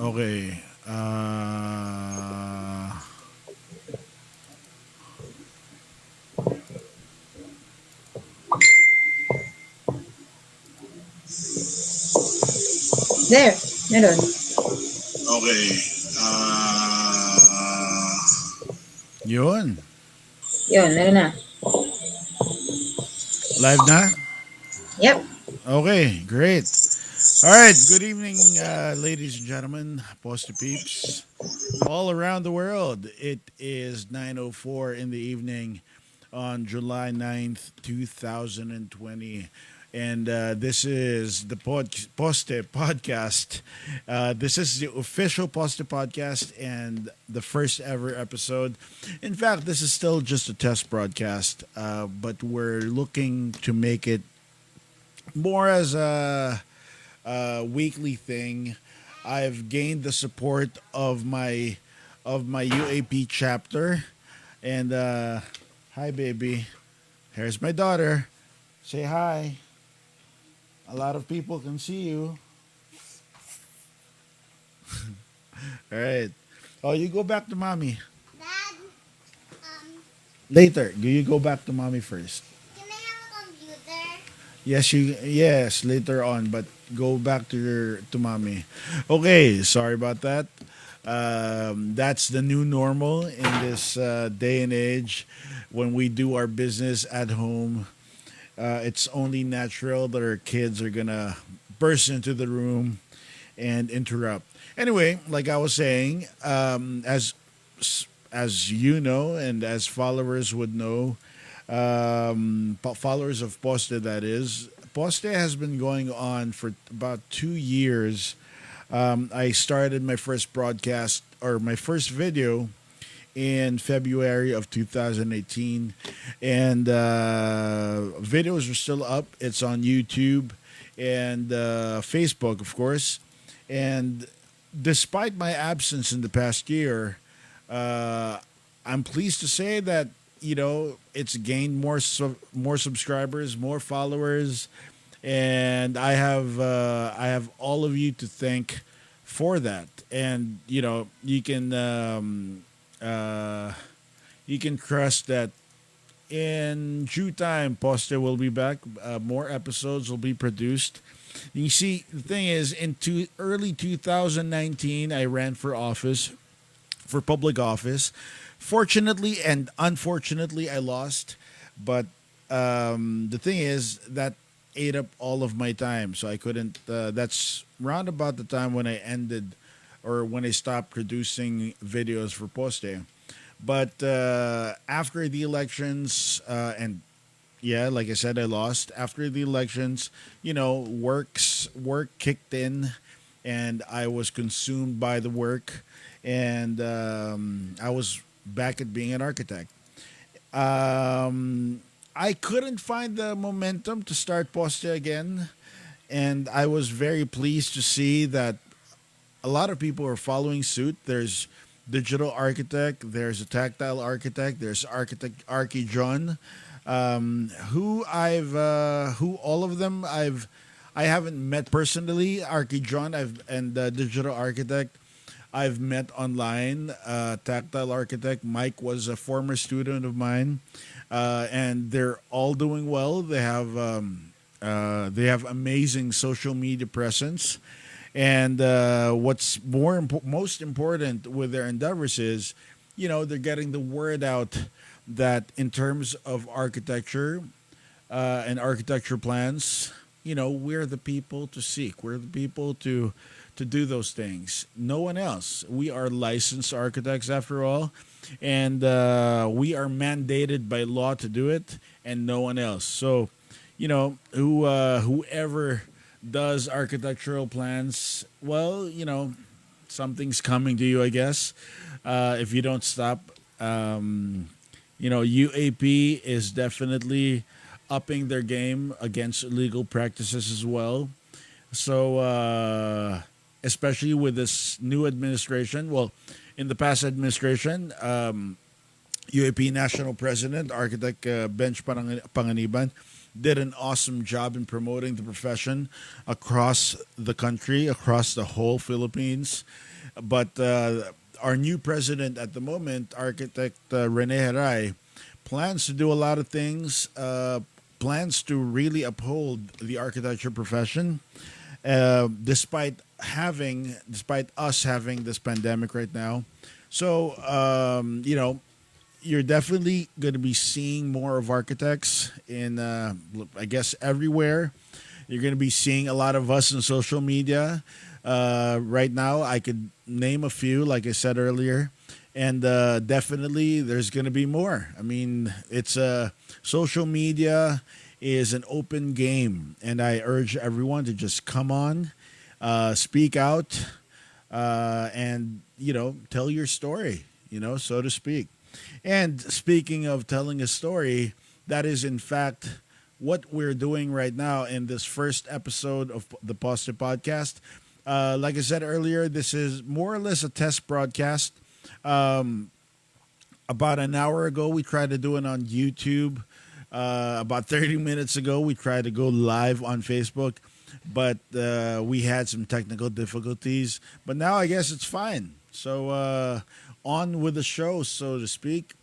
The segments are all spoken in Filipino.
Okay. There, meron. Okay. Uh, Yun. Yun, meron na. Live na? Yep. Okay, great. All right. Good evening, ladies and gentlemen, Poste peeps, all around the world. It is 9:04 in the evening on July 9th, 2020. And this is the Poste Podcast. This is the official Poste Podcast and the first ever episode. In fact, this is still just a test broadcast, but we're looking to make it more as a weekly thing. I've gained the support of my UAP chapter, and hi, baby. Here's my daughter. Say hi. A lot of people can see you. All right. Oh, you go back to mommy Dad, later. Do you go back to mommy first? can I have a computer? Yes, later on, but go back to your to mommy. Okay, sorry about that. That's the new normal in this day and age when we do our business at home. It's only natural that our kids are gonna burst into the room and interrupt. Anyway, like I was saying, as you know, and as followers would know, followers of Poste, that is, Poste has been going on for about 2 years. I started my first broadcast or my first video in February of 2018, and videos are still up. It's on YouTube and Facebook, of course. And despite my absence in the past year, uh, I'm pleased to say that it's gained more subscribers, more followers, and I have all of you to thank for that. And uh, you can trust that in due time, Poste will be back. More episodes will be produced. You see, the thing is, early 2019, I ran for office, for public office. Fortunately and unfortunately, I lost. But the thing is, that ate up all of my time. So I couldn't. That's round about the time when I ended or when I stopped producing videos for Poste. But after the elections, and yeah, like I said, I lost. After the elections, work kicked in, and I was consumed by the work, and I was back at being an architect. I couldn't find the momentum to start Poste again, and I was very pleased to see that a lot of people are following suit. There's digital architect, there's a tactile architect, there's architect Archie John, who all of them I haven't met personally. Archie John, and the digital architect I've met online. Tactile architect Mike was a former student of mine, and they're all doing well. They have amazing social media presence, and what's most important with their endeavors is, they're getting the word out that in terms of architecture and architecture plans, we're the people to seek. We're the people to do those things. No one else. We are licensed architects after all, and we are mandated by law to do it, and no one else. So, whoever does architectural plans, well, something's coming to you, I guess, if you don't stop. UAP is definitely upping their game against illegal practices as well. So, especially with this new administration, well, in the past administration, UAP National President, Architect Bench Panganiban, did an awesome job in promoting the profession across the country, across the whole Philippines. But our new president at the moment, architect Rene Heray, plans to do a lot of things. Plans to really uphold the architecture profession, despite us having this pandemic right now. So you're definitely going to be seeing more of architects in, I guess, everywhere. You're going to be seeing a lot of us in social media. Right now, I could name a few, like I said earlier, and definitely there's going to be more. I mean, it's social media is an open game, and I urge everyone to just come on, speak out, and tell your story, so to speak. And speaking of telling a story, that is in fact what we're doing right now in this first episode of the Poste Podcast. Like I said earlier, this is more or less a test broadcast. Um, about an hour ago, we tried to do it on YouTube. About 30 minutes ago, we tried to go live on Facebook, but we had some technical difficulties. But now I guess it's fine. So on with the show, so to speak.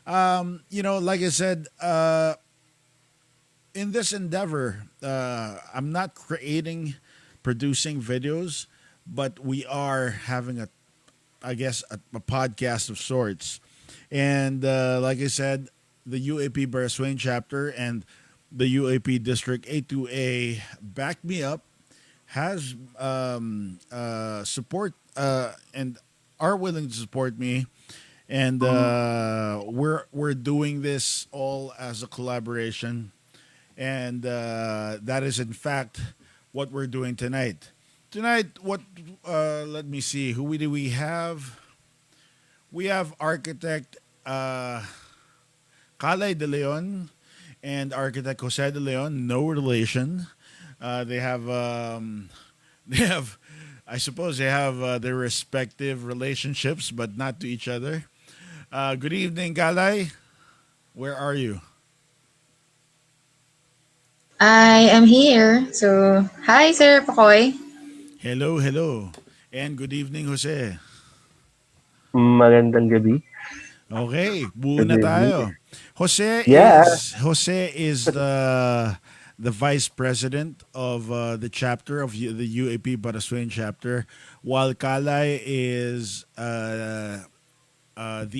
Like I said, in this endeavor, I'm not producing videos, but we are having I guess, a podcast of sorts. And like I said, the UAP Barasoain Chapter and the UAP District A2A backed me up, has support and are willing to support me, and we're doing this all as a collaboration, and that is in fact what we're doing tonight. Tonight, what? Let me see. Who do we have? We have architect Kalai De Leon and architect Jose De Leon. No relation. They have. They have. I suppose they have their respective relationships, but not to each other. Good evening, Kalai. Where are you? I am here. So, hi, Sir Pakoy. Hello, hello. And good evening, Jose. Magandang gabi. Okay, buo Good na evening. tayo. Yeah. Jose is the vice president of the chapter of the UAP Barasoain Chapter, while Kalay is the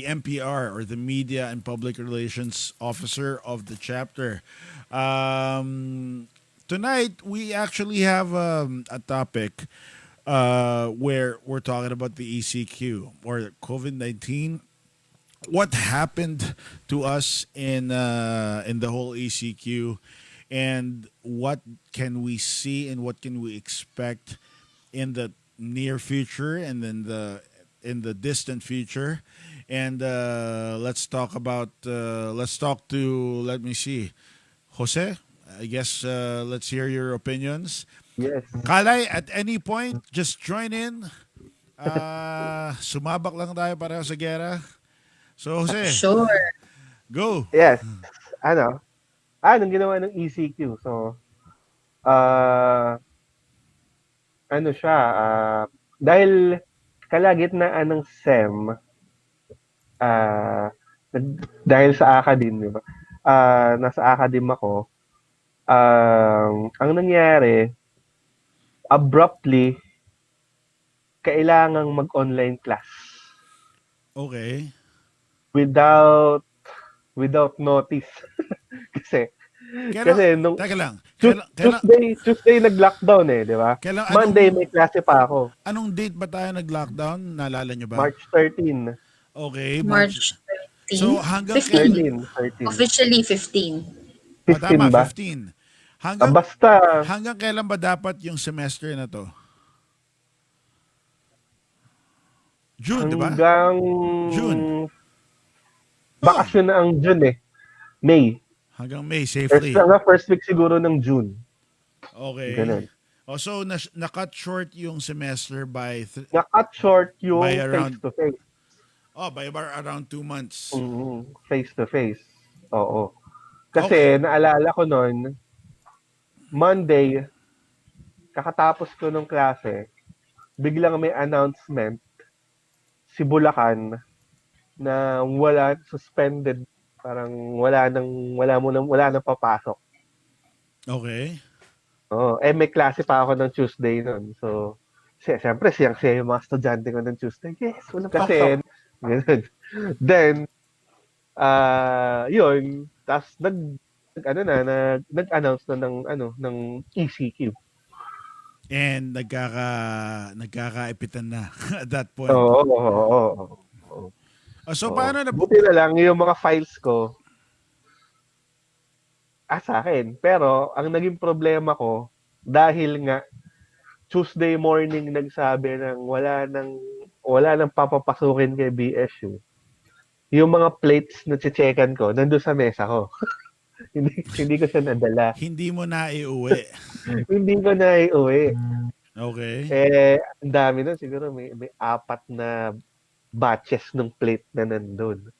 MPR, or the Media and Public Relations Officer of the chapter. Tonight we actually have a topic where we're talking about the ECQ, or COVID-19. What happened to us in the whole ECQ, and what can we see and what can we expect in the near future and then in the distant future. And let's talk to, let me see, Jose. I guess let's hear your opinions. Yes. Kalay, at any point, just join in. Sumabak lang tayo pareho sa gera. So, Jose, Sure. go. Yes. Ano? Anong ginawa ng ECQ? So, ah, ano siya, dahil kalagitnaan ng SEM, ah, dahil sa academe, di ba? Nasa academe ako, ang nangyari, abruptly, kailangang mag-online class Okay. without without notice. kasi Kailan, kasi nung teka lang. Kailan, Tuesday nag-lockdown eh, di ba? kailan, Monday may klase pa ako. anong date ba tayo nag-lockdown? Naalala nyo ba? March 13. Okay, March. March 13. So, hanggang 15. 13. Officially 15. 15 tama, ba? 15. Hanggang, Basta hanggang kailan ba dapat yung semester na to? June, di ba? hanggang June. bakasyon na ang June eh. May. Hanggang May, safely. First week siguro ng June. Okay. Ganun. Oh, so, na-cut short yung semester by, Na-cut short yung By around- face-to-face. by around 2 months. Face-to-face. Oo. Kasi naalala ko noon, Monday, kakatapos ko ng klase, biglang may announcement si Bulacan na suspended, parang wala nang papasok. Okay. Oo, may klase pa ako ng Tuesday nun. So, siyempre siyang-siya yung mga estudyante ko ng Tuesday. Yes, walang pasok. Ganun. Then, yun, tas nag-announce na ng ECQ. And nagkakaipitan na at that point. Oo. So paano na Buti na lang yung mga files ko, sa akin. Pero, ang naging problema ko, dahil nga, Tuesday morning nagsabi ng wala nang papapasukin kay BSU. Yung mga plates na checkan ko, nandun sa mesa ko. hindi ko siya nadala. hindi mo na iuwi? Hindi ko na iuwi. Okay. Ang dami nun. Siguro may 4 na batches ng plate na nandun.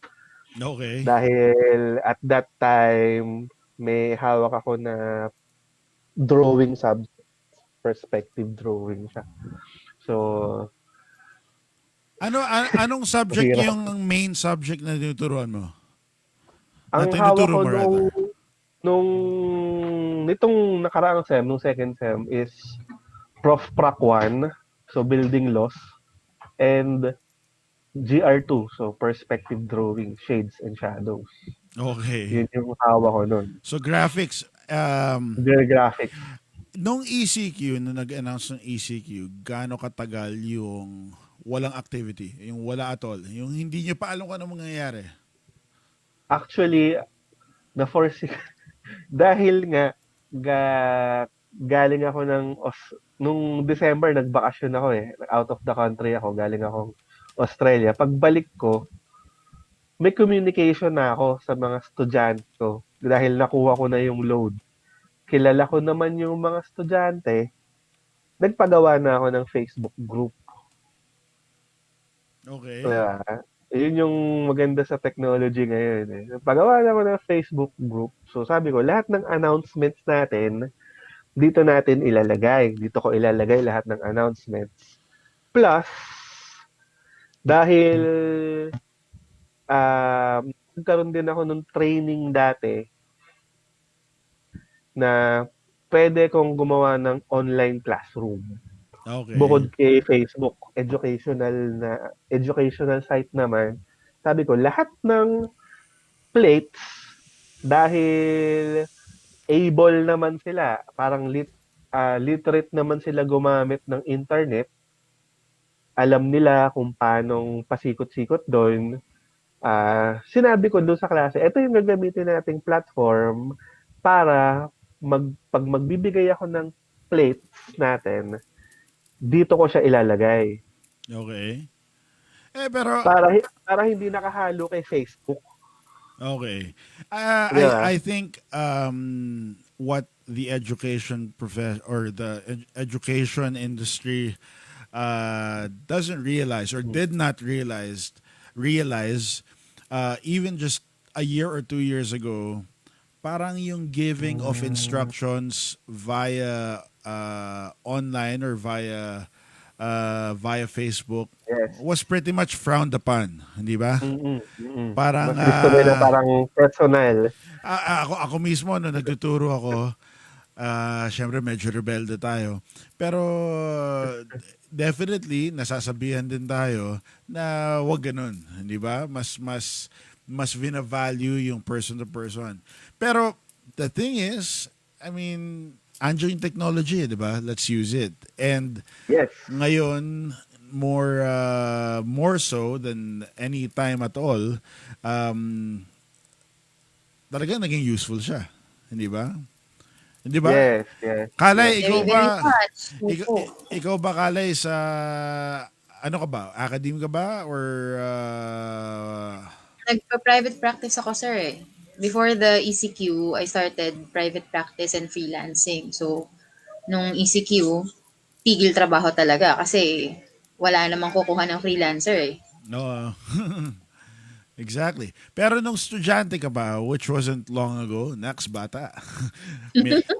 Okay. Dahil at that time, may hawak ako na drawing subject. Perspective drawing siya. So, anong subject hirap. yung main subject na tinuturuan mo? Ang hawak ko nitong nakaraang sem, nung second sem, is Prof. Prac 1, so building laws, and GR2, so perspective drawing, shades and shadows. Okay. Yun yung hawak ko nun. So graphics. Graphics. Nung ECQ, nung nag-announce ng ECQ, gaano katagal yung walang activity, yung wala at all, yung hindi nyo pa alam kung ano mangyayari? Actually, na-force dahil nga galing ako nung December, nagbakasyon ako out of the country ako, galing akong Australia. Pagbalik ko, may communication na ako sa mga estudyante ko dahil nakuha ko na yung load. Kilala ko naman yung mga estudyante, nagpagawa na ako ng Facebook group. Okay. Yun yung maganda sa technology ngayon. Nagpagawa na ako ng Facebook group. So sabi ko, lahat ng announcements natin, dito natin ilalagay. Dito ko ilalagay lahat ng announcements. Plus, dahil nagkaroon din ako ng training dati na pwede kong gumawa ng online classroom. Okay. Bukod kay Facebook, educational site naman, sabi ko, lahat ng plates, dahil able naman sila, parang literate naman sila gumamit ng internet, alam nila kung paanong pasikot-sikot doon, sinabi ko doon sa klase, ito yung gagamitin nating platform para pag magbibigay ako ng plates natin, dito ko siya ilalagay. Okay. Pero para hindi nakahalo kay Facebook. Okay. Yeah. I think what the education education industry doesn't realize or did not realize even just a year or 2 years ago, parang yung giving of instructions via online or via Facebook, Yes. was pretty much frowned upon, hindi ba? Parang Mas gusto nila parang personal. ako mismo no nagtuturo ako, syempre medyo rebelde tayo. Pero definitely nasasabihan din tayo na wag ganun, hindi ba? Mas vina-value yung person to person. Pero the thing is, I mean, andyo yung technology, di ba? Let's use it. And Yes. ngayon, more so than any time at all, talagang naging useful siya. Hindi ba? Hindi ba? Yes. Kalay, Very, very much. ikaw ba, Kalay, sa ano ka ba? Academe ka ba? Or Nagpa-private practice ako, sir. Before the ECQ, I started private practice and freelancing. So, nung ECQ, tigil trabaho talaga kasi wala namang kukuha ng freelancer. no? Exactly. Pero nung estudyante ka ba, which wasn't long ago, next bata,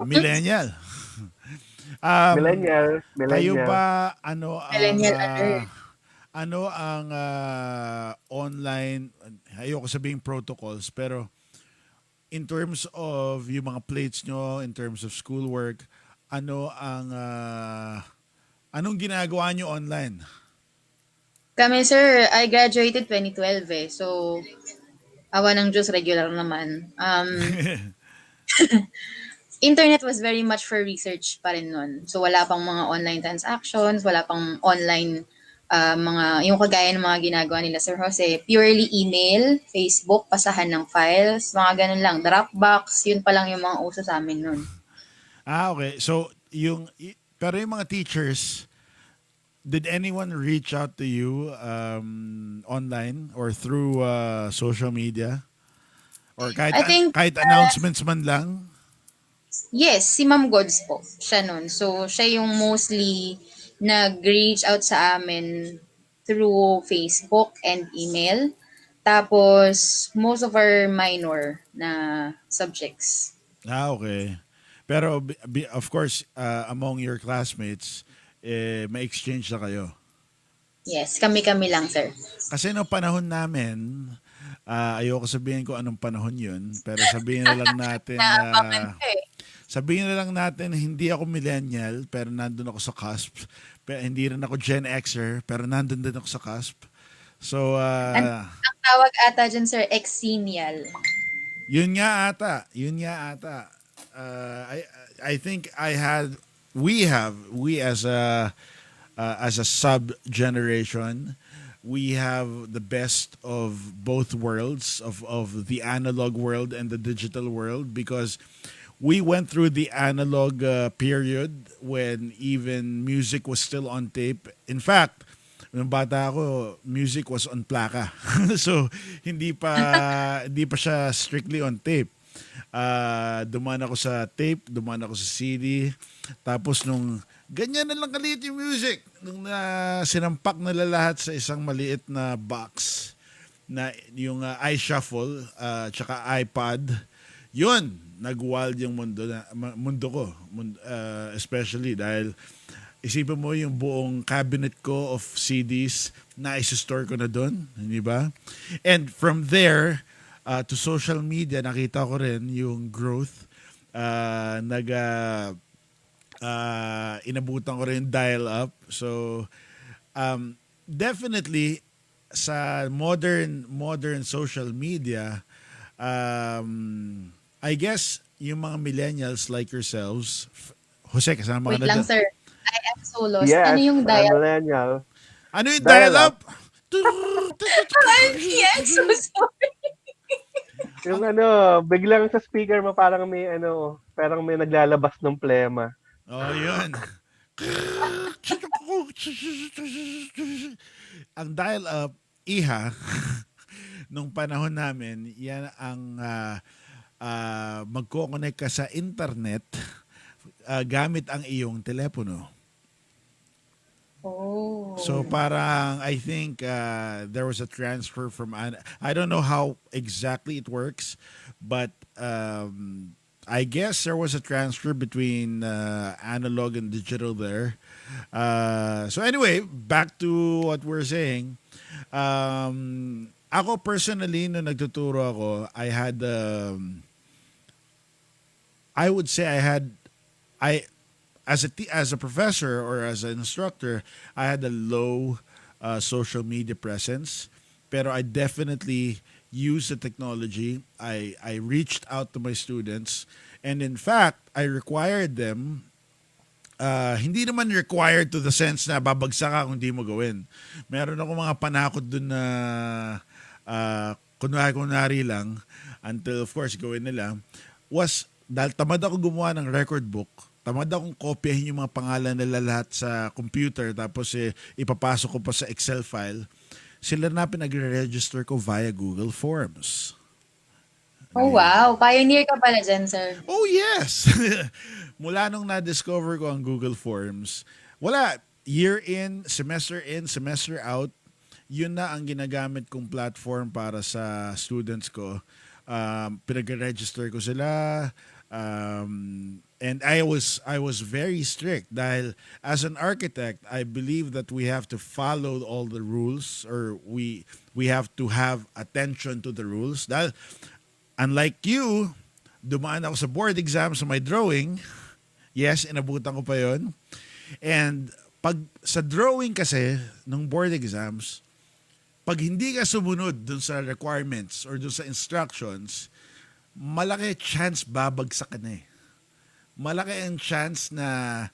millennial. Millennial. Kayo ba, ano Millennial alert. ano ang online, ayoko sabihing protocols, pero in terms of yung mga plates nyo, in terms of schoolwork, ano ang anong ginagawa nyo online? Kami, sir, I graduated 2012 eh. So, awa ng Diyos, regular naman. Internet was very much for research pa rin nun. So, wala pang mga online transactions, wala pang online yung kagaya ng mga ginagawa nila Sir Jose. Purely email, Facebook, pasahan ng files, mga ganun lang. Dropbox, yun pa lang yung mga uso sa amin nun. Okay. So, pero yung mga teachers, did anyone reach out to you online or through social media? Or I think, kahit announcements man lang? yes, si Ma'am Gods po, siya nun. So, siya yung mostly nag-reach out sa amin through Facebook and email. Tapos, most of our minor na subjects. Okay. Pero of course, among your classmates, may exchange na kayo. Yes, kami-kami lang, sir. Kasi no panahon namin, ayoko sabihin ko anong panahon yun, pero sabihin na lang natin na Naabangan ko eh. sabihin na lang natin hindi ako millennial, pero nandun ako sa cusp. Pero hindi rin ako Gen Xer, pero nandun din ako sa cusp. So, Ang tawag ata dyan, sir, exenial. yun nga ata. Yun nga ata. I think we as a sub generation, we have the best of both worlds of the analog world and the digital world because we went through the analog period when even music was still on tape. In fact, nung bata ako, music was on plaka. So, hindi pa siya strictly on tape. Dumaan ako sa tape, dumaan ako sa CD. Tapos nung ganyan na lang kaliit yung music, nung sinampak nila lahat sa isang maliit na box na yung iShuffle, tsaka iPod, yun, nag-wild yung mundo ko. Especially dahil isipin mo yung buong cabinet ko of CDs na isa-store ko na doon, hindi ba? And from there to social media, nakita ko rin yung growth. Inabutan ko rin dial-up. So, definitely, sa modern social media, I guess yung mga millennials like yourselves, Jose, kasama ka Wait na lang, doon. sir. I am so lost. Yes, Ano yung I'm dial? millennial. Ano yung Dial-up. dial-up? Yes, so sorry. Yung biglang sa speaker mo parang may naglalabas ng plema. Oh, yun. Ang dial-up, iha, nung panahon namin, yan ang magko-connect ka sa internet gamit ang iyong telepono. Oh. So parang I think there was a transfer from I don't know how exactly it works, but I guess there was a transfer between analog and digital there. So anyway, back to what we're saying. Ako personally, nung nagtuturo ako, I would say I as a professor or as an instructor, I had a low social media presence, pero I definitely used the technology. I reached out to my students, and in fact, I required them. Hindi naman required to the sense na babagsak ka kung di mo gawin. Meron ako mga panakot dun na kunwari lang until of course gawin nila was dahil tamad ako gumawa ng record book, tamad akong kopyahin yung mga pangalan nila lahat sa computer tapos ipapasok ko pa sa Excel file. Sila na pinag-register ko via Google Forms. Oh, wow. Pioneer ka pala dyan, sir. Oh, yes! Mula nung na-discover ko ang Google Forms, wala. Year in, semester out, yun na ang ginagamit kong platform para sa students ko. Pinag-register ko sila. And I was very strict dahil as an architect, I believe that we have to follow all the rules, or we have to have attention to the rules. Dahil unlike you, dumaan ako sa board exam sa my drawing. Yes, inabutan ko pa 'yon. And pag sa drawing kasi ng board exams, pag hindi ka sumunod dun sa requirements or dun sa instructions, malaki chance babagsak ka na eh. Malaki ang chance na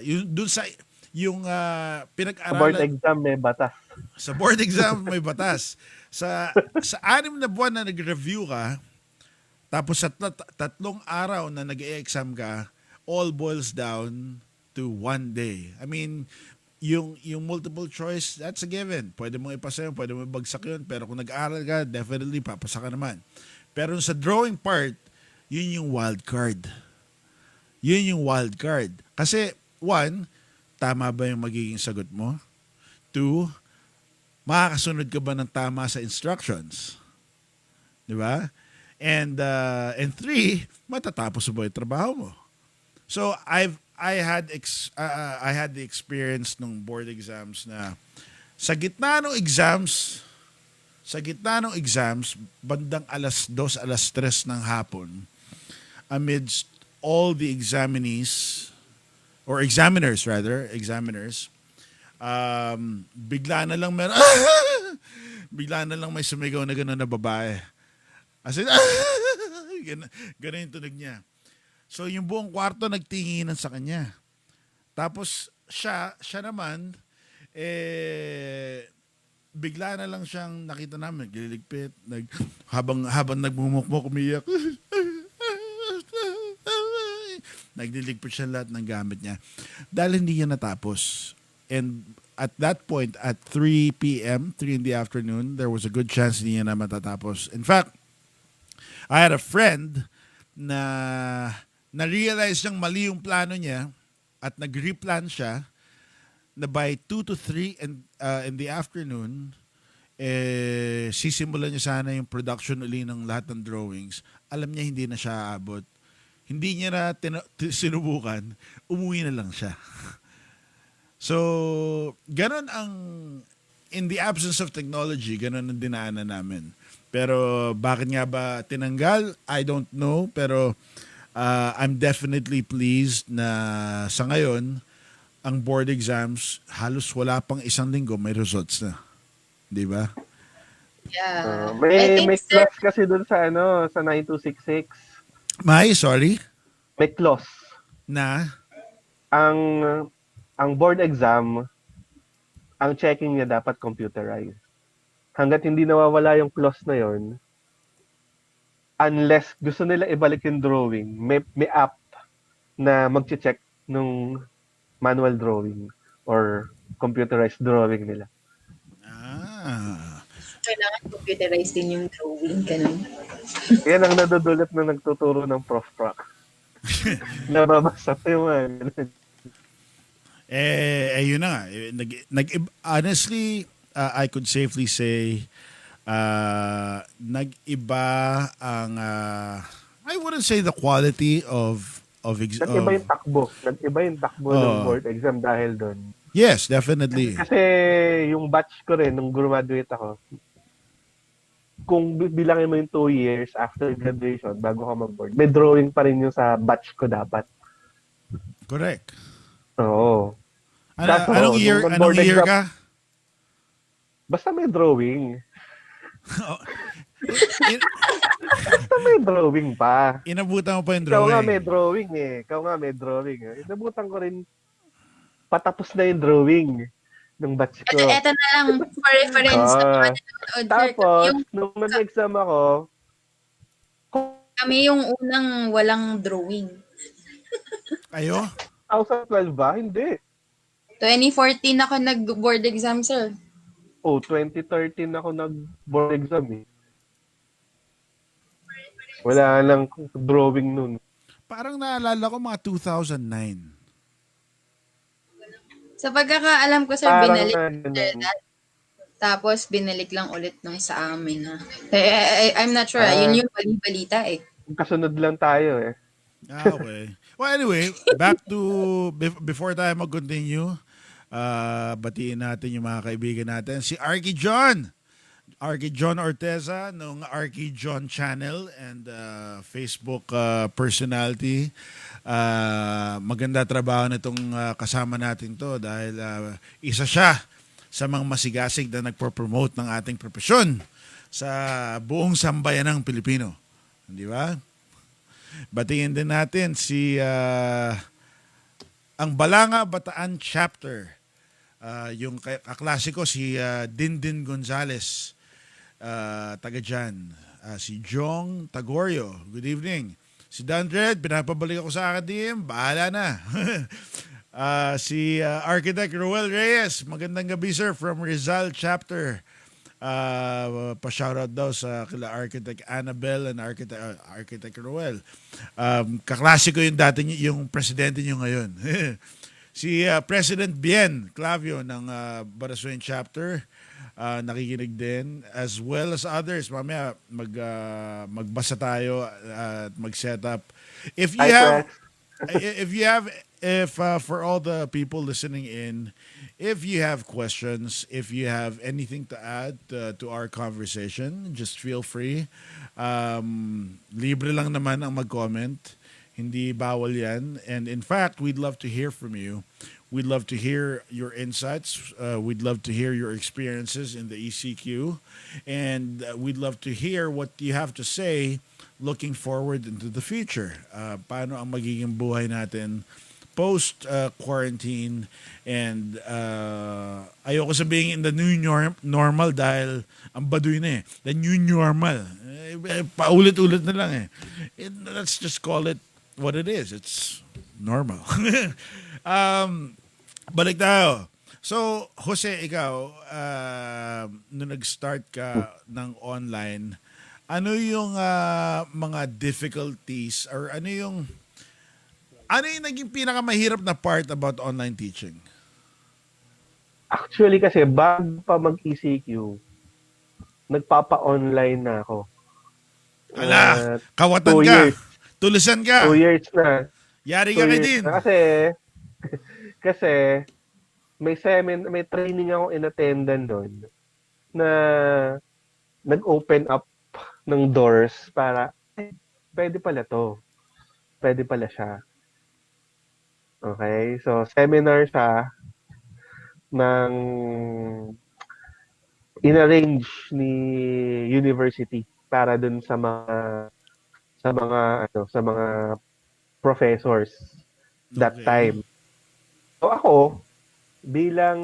yung dun sa yung Sa board pinag-aralan exam may batas. sa board exam may batas. Sa 6 na buwan na nag-review ka, tapos sa tatlong araw na nag-e-exam ka, all boils down to 1 day. I mean, yung multiple choice, that's a given. Pwede mong ipasa yun, pwede mong ibagsak yun, pero kung nag-aaral ka, definitely papasa ka naman. Pero sa drawing part, yun yung wild card. Yun yung wild card. Kasi, one, tama ba yung magiging sagot mo? Two, makakasunod ka ba ng tama sa instructions? Di ba? And three, matatapos mo ba yung trabaho mo? So, I had the experience nung board exams na sa gitna ng exams, bandang 2:00, 3:00 ng hapon, amidst all the examinees, or examiners, bigla na lang bigla na lang may sumigaw na gano'n na babae. As in, gano'n yung tunog niya. So, yung buong kwarto nagtinginan sa kanya. Tapos, siya naman, bigla na lang siyang nakita namin, nagliligpit, habang nagmumukmuk, umiyak. Nagliligpit siya lahat ng gamit niya. Dahil hindi niya natapos. And at that point, at 3 p.m., 3 in the afternoon, there was a good chance hindi niya na matatapos. In fact, I had a friend na na-realize niyang mali yung plano niya at nag-replan siya na by 2 to 3 in the afternoon, sisimulan niya sana yung production uli ng lahat ng drawings. Alam niya hindi na siya aabot. Hindi niya na sinubukan, umuwi na lang siya. So, ganun in the absence of technology, ganun ang dinaanan namin. Pero bakit nga ba tinanggal? I don't know. Pero I'm definitely pleased na sa ngayon, ang board exams, halos wala pang 1 linggo, may results na. Di ba? Yeah. I May think, may sir, clause kasi dun sa sa 9266. Sorry? May clause. Na? Ang ang board exam, ang checking niya dapat computerized. Hangga't hindi nawawala yung clause na yon, unless gusto nila ibalik yung drawing, may app na magche-check nung manual drawing or computerized drawing nila. kailangan computerized din yung drawing, ganun. Yan ang nadudulot na nagtuturo ng Prof. Proc. Nababasa pa yung Yun na nga. Honestly, I could safely say, nag-iba ang, I wouldn't say the quality of nag-iba yung takbo. Nag-iba yung takbo ng board exam dahil doon. Yes, definitely. Kasi yung batch ko rin, nung graduate ako, kung bilangin mo yung 2 years after graduation, bago ka mag-board, may drawing pa rin yung sa batch ko dapat. Correct. Oo. Anong year ka? Basta may drawing. Basta may drawing pa. Inabutan mo pa yung Ikaw drawing. nga may drawing eh. Inabutan ko rin, patapos na yung drawing ng batch ko. Ito na lang, for reference sa mga nanonood, sir. Tapos, Yung nung nag-exam ako, kami yung unang walang drawing. Ayo? 2012 ba? Hindi. 2014 ako nag-board exam, sir. 2013 ako nag-board exam eh. Wala lang drawing nun. Parang naalala ko mga 2009. Sa pagkakaalam ko, sir, Parang binalik ano, sir, that. Tapos, binalik lang ulit nung sa amin. I'm not sure. Yun yung balita eh. kasunod lang tayo eh. Okay. Well, anyway, back to before tayo mag-continue, batiin natin yung mga kaibigan natin. Si Arky John. Arky John Orteza ng Arky John Channel and Facebook personality. Maganda trabaho nitong kasama natin to dahil isa siya sa mga masigasig na nagpo-promote ng ating profesyon sa buong sambayan ng Pilipino. Di ba? Batingin din natin si ang Balanga Bataan Chapter. Yung kaklase ko si Dindin Gonzales, taga dyan. Si Jong Tagorio, good evening. Si Dandred, pinapabalik ako sa academe, bahala na. Si Architect Roel Reyes, magandang gabi sir from Rizal Chapter. Pa-shoutout daw sa kila Architect Annabel and Architect Roel. Kaklase ko yung dati yung presidente nyo ngayon. Si President Bien Clavio ng Barasoain Chapter, nakikinig din, as well as others. Mamaya magbasa tayo at mag-set up. If you Hi, have Press. if for all the people listening in, if you have questions, if you have anything to add to our conversation, just feel free. Libre lang naman ang mag-comment. Hindi bawal yan. And in fact, we'd love to hear from you. We'd love to hear your insights. We'd love to hear your experiences in the ECQ. And we'd love to hear what you have to say looking forward into the future. Paano ang magiging buhay natin post-quarantine. And ayoko sabihin in the new normal dahil ang baduy na eh. The new normal. Paulit-ulit na lang eh. Let's just call it what it is. It's normal. Balik tayo. So, Jose, ikaw, nung nag-start ka ng online, ano yung mga difficulties or ano yung naging pinakamahirap na part about online teaching? Actually kasi bago pa mag-ECQ, nagpapa-online na ako. Ala, kawatan 2 ka. years. Tulisan ka. 2 years na. Yari 2 ka kay years din. na. Kasi may training ako in-attendan doon na nag-open up ng doors para pwede pala to. Pwede pala siya. Okay? So, seminar siya ng in-arrange ni university para dun sa mga professors that Okay. time. So ako, bilang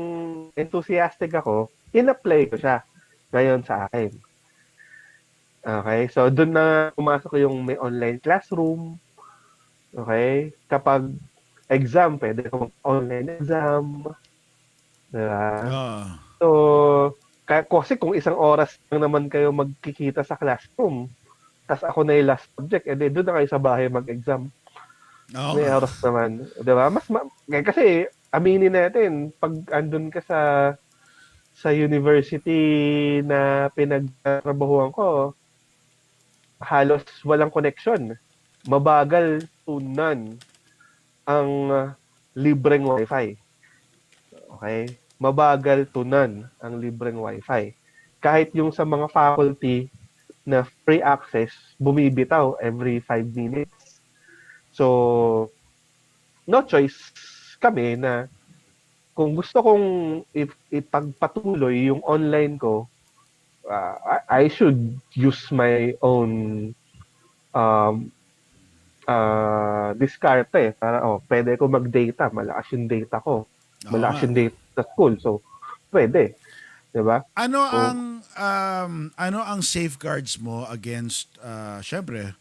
enthusiastic ako, in-apply ko siya ngayon sa akin. Okay? So, doon na pumasok yung may online classroom. Okay? Kapag exam, pwede ko mag-online exam. Diba? So, kasi kung 1 oras lang naman kayo magkikita sa classroom, tas ako na yung last subject, edi doon na kayo sa bahay mag-exam. May oras naman. Diba? Kasi, aminin natin, pag andun ka sa university na pinagtrabahuan ko, halos walang connection. Mabagal to none ang libreng wifi. Okay? Mabagal to none ang libreng wifi. Kahit yung sa mga faculty na free access, bumibitaw every 5 minutes. So, no choice kami na kung gusto kong ipagpatuloy yung online ko, I should use my own diskarte para pwede ko mag-data, malakas yung data ko. Malakas yung data sa school. So, pwede. 'Di ba? Ano ang safeguards mo against syempre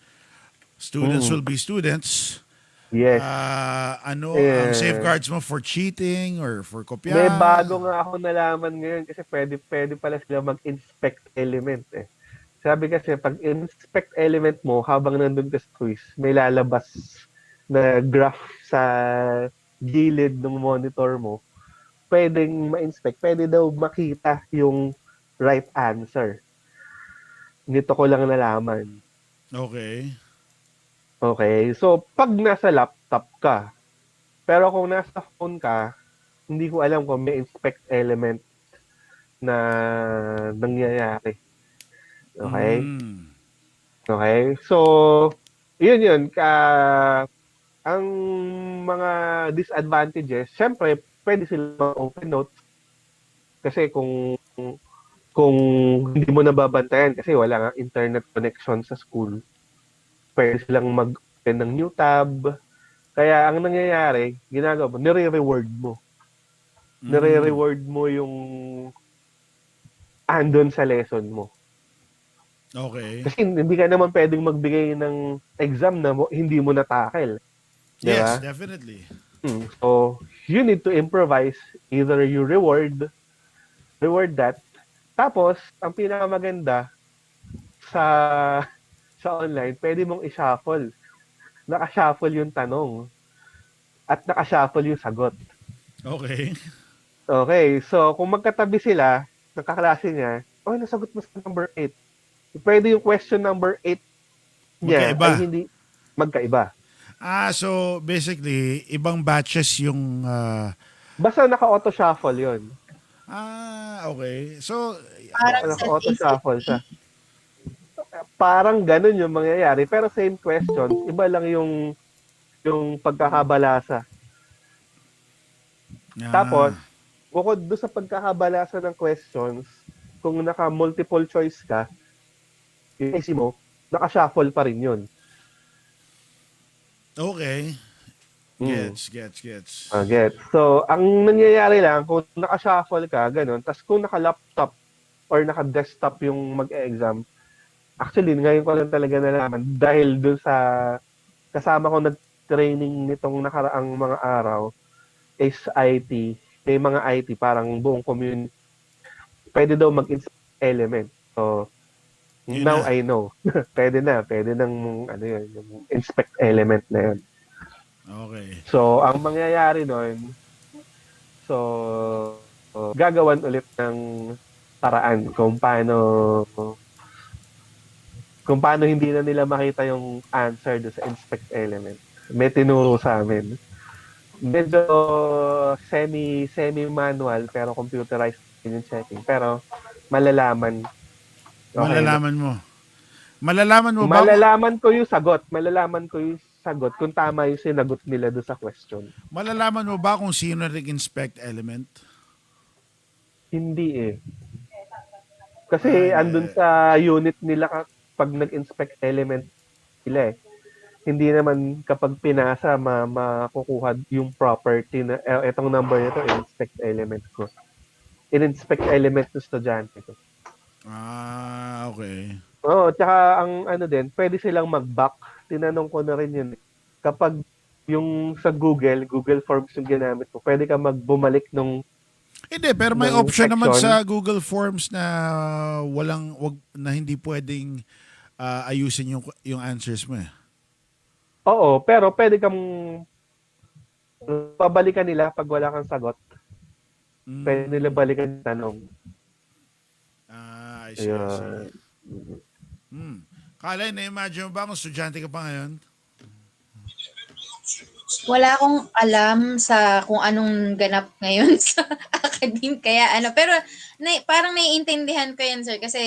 students will be students. Yes. Ano ang safeguards mo for cheating or for kopya? May bago nga ako nalaman ngayon kasi pwede pala sila mag-inspect element eh. Sabi kasi pag inspect element mo habang nandun ka sa quiz, may lalabas na graph sa gilid ng monitor mo. Pwedeng ma-inspect, pwede daw makita yung right answer. Nito ko lang nalaman. Okay. Okay? So, pag nasa laptop ka, pero kung nasa phone ka, hindi ko alam kung may inspect element na nangyayari. Okay? Mm. Okay? So, yun. Ang mga disadvantages, syempre, pwede sila mag-open notes kasi kung hindi mo nababantayan kasi wala nga internet connection sa school, pwede silang mag-open ng new tab. Kaya ang nangyayari, ginagawa mo, nire-reward mo. Mm. Nire-reward mo yung andon sa lesson mo. Okay. Kasi hindi ka naman pwedeng magbigay ng exam na hindi mo na-tackle. Di Yes, ba? definitely. So, you need to improvise. Either you reward that. Tapos, ang pinakamaganda sa sa online, pwede mong i-shuffle. Naka-shuffle yung tanong at naka-shuffle yung sagot. Okay. Okay, so kung magkatabi sila, ng kaklase niya, oh, nasagot mo sa number 8. Pwede yung question number 8 niya ay Magkaiba. hindi magkaiba. So basically, ibang batches yung Basta naka-auto shuffle yon. okay. So Parang Naka-auto self-insert. shuffle siya. Parang ganun yung mangyayari, pero same questions, iba lang yung pagkakabalasa. Tapos, ah bukod doon sa pagkakabalasa ng questions, kung naka-multiple choice ka, yung AC mo, naka-shuffle pa rin yun. okay. Mm. Gets. Get. So, ang nangyayari lang, kung naka-shuffle ka, ganun, tapos kung naka-laptop or naka-desktop yung mag-exam, actually, ngayon ko lang talaga nalaman, dahil doon sa kasama ko nag-training nitong nakaraang mga araw, is IT, may mga IT, parang buong community, pwede daw mag-inspect element. So, Yun now na. I know. Pwede nang, ano yun, yung inspect element na yun. Okay. So, ang mangyayari nun, gagawan ulit ng paraan kung paano hindi na nila makita yung answer do sa inspect element. May tinuro sa amin. Medyo semi-manual pero computerized yung checking. Pero malalaman. Okay na. Malalaman mo. Malalaman mo ba Malalaman ko yung sagot kung tama yung sinagot nila do sa question. kung sino nag-inspect element? Hindi eh. Kasi andun Hindi. sa unit nila pag nag-inspect element sila eh. Hindi naman kapag pinasa makukuha yung property na etong number nito inspect element ko. In-inspect element ng estudyante ko. Okay. Oo, tsaka ang ano din, pwede silang mag-back. Tinanong ko na rin yun. Kapag yung sa Google Forms yung ginamit ko, pwede ka bumalik Hindi, pero may ng option naman section. sa Google Forms na na hindi pwedeng ayusin yung answers mo eh. Oo, pero pwede kang pabalikan nila pag wala kang sagot. Pwede nila Mm. balikan yung tanong. I see. Ayun. Kalay, na-imagine mo ba kung estudyante ka pa ngayon? Wala akong alam sa kung anong ganap ngayon sa academe. Kaya pero parang naiintindihan ko yan, sir. Kasi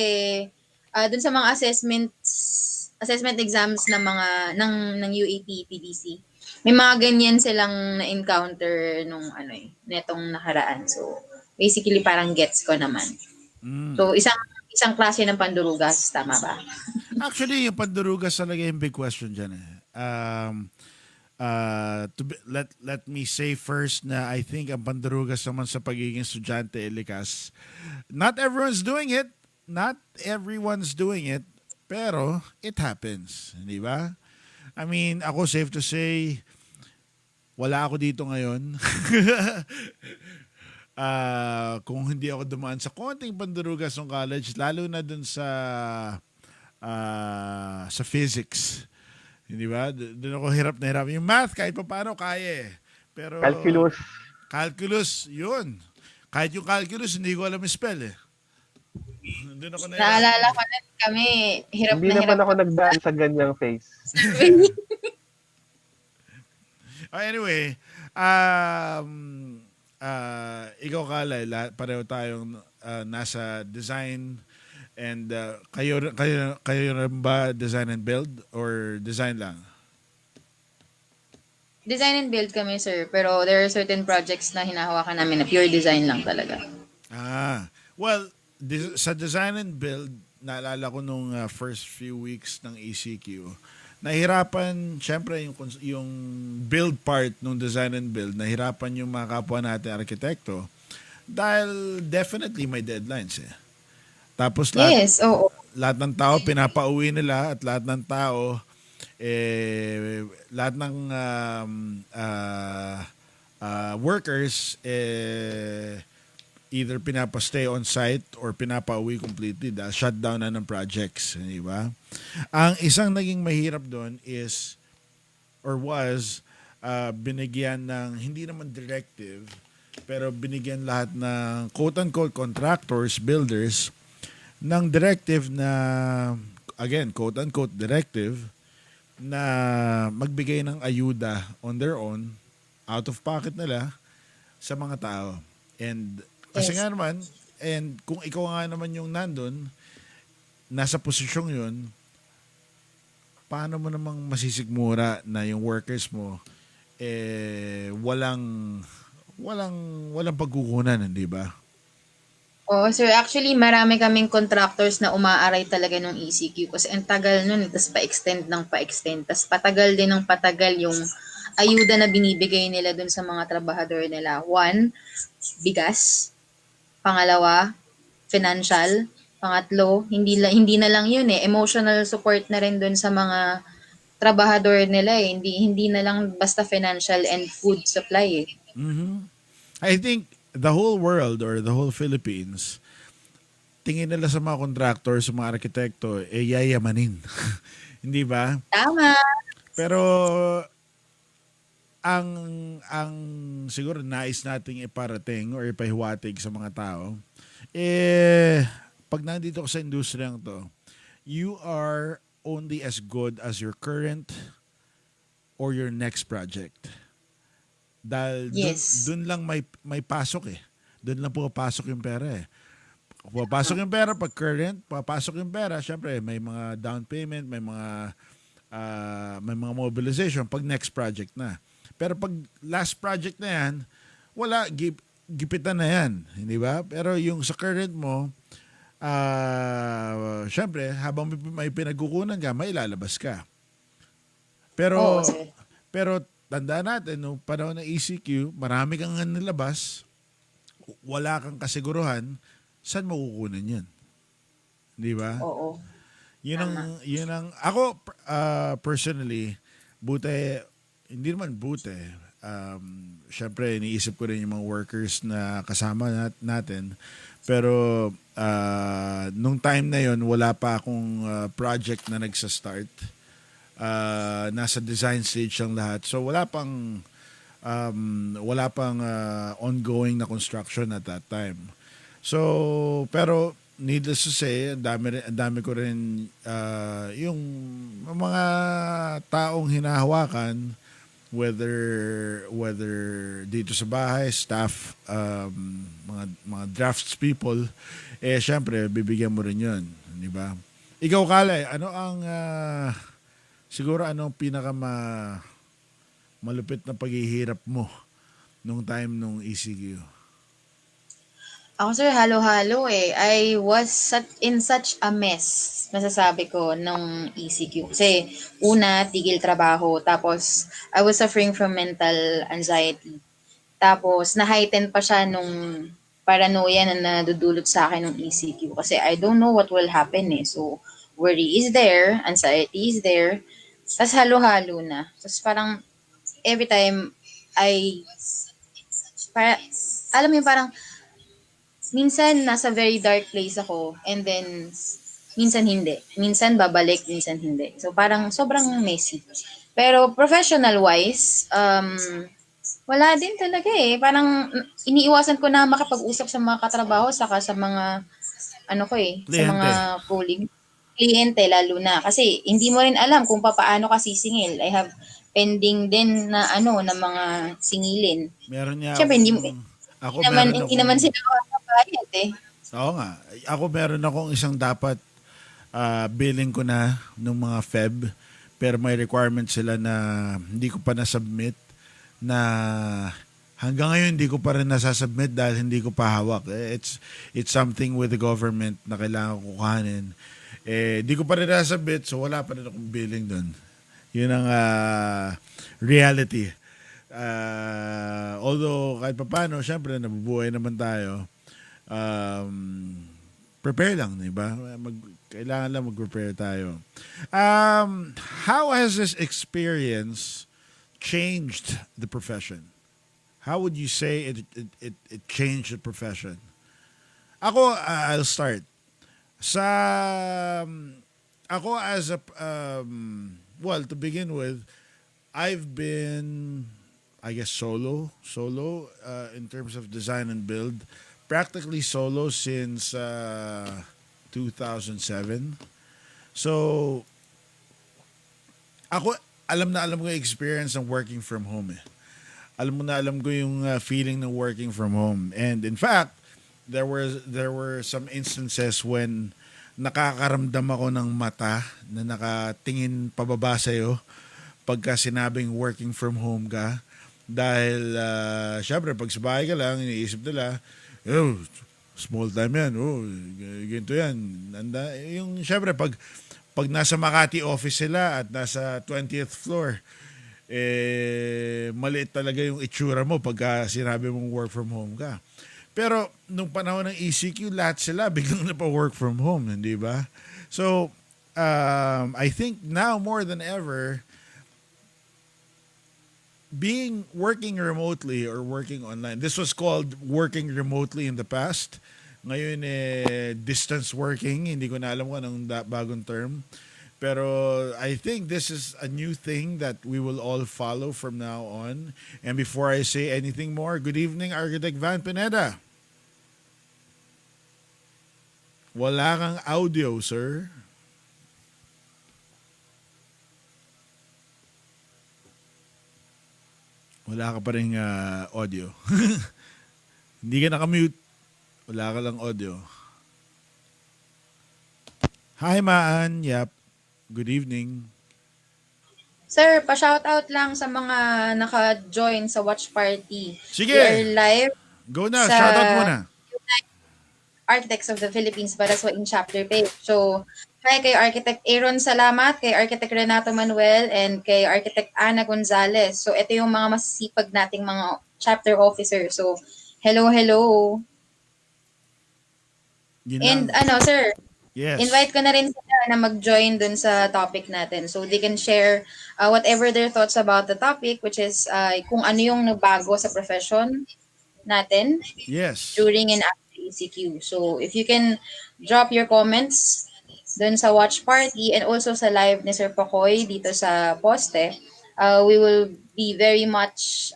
dun sa mga assessment exams ng mga ng UAP TDC, may mga ganyan silang na-encounter nung netong nakaraan. So, basically parang gets ko naman. So, isang klase ng pandurugas, tama ba? Actually, yung pandurugas talaga yung big question dyan eh. Let me say first na I think ang pandurugas naman sa pagiging estudyante likas. Not everyone's doing it. Not everyone's doing it. Pero, it happens. Di ba? I mean, ako safe to say, wala ako dito ngayon. Kung hindi ako dumaan sa konting pandurugas ng college, lalo na dun sa physics. Hindi ba? Doon ako hirap na hirap. Yung math, kahit pa paano, kaya eh. Pero, Calculus. calculus, yun. Kahit yung calculus, hindi ko alam yung spell eh. Doon ako nahirapan Naalala eh. ko na kami, hirap Hindi na naman hirap ako kami. nagdaan sa ganyang phase. Anyway, ikaw Kalay, pareho tayong nasa design and kayo rin ba design and build or design lang? Design and build kami, sir. Pero there are certain projects na hinahawakan namin na pure design lang talaga. Well, sa design and build, naalala ko nung first few weeks ng ECQ, nahirapan, syempre, yung build part ng design and build, nahirapan yung mga kapwa natin arkitekto dahil definitely may deadlines eh. Tapos Yes, oo. lahat ng tao pinapauwi nila at lahat ng tao lahat ng workers either pinapa-stay on site or pinapa-uwi completely dahil shutdown na ng projects, di ba? Ang isang naging mahirap doon is or was binigyan ng hindi naman directive pero binigyan lahat ng quote-unquote contractors, builders ng directive na again, quote-unquote directive na magbigay ng ayuda on their own out of pocket nila sa mga tao. And kasi Yes. nga naman, and kung ikaw nga naman yung nandun, nasa posisyong yun, paano mo namang masisigmura na yung workers mo walang pagkukunan, di ba? Oo, sir. Actually, marami kaming contractors na umaaray talaga ng ECQ kasi ang tagal nun, tapos pa-extend ng pa-extend. Tapos patagal din ng patagal yung ayuda na binibigay nila dun sa mga trabahador nila. One, bigas. Pangalawa, financial. Pangatlo, hindi na lang yun eh. Emotional support na rin dun sa mga trabahador nila eh. Hindi na lang basta financial and food supply eh. I think the whole world or the whole Philippines, tingin nila sa mga contractors, sa mga arkitekto, yayamanin. Hindi ba? Tama. Pero ang ang siguro nais nating iparating or ipahiwatig sa mga tao, pag nandito ka sa industriyang to, you are only as good as your current or your next project. Dahil Yes. dun lang may pasok eh. Dun lang pumapasok yung pera eh. Papasok yung pera pag current, papasok yung pera, syempre may mga down payment, may mga mobilization pag next project na. Pero pag last project na yan, wala, gipitan na yan, hindi ba? Pero yung sa current mo, syempre, habang may pinagkukunan ka, may ilalabas ka. Oo, Pero, sir. pero tandaan natin, no, panahon ng ECQ, marami kang nilabas, wala kang kasiguruhan, saan mo kukunan yan? Di ba? Oo. Yun ang ako personally, buti, hindi naman buti. Syempre, iniisip ko rin yung mga workers na kasama natin. Pero, nung time na yon wala pa akong project na nagsa-start. Nasa design stage ang lahat. So, wala pang ongoing na construction at that time. So, pero needless to say, ang dami ko rin yung mga taong hinahawakan, whether dito sa bahay, staff, mga drafts people, syempre bibigyan mo rin 'yun, di ba? Ikaw Kalay, ano ang siguro anong pinaka malupit na paghihirap mo nung time nung ECQ? Ako sir, halo-halo eh. I was in such a mess, masasabi ko, nung ECQ. Kasi una, tigil trabaho. Tapos, I was suffering from mental anxiety. Tapos, na-heighten pa siya nung paranoia na nadudulot sa akin ng ECQ. Kasi I don't know what will happen eh. So, worry is there, anxiety is there. Tapos halo-halo na. Tapos parang every time I, para, alam mo yung parang, minsan nasa very dark place ako and then minsan hindi. Minsan babalik, minsan hindi. So parang sobrang messy. Pero professional wise, wala din talaga eh. Parang iniiwasan ko na makapag-usap sa mga katrabaho saka sa mga ano ko sa mga Kliyente. kliyente lalo na. Kasi hindi mo rin alam kung paano ka sisingil. I have pending din na na mga singilin. Meron niya Siyempre, akong, ako meron hindi akong, naman sila makakabayad oo nga, ako meron akong isang dapat billing ko na nung mga Feb, pero may requirement sila na hindi ko pa na-submit, na hanggang ngayon hindi ko pa rin nasasubmit dahil hindi ko pa hawak. It's something with the government na kailangan ko kuhanin. Hindi ko pa rin nasubmit, so wala pa rin akong billing doon. Yun ang reality. Although kahit pa paano, syempre nabubuhay naman tayo. Prepare lang, di ba? Kailangan lang mag-prepare tayo. How has this experience changed the profession? How would you say it changed the profession? Ako, I'll start. Sa ako as a well, to begin with, I've been, I guess, solo in terms of design and build, practically solo since 2007. So ako, alam ko yung experience ng working from home eh. Alam ko yung feeling ng working from home. And in fact, there were some instances when nakakaramdam ako ng mata na nakatingin pababa sa'yo pagka sinabing working from home ka. Dahil, syempre, pag sa bahay ka lang, iniisip nila, oh, small time yan, oh, ganito yan. Syempre, pag nasa Makati office sila at nasa 20th floor, maliit talaga yung itsura mo pagka sinabi mong work from home ka. Pero nung panahon ng ECQ, lahat sila biglang napa-work from home, hindi ba? So, I think now more than ever, working remotely or working online, this was called working remotely in the past. Ngayon, distance working, hindi ko na alam kung anong bagong term. Pero I think this is a new thing that we will all follow from now on. And before I say anything more, good evening, Architect Vahn Pineda. Wala kang audio, sir. Wala ka pa rin audio. Hindi ka nakamute. Wala ka lang audio. Hi, Maan. Yep. Good evening. Sir, pa-shoutout lang sa mga naka-join sa watch party. Sige. We are live Go na. sa Shoutout muna. Architects of the Philippines Barasoain Chapter page. So, hi kay Architect Aaron Salamat, kay Architect Renato Manuel, and kay Architect Ana Gonzalez. So, ito yung mga masisipag nating mga chapter officer. So, hello, hello. And sir, yes. Invite ko na rin sila na mag-join dun sa topic natin. So, they can share whatever their thoughts about the topic, which is kung ano yung nagbago sa profession natin Yes. during and after ECQ. So, if you can drop your comments dun sa watch party and also sa live ni Sir Pokoy dito sa Poste, we will be very much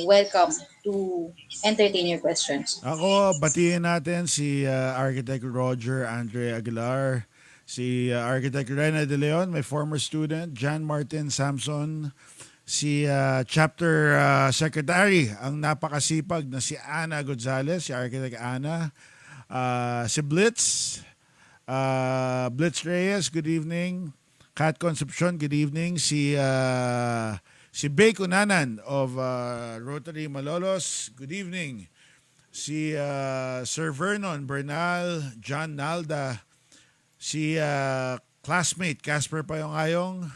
welcome to entertain your questions. Ako, batiin natin si Architect Roger Andre Aguilar, si Architect Kalai De Leon, my former student, John Martin Samson, si Chapter Secretary, ang napakasipag na si Ana Gonzalez, si Architect Ana, si Blitz, Blitz Reyes, good evening. Kat Concepcion, good evening. Si Bay Cunanan of Rotary Malolos, good evening. Si Sir Vernon Bernal, John Nalda, si classmate Casper Payong-Ayong,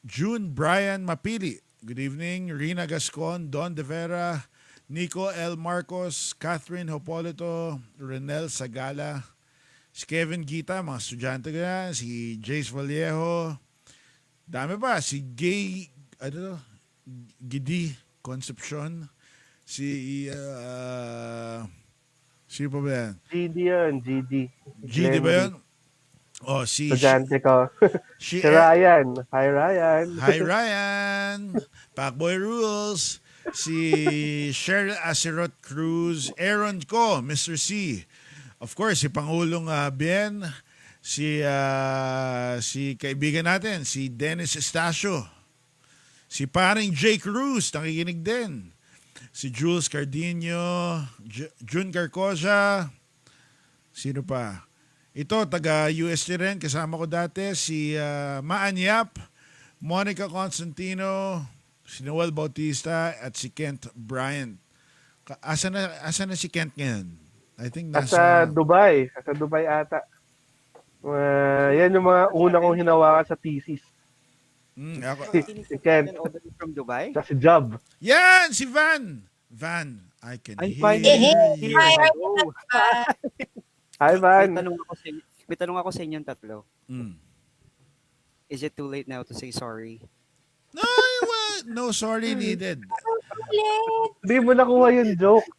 June Brian Mapili, good evening. Rina Gascon, Don De Vera, Nico L. Marcos, Catherine Hopolito, Renel Sagala, si Kevin Gita, mga estudyante ko yan, si Jace Vallejo, dami pa, si Gidi Concepcion, si sino pa ba yan? GD yun, GD. GD ba yun? Oh, si Estudyante ko. si Si Ryan. Hi, Ryan. Hi Ryan, Pacboy Rules, si Cheryl Acerot Cruz, Aaron ko, Mr. C, Of course, si Pangulong Bien, si kaibigan natin, si Dennis Estacio, si paring Jake Cruz, nakikinig din. Si Jules Cardino, Jun Carcosa, sino pa? Ito, taga UST rin, kasama ko dati, si Maan Yap, Monica Constantino, si Noel Bautista, at si Kent Bryant. Asa na si Kent ngayon? I think Sa nasa... Dubai. Sa Dubai ata. Yan yung mga una kong hinawakan sa thesis. Ako, Si Kent. Nakikinig all the way from Dubai? Sa si Job. yan! Si Van! Van, I can I hear finally you. here. Hi, are you Hello. Hi, May Van. tanong ako sa inyo. May tanong ako sa inyong tatlo. Mm. Is it too late now to say sorry? No, no sorry needed. Hindi mo nakuha yung joke.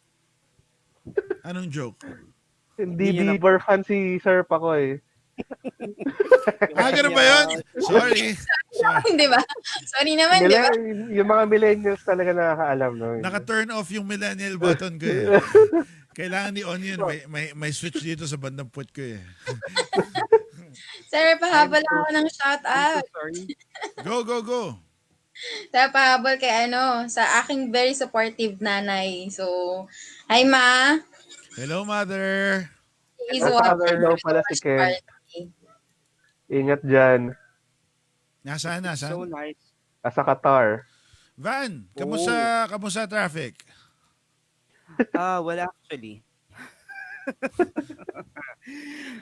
Anong joke? Hindi Hindi niya Bieber fan si Sir Paco eh. Ganun ba yun? Sorry. Di ba? Sorry naman, di ba? Yung mga millennials talaga nakakaalam. No? Naka-turn off yung millennial button ko eh. Kailangan ni Onion, may switch dito sa bandang put ko eh. Sir, pahabol ako ng shout I'm out. so sorry. Go, go, go. Sir, pahabol kay sa aking very supportive nanay. So, hi ma. Hello, mother. Is At watching father daw your pala si first Ken. party. Ingat dyan. Nasaan, nasaan? So nice. Sa Qatar. Van, Oh. kamusta traffic? Wala actually.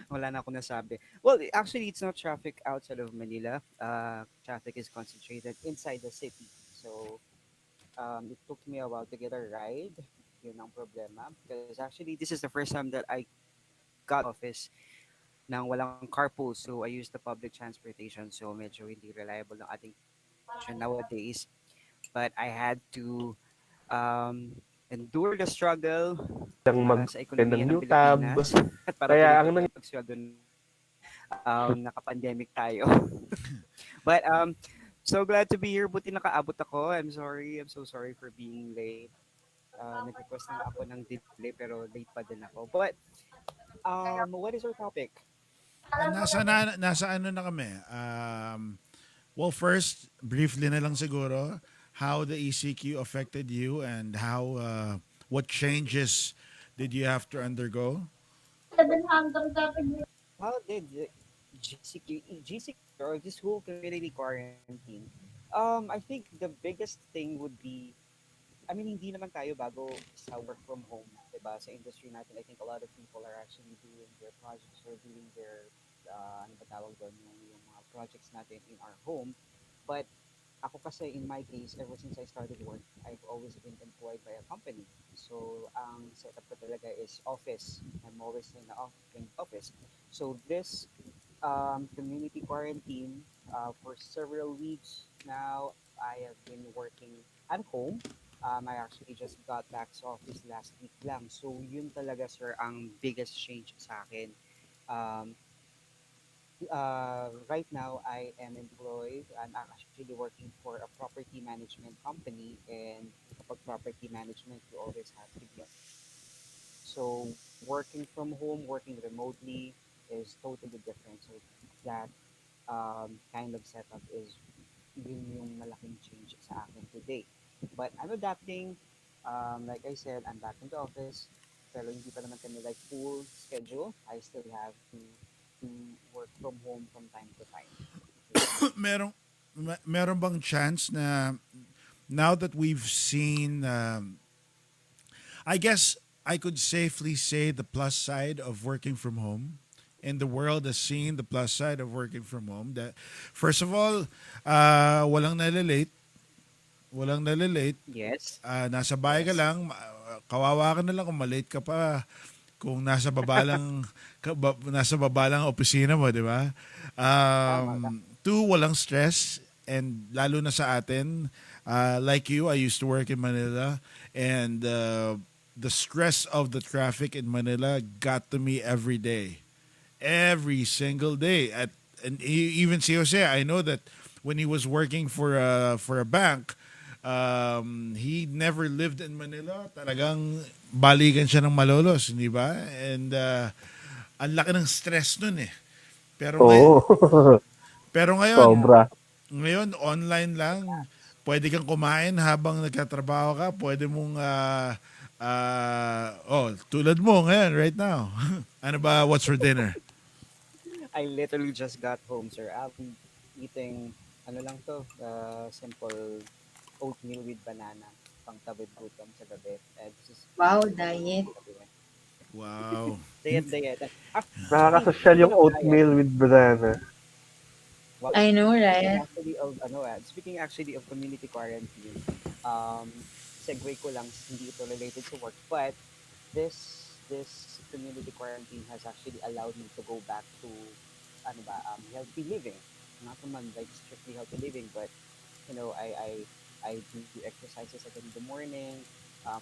Wala na ako nasabi. Well, actually, it's not traffic outside of Manila. Traffic is concentrated inside the city. So, it took me a while to get a ride. Yun ang problema. Because actually, this is the first time that I got office nang walang carpool. So, I used the public transportation. So, medyo hindi reliable ng ating transportation nowadays. But I had to endure the struggle Ang sa mag-send ekonomiya ng ng new tab. Pilipinas at para Kaya ang tuloy pagsweldo naka-pandemic tayo. But so glad to be here. Buti nakaabot ako. I'm sorry. I'm so sorry for being late. Nag-request na ako ng delay pero late pa din ako. But what is our topic? Nasa ano na kami? Well, first, briefly na lang siguro, how the ECQ affected you and how what changes did you have to undergo? How did the GCQ or this whole community quarantine? I think the biggest thing would be, I mean, hindi naman tayo bago sa work from home, diba? Sa industry natin, I think a lot of people are actually doing their projects or doing their, ano ba tawag doon, yung mga projects natin in our home. But ako kasi, in my case, ever since I started work, I've always been employed by a company. So, ang setup ko talaga is office. I'm always in the office. So, this community quarantine for several weeks now, I have been working at home. I actually just got back sa office last week lang. So, yun talaga, sir, ang biggest change sa akin. Right now, I am employed. I'm actually working for a property management company. And kapag property management, you always have to be. So, working from home, working remotely is totally different. So, that kind of setup is yun yung malaking change sa akin today. But I'm adapting. Like I said, I'm back in the office. Pero hindi pa naman kami like full schedule. I still have to work from home from time to time. Meron bang chance na now that we've seen I guess I could safely say the plus side of working from home, and the world has seen the plus side of working from home. That first of all, walang nalilate. Yes. Nasa bahay ka lang, kawawa ka na lang kung malate ka pa. Kung nasa baba lang nasa baba lang ang opisina mo, di ba? Two, walang stress, and lalo na sa atin, like you, I used to work in Manila, and the stress of the traffic in Manila got to me every day. Every single day. And even si Jose, I know that when he was working for a bank, he never lived in Manila. Talagang balikan siya ng malolos, di ba? And ang laki ng stress nun eh. Pero ngay- Oo. pero ngayon, Sobra. ngayon online lang. Pwede kang kumain habang nagtatrabaho ka. Pwede mong tulad mo ngayon right now. Ano ba what's for dinner? I literally just got home, sir. I'm eating, ano lang to, simple oatmeal with banana, pang tawid gutom sa gabi. This is Wow, what I'm diet. eating sa gabi. Wow. Diet, diet. Nakakasosyal Speaking yung of diet, oatmeal with banana. well, I know, speaking right? actually of speaking actually of community quarantine, um, segue ko lang, hindi ito related to work, but this community quarantine has actually allowed me to go back to healthy living. Not naman like strictly healthy living, but I do exercises again in the morning.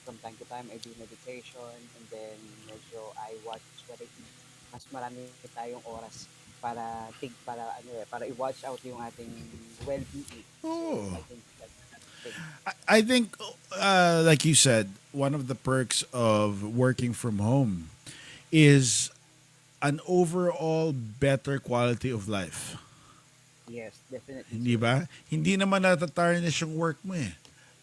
From time to time, I do meditation, and then medyo I watch what I eat. Mas marami tayong oras para i-watch out yung ating well-being. So Oh. I think that's the thing. I think, like you said, one of the perks of working from home is an overall better quality of life. Yes, definitely, Hindi sir. ba? Hindi naman natatarnish yung work mo eh.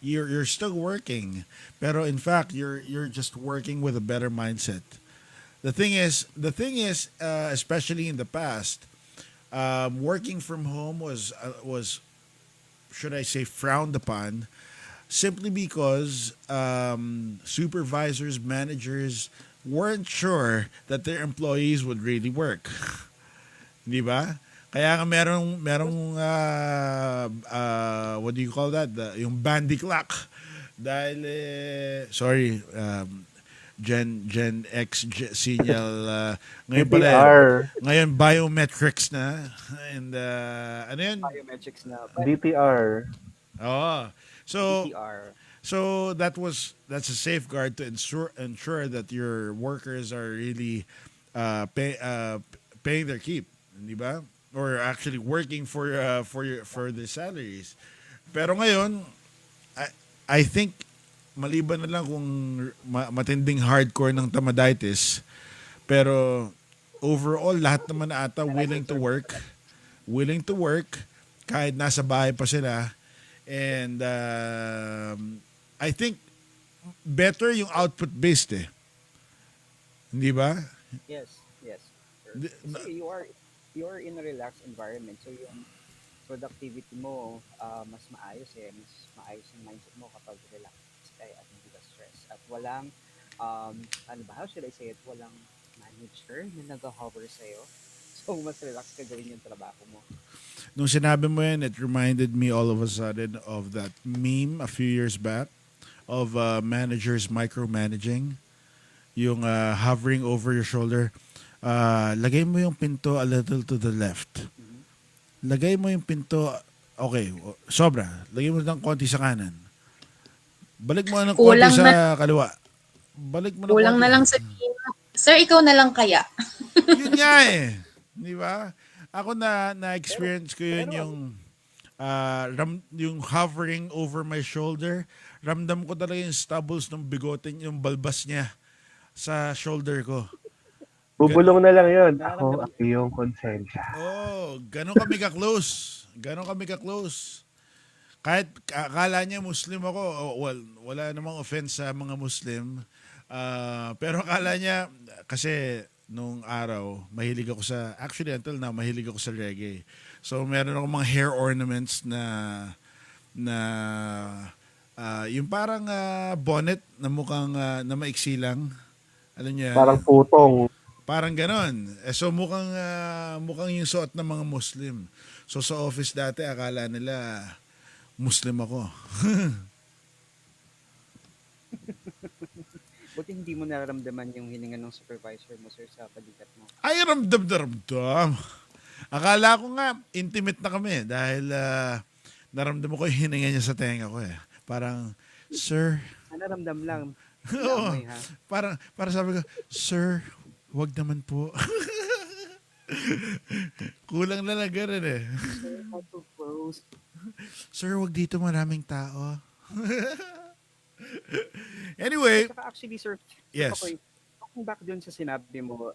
You're still working, pero in fact you're just working with a better mindset. The thing is, especially in the past, working from home was should I say frowned upon simply because supervisors, managers weren't sure that their employees would really work. Di ba? Kaya nga merong what do you call that? Yung bandy clock. Dahil sorry, Gen X signal ngayon pala DTR. ngayon biometrics na and ano yun? Biometrics na, but DTR. Oh. So DTR. that's a safeguard to ensure that your workers are really paying their keep, di ba? Or actually working for their salaries. Pero ngayon, I, I think maliban na lang kung matinding hardcore ng tamaditis, pero overall lahat naman ata willing to work kahit nasa bahay pa sila. And I think better yung output based eh. Hindi ba? Yes, yes. Sure. Di- na- Kasi you are in a relaxed environment. So yung productivity mo mas maayos eh. Mas maayos yung mindset mo kapag relaxed ka at hindi ka stress. At walang, how should I say it? Walang manager na nag-hover sa'yo. So mas relax ka gawin yung trabaho mo. Nung sinabi mo yan, it reminded me all of a sudden of that meme a few years back of managers micromanaging, yung hovering over your shoulder. Lagay mo yung pinto a little to the left. Mhm. Lagay mo yung pinto, okay, sobra. Lagay mo ng konti sa kanan. Balik mo ng konti Kulang na, sa kaliwa. Balik mo ng kulang konti. na lang sabihin mo, Sir, ikaw na lang kaya. Yun nga eh. Di ba? Ako na-experience ko yun pero yung yung hovering over my shoulder. Ramdam ko talaga yung stubbles ng bigote, yung balbas niya sa shoulder ko. Bubulong na lang yun. Ako nararamdaman yung konsensya. Oh, ganon kami ka-close. Ganon kami ka-close. Kahit akala niya Muslim ako, well, wala namang offense sa mga Muslim. Pero akala niya, kasi nung araw, actually until now, mahilig ako sa reggae. So meron ako mga hair ornaments na yung parang bonnet na mukhang na maiksi lang. Alam niyo yan? Parang putong. Parang ganon. So mukhang yung suot ng mga Muslim. So sa office dati, akala nila Muslim ako. buti hindi mo nararamdaman yung hininga ng supervisor mo, sir, sa balikat mo. Ay, ramdam na ramdam. Akala ko nga, intimate na kami dahil naramdam ko yung hininga niya sa tenga ko eh. Parang, sir, Naramdam lang. oo, Naamoy, ha? para sabi ko, sir, wag naman po. Kulang na lang ganun eh. How to close. Sir, wag dito maraming tao. Anyway, Tsaka actually, Sir yes. Pakoy, talking back dun sa sinabi mo,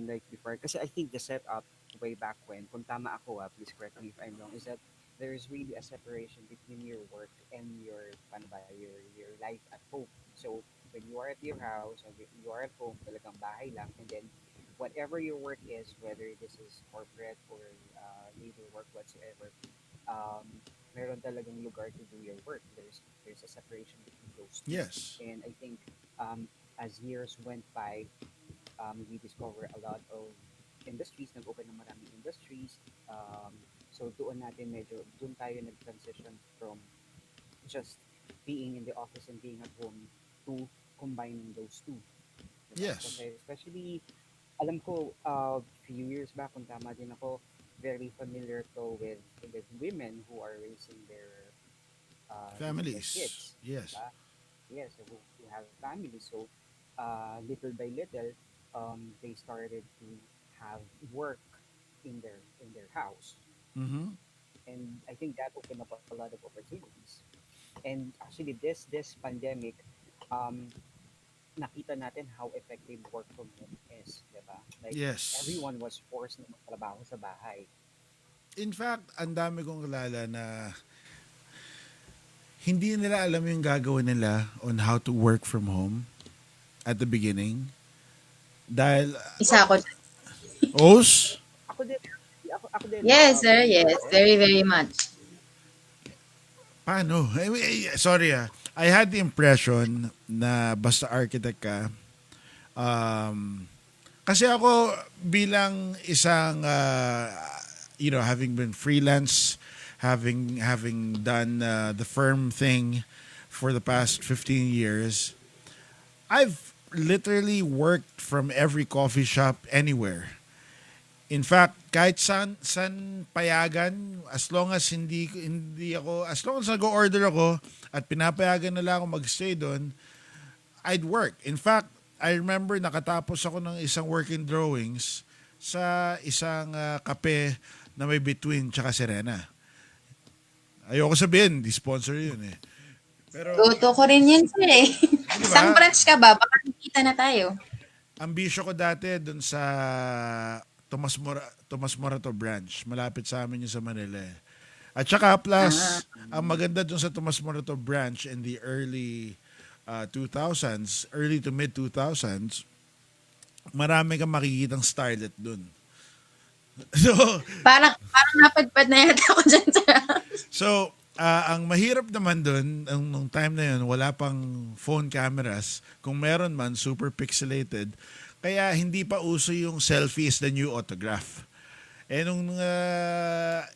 like before, kasi I think the setup way back when, kung tama ako, please correct me if I'm wrong, is that there is really a separation between your work and your, paano ba, your life at home. So, when you are at your house, or you are at home, talagang bahay lang, and then whatever your work is, whether this is corporate or labor work whatsoever, um, meron talagang lugar to do your work. There's a separation between those two. Yes. And I think as years went by, we discover a lot of industries, nag-open ng maraming industries. So doon tayo nag-transition from just being in the office and being at home to combining those two. Diba? Yes. Kasi especially, alam ko, few years back, kung tama din ako, very familiar to with women who are raising their Families. kids, Yes. diba? Yes, who have families. So, little by little, they started to have work in their house, Mm-hmm. and I think that opened up a lot of opportunities. And actually, this pandemic, um, nakita natin how effective work from home is, diba? Like, Yes. everyone was forced na magtrabaho sa bahay. In fact, ang dami kong kilala na hindi nila alam yung gagawin nila on how to work from home at the beginning. Dahil, Isa ako. os, Ako din, ako din, Yes, sir. before, Yes. Very, very much. paano? Sorry I had the impression na basta architect ka, um, kasi ako bilang isang, having been freelance, having done the firm thing for the past 15 years, I've literally worked from every coffee shop anywhere. In fact, kahit san payagan, as long as hindi ako, as long as nag-order ako at pinapayagan nila ako magstay doon, I'd work. In fact, I remember nakatapos ako ng isang working drawings sa isang kape na may Between tsaka Serena. Ayoko sabihin, di sponsor yun eh. Pero, Goto ko rin yun, sir eh. di Isang ba, branch ka ba? Baka nakita na tayo. ambisyo ko dati doon sa Tomas Morato branch. Malapit sa amin yung sa Manila eh. At saka Ah, plus, ang maganda doon sa Tomas Morato branch in the early 2000s, early to mid 2000s, marami kang makikitang starlet doon. So, parang napadpad na yata ako dyan, sir. so ang mahirap naman doon, nung time na yun, wala pang phone cameras. Kung meron man, super pixelated. Kaya hindi pa uso yung selfie is the new autograph. Eh nung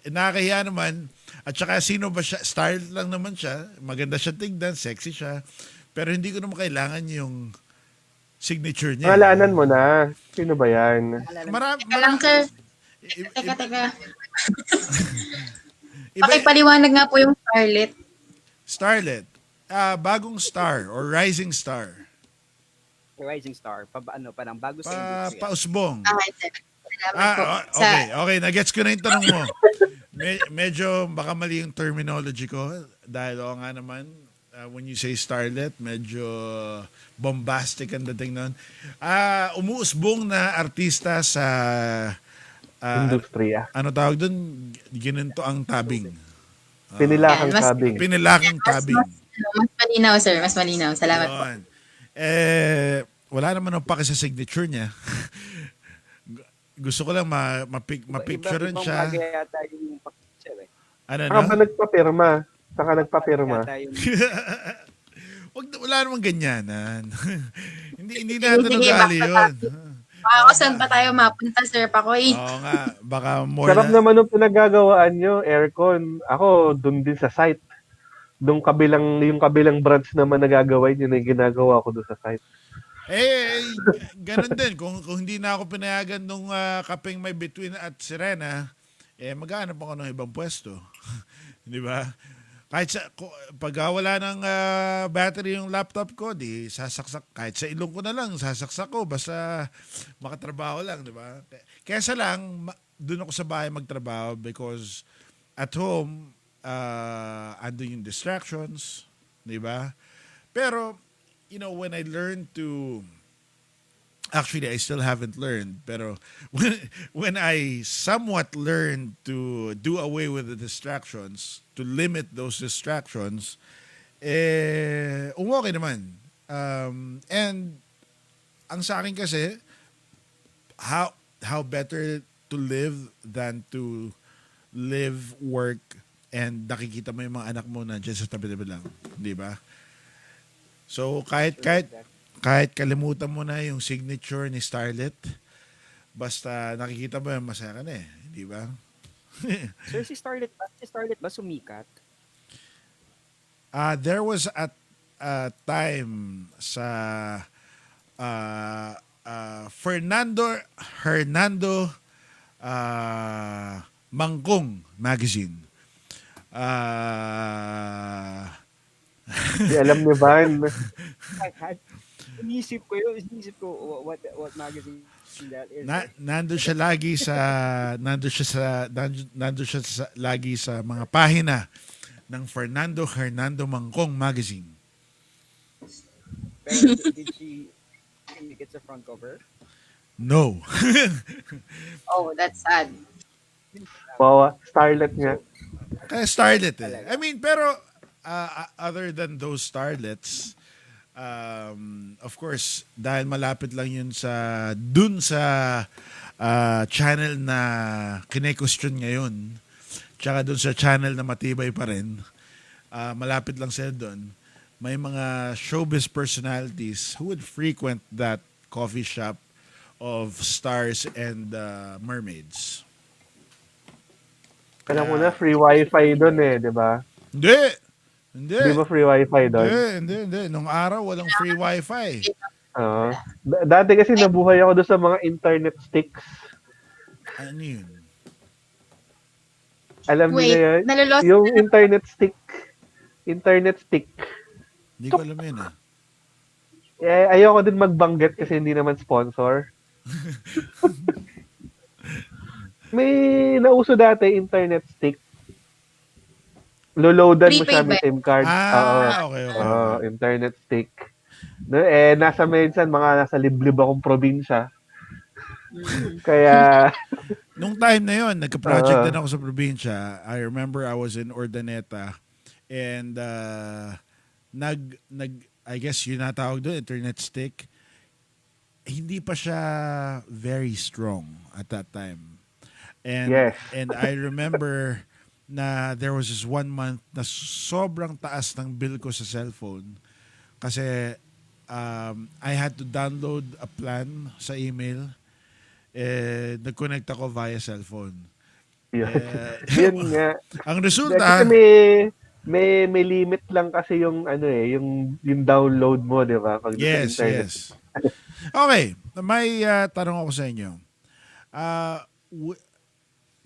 nakakahiya naman, at saka sino ba siya, style lang naman siya, maganda siya tignan, sexy siya, pero hindi ko naman kailangan yung signature niya. Pangalanan mo na. Sino ba yan? Teka lang, sir. i- Teka, i- teka. iba, Pakipaliwanag nga po yung Scarlett. Starlet, bagong star or rising star, Rising star, parang bago sa industriya. pausbong. Sir. Salamat po. Okay, nagets ko na yung tanong mo. Medyo baka mali yung terminology ko dahil oo nga naman, when you say starlet, medyo bombastic ang dating nun. Umuusbong na artista sa Industriya. ano tawag dun? Ginento ang tabing. Pinilakang Yan, mas- sabing. Pinilakang tabing. Mas malinaw, sir. Mas malinaw. Salamat po. Yun. Wala naman ang paki sa signature niya. Gusto ko lang mapicturean Ibang siya. bagay yata yung picture eh. Ano Saka na? ba nagpapirma? Saka nagpapirma. Yata yung Wala namang ganyanan. hindi natin Sige, ugali yun. Baka kung saan pa tayo mapunta, sir Pakoy. Oo nga, baka more Sarap na. naman ng pinagagawaan nyo, aircon. Ako, dun din sa site. Yung kabilang branch naman nagagawin, yun yung ginagawa ko dun sa site. Ganun din. Kung hindi na ako pinayagan nung kapeng may Between at Serena, maghanap ako ng ibang pwesto. Di ba? Pag wala ng battery yung laptop ko, di sasaksak. Kahit sa ilong ko na lang, sasaksak ko. Basta makatrabaho lang, di ba? Kesa lang, doon ako sa bahay magtrabaho because at home, andun yung distractions. di ba? Pero, when I learned to, actually, I still haven't learned, pero when I somewhat learned to do away with the distractions, to limit those distractions, okay naman. And ang sa akin kasi, how better to live than to live, work, and nakikita mo yung mga anak mo na sa tabi-tabi lang, di ba? So kahit True, kahit exactly. kahit kalimutan mo na yung signature ni Starlet, basta nakikita mo yung masaya ka na eh, di ba? Sir, si Starlet ba sumikat? There was a time sa Fernando Hernando Mangkong magazine. Ah, Di alam ni Van. I had, inisip ko what magazine that is. nando siya lagi sa nando siya lagi sa mga pahina ng Fernando Hernando Mangkong magazine. Pero did she make it sa front cover? No. Oh, that's sad. Bawa, Starlet nga. Kaya starlet eh. Talaga. I mean, pero other than those starlets, of course, dahil malapit lang yun dun sa channel na kine-question ngayon, tsaka dun sa channel na matibay pa rin, malapit lang sila dun, may mga showbiz personalities who would frequent that coffee shop of stars and mermaids. Alam mo na, free wifi doon eh, di ba? Hindi! Hindi! Di ba free wifi doon? Hindi. Nung araw, walang free wifi. Oo. Dati kasi nabuhay ako doon sa mga internet sticks. Ano yun? Alam niyo Wait, na yun? nalolost Yung internet stick. Internet stick. Hindi ko alam yun ah. Eh, ayoko din magbanggit kasi hindi naman sponsor. May nauso dati, internet stick. Loloadan mo siya, Prepaid may ba? SIM card. Okay. Internet stick. No, nasa minsan, nasa liblib akong probinsya. Kaya, Nung time na yon, nagka-project din ako sa probinsya. I remember I was in Urdaneta and I guess yun natawag doon, internet stick. Hindi pa siya very strong at that time. And Yes. and I remember na there was this 1 month na sobrang taas ng bill ko sa cellphone kasi I had to download a plan sa email. Nag-connect ako via cellphone. yun, Eh, yun nga. ang Kasi resulta, may limit lang kasi yung yung download mo, 'di ba? Pag sa internet. yes. Okay, may tanong ako sa inyo.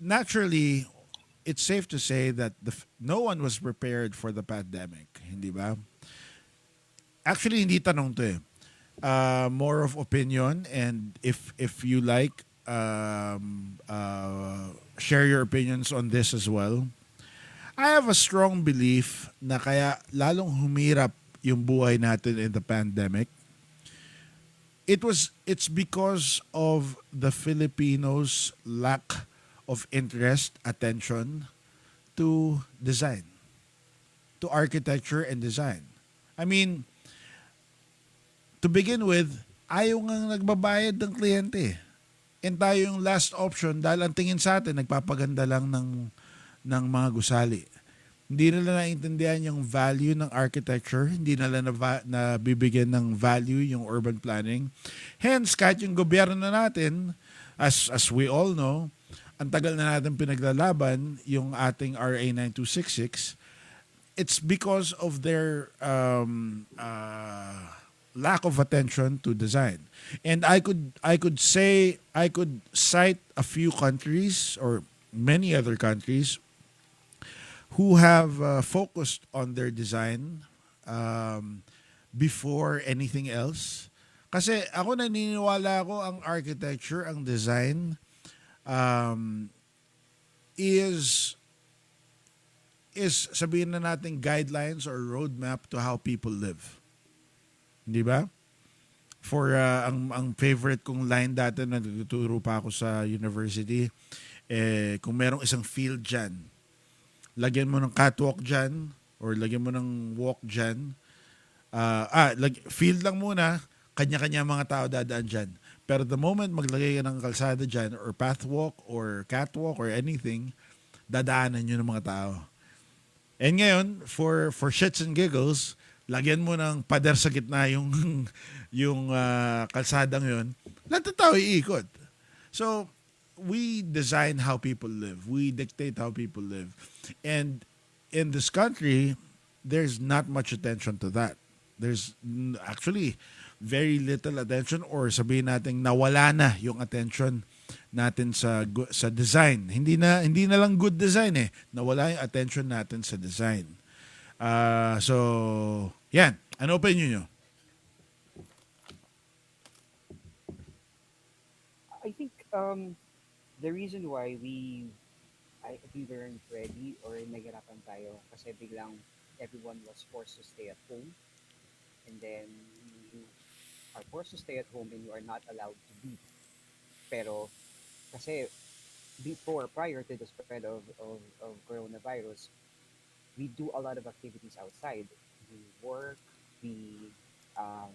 Naturally, it's safe to say that no one was prepared for the pandemic, hindi ba? Actually, hindi tanong to eh. More of opinion, and if you like, share your opinions on this as well. I have a strong belief na kaya lalong humirap yung buhay natin in the pandemic. It's because of the Filipinos' lack of interest, attention to design, to architecture and design. I mean, to begin with, ayaw nga nagbabayad ng kliyente. And tayo yung last option dahil ang tingin sa atin, nagpapaganda lang ng mga gusali. Hindi nila naintindihan yung value ng architecture, hindi nila nabibigyan ng value yung urban planning. Hence, kahit yung gobyerno na natin, as we all know, ang tagal na natin pinaglalaban yung ating RA 9266, it's because of their lack of attention to design. And I could cite a few countries or many other countries who have focused on their design before anything else. Kasi ako naniniwala ko ang architecture, ang design is is sabihin na natin guidelines or roadmap to how people live. Di ba? For ang favorite kong line dati na nagtuturo pa ako sa university, kung merong isang field dyan, lagyan mo ng catwalk dyan or lagyan mo ng walk dyan. Field lang muna, kanya-kanya mga tao dadaan dyan. Pero the moment maglagay ka ng kalsada dyan or pathwalk or catwalk or anything, dadaanan nyo ng mga tao. And ngayon, for shits and giggles, lagyan mo ng pader sa gitna yung yung kalsadang yun. Lahat ng tao iikot. So, we design how people live. We dictate how people live. And in this country, there's not much attention to that. There's actually very little attention or sabihin natin nawala na yung attention natin sa design. Hindi na lang good design eh. Nawala yung attention natin sa design. So, yan. Ano opinion nyo? I think the reason why we weren't ready or nagirapan tayo kasi biglang everyone was forced to stay at home, and then you are forced to stay at home and you are not allowed to leave. Pero kasi prior to the spread of coronavirus, we do a lot of activities outside. We work, we um,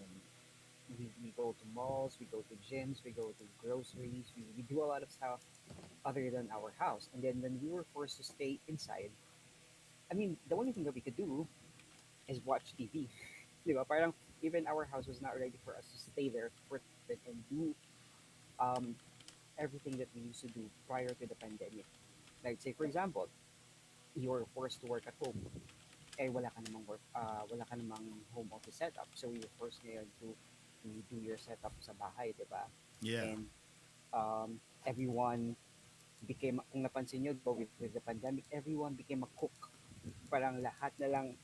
we go to malls, we go to gyms, we go to groceries, we do a lot of stuff other than our house. And then when we were forced to stay inside, I mean, the only thing that we could do is watch TV. Di ba? Parang even our house was not ready for us to stay there for and do um, everything that we used to do prior to the pandemic. Like say for example, you were forced to work at home. Eh wala ka namang home office setup. So you're forced ngayon to do your setup sa bahay, di ba? Yeah. And everyone became, kung napansin nyo, diba, with the pandemic, everyone became a cook. Parang lahat na lang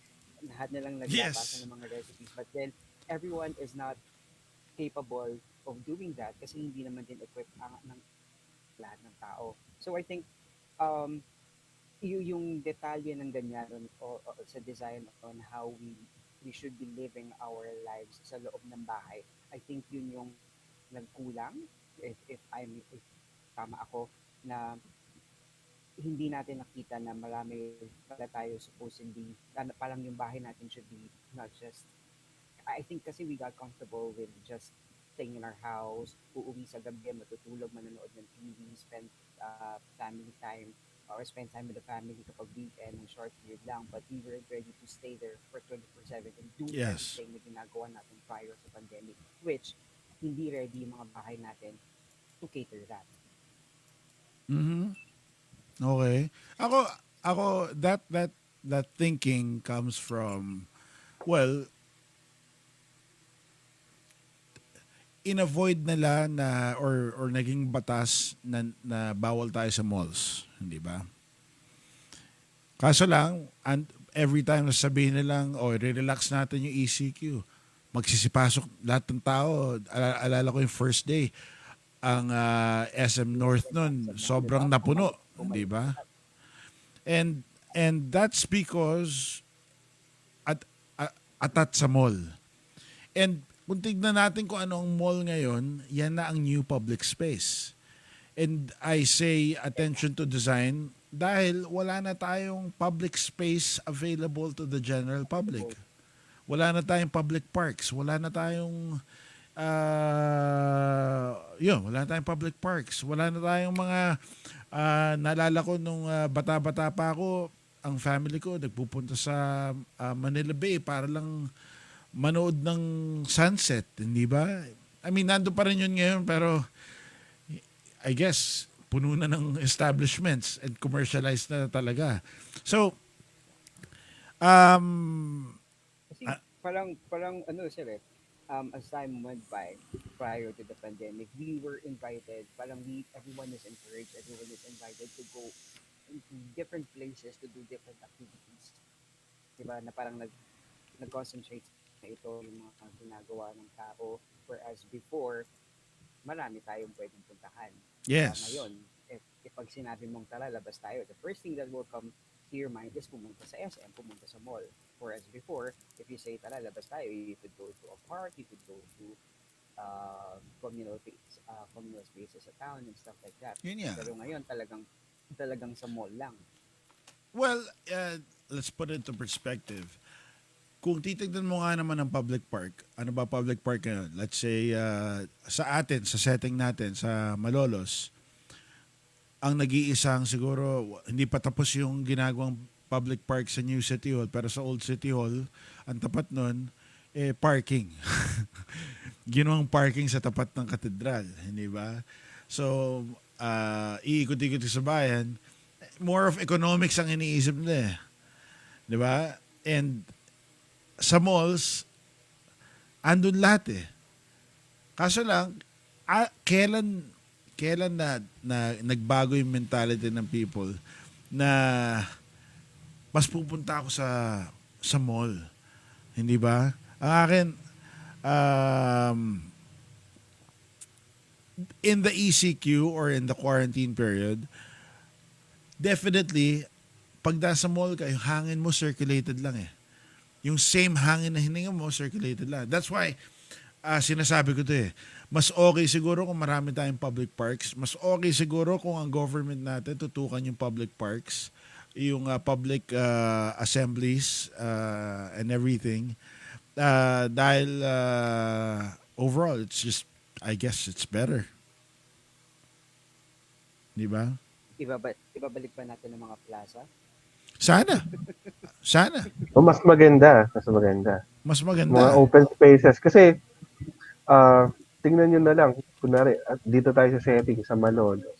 naglabasa Yes. ng mga recipes. But then, everyone is not capable of doing that kasi hindi naman din equipped ng lahat ng tao. So I think um, yung detalye ng ganyan o sa design on how we should be living our lives sa loob ng bahay. I think yun yung nagkulang if tama ako na hindi natin nakita na marami pala tayo supposedly parang yung bahay natin should be not just I think kasi we got comfortable with just staying in our house, uuwi sa gabi, matutulog, manonood ng TV, spend family time, or spend time with the family kapag weekend, ng short period lang. But we weren't ready to stay there for 24/7 and do Yes. everything na ginagawa natin prior sa pandemic, which hindi ready yung mga bahay natin to cater that. Mhm. Okay. Ako that thinking comes from, well, in-avoid nila na or naging batas na bawal tayo sa malls, hindi ba? Kaso lang, and every time na sabihin nilang, relax natin yung ECQ, magsisipasok lahat ng tao. Alala ko yung first day, ang SM North nun, sobrang napuno, di ba? And that's because atat sa mall. And kung tignan natin kung ano ang mall ngayon, yan na ang new public space. And I say attention to design dahil wala na tayong public space available to the general public. Wala na tayong public parks. Wala na tayong wala na tayong public parks. Wala na tayong mga naalala ko nung bata-bata pa ako, ang family ko nagpupunta sa Manila Bay para lang manood ng sunset, hindi ba? I mean, nandun pa rin yun ngayon, pero I guess, puno na ng establishments and commercialized na talaga. So, Kasi parang ano sir as time went by prior to the pandemic, we were invited, everyone is encouraged, everyone is invited to go into different places to do different activities. Diba? Na parang nag-concentrate na ito yung mga ginagawa ng tao. Whereas before, marami tayong pwedeng puntahan. yes. Ngayon, if pag sinabi mong tara, labas tayo, the first thing that will come clear mind is pumunta sa SM, pumunta sa mall. Whereas before, if you say, tara, labas tayo, you could go to a park, you could go to communal spaces sa town and stuff like that. Yun nga. Pero ngayon, talagang sa mall lang. Well, let's put it into perspective. Kung titignan mo nga naman ng public park, ano ba public park ngayon? Let's say, sa atin, sa setting natin, sa Malolos, ang nag-iisang siguro, hindi pa tapos yung ginagawang public park sa New City Hall, pero sa Old City Hall, ang tapat nun, parking. Ginawang parking sa tapat ng katedral, hindi ba? So, iikot-ikot sa bayan, more of economics ang iniisip nila eh. Di ba? And sa malls, andun lahat eh. Kaso lang, kailan na nagbago yung mentality ng people na mas pupunta ako sa mall. Hindi ba? Ang akin, in the ECQ or in the quarantine period, definitely, pag nasa mall ka, yung hangin mo circulated lang eh. Yung same hangin na hininga mo, circulated lang. That's why, sinasabi ko to eh, mas okay siguro kung marami tayong public parks. Mas okay siguro kung ang government natin tutukan yung public parks, yung public assemblies and everything. Dahil overall, it's just, I guess it's better. Di ba? Ibabalik pa natin ng mga plaza. Sana. O mas maganda. Mas Mga maganda. open spaces. Kasi, tingnan nyo na lang, kunwari, dito tayo sa setting, sa Malolos.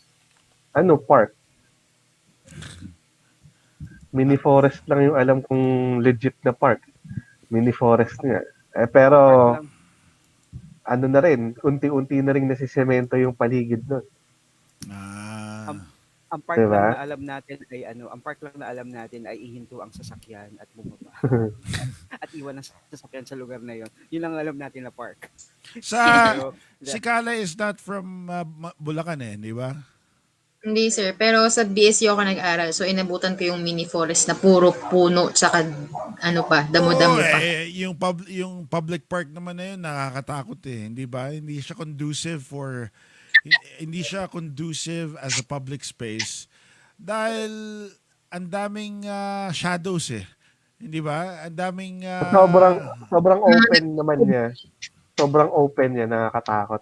Ano, park? Mini forest lang yung alam kong legit na park. Mini forest nga. Pero, Park lang. ano na rin, unti-unti na rin nasisemento yung paligid nun. Ang park Diba? lang na alam natin ay ang park lang na alam natin ay ihinto ang sasakyan at bumaba. At iwan ang sasakyan sa lugar na yon. Yun lang alam natin na park. Pero, Si Kalai is not from Bulacan eh, di ba? Hindi sir, pero sa BSU ako nag-aral. So inabutan ko yung mini forest na puro puno tsaka ano pa, damo-damo pa. Yung public park naman na yun, nakakatakot eh, hindi ba? Hindi siya conducive as a public space dahil ang daming shadows eh. Hindi ba? Ang daming Sobrang open naman niya. Sobrang open niya, nakakatakot.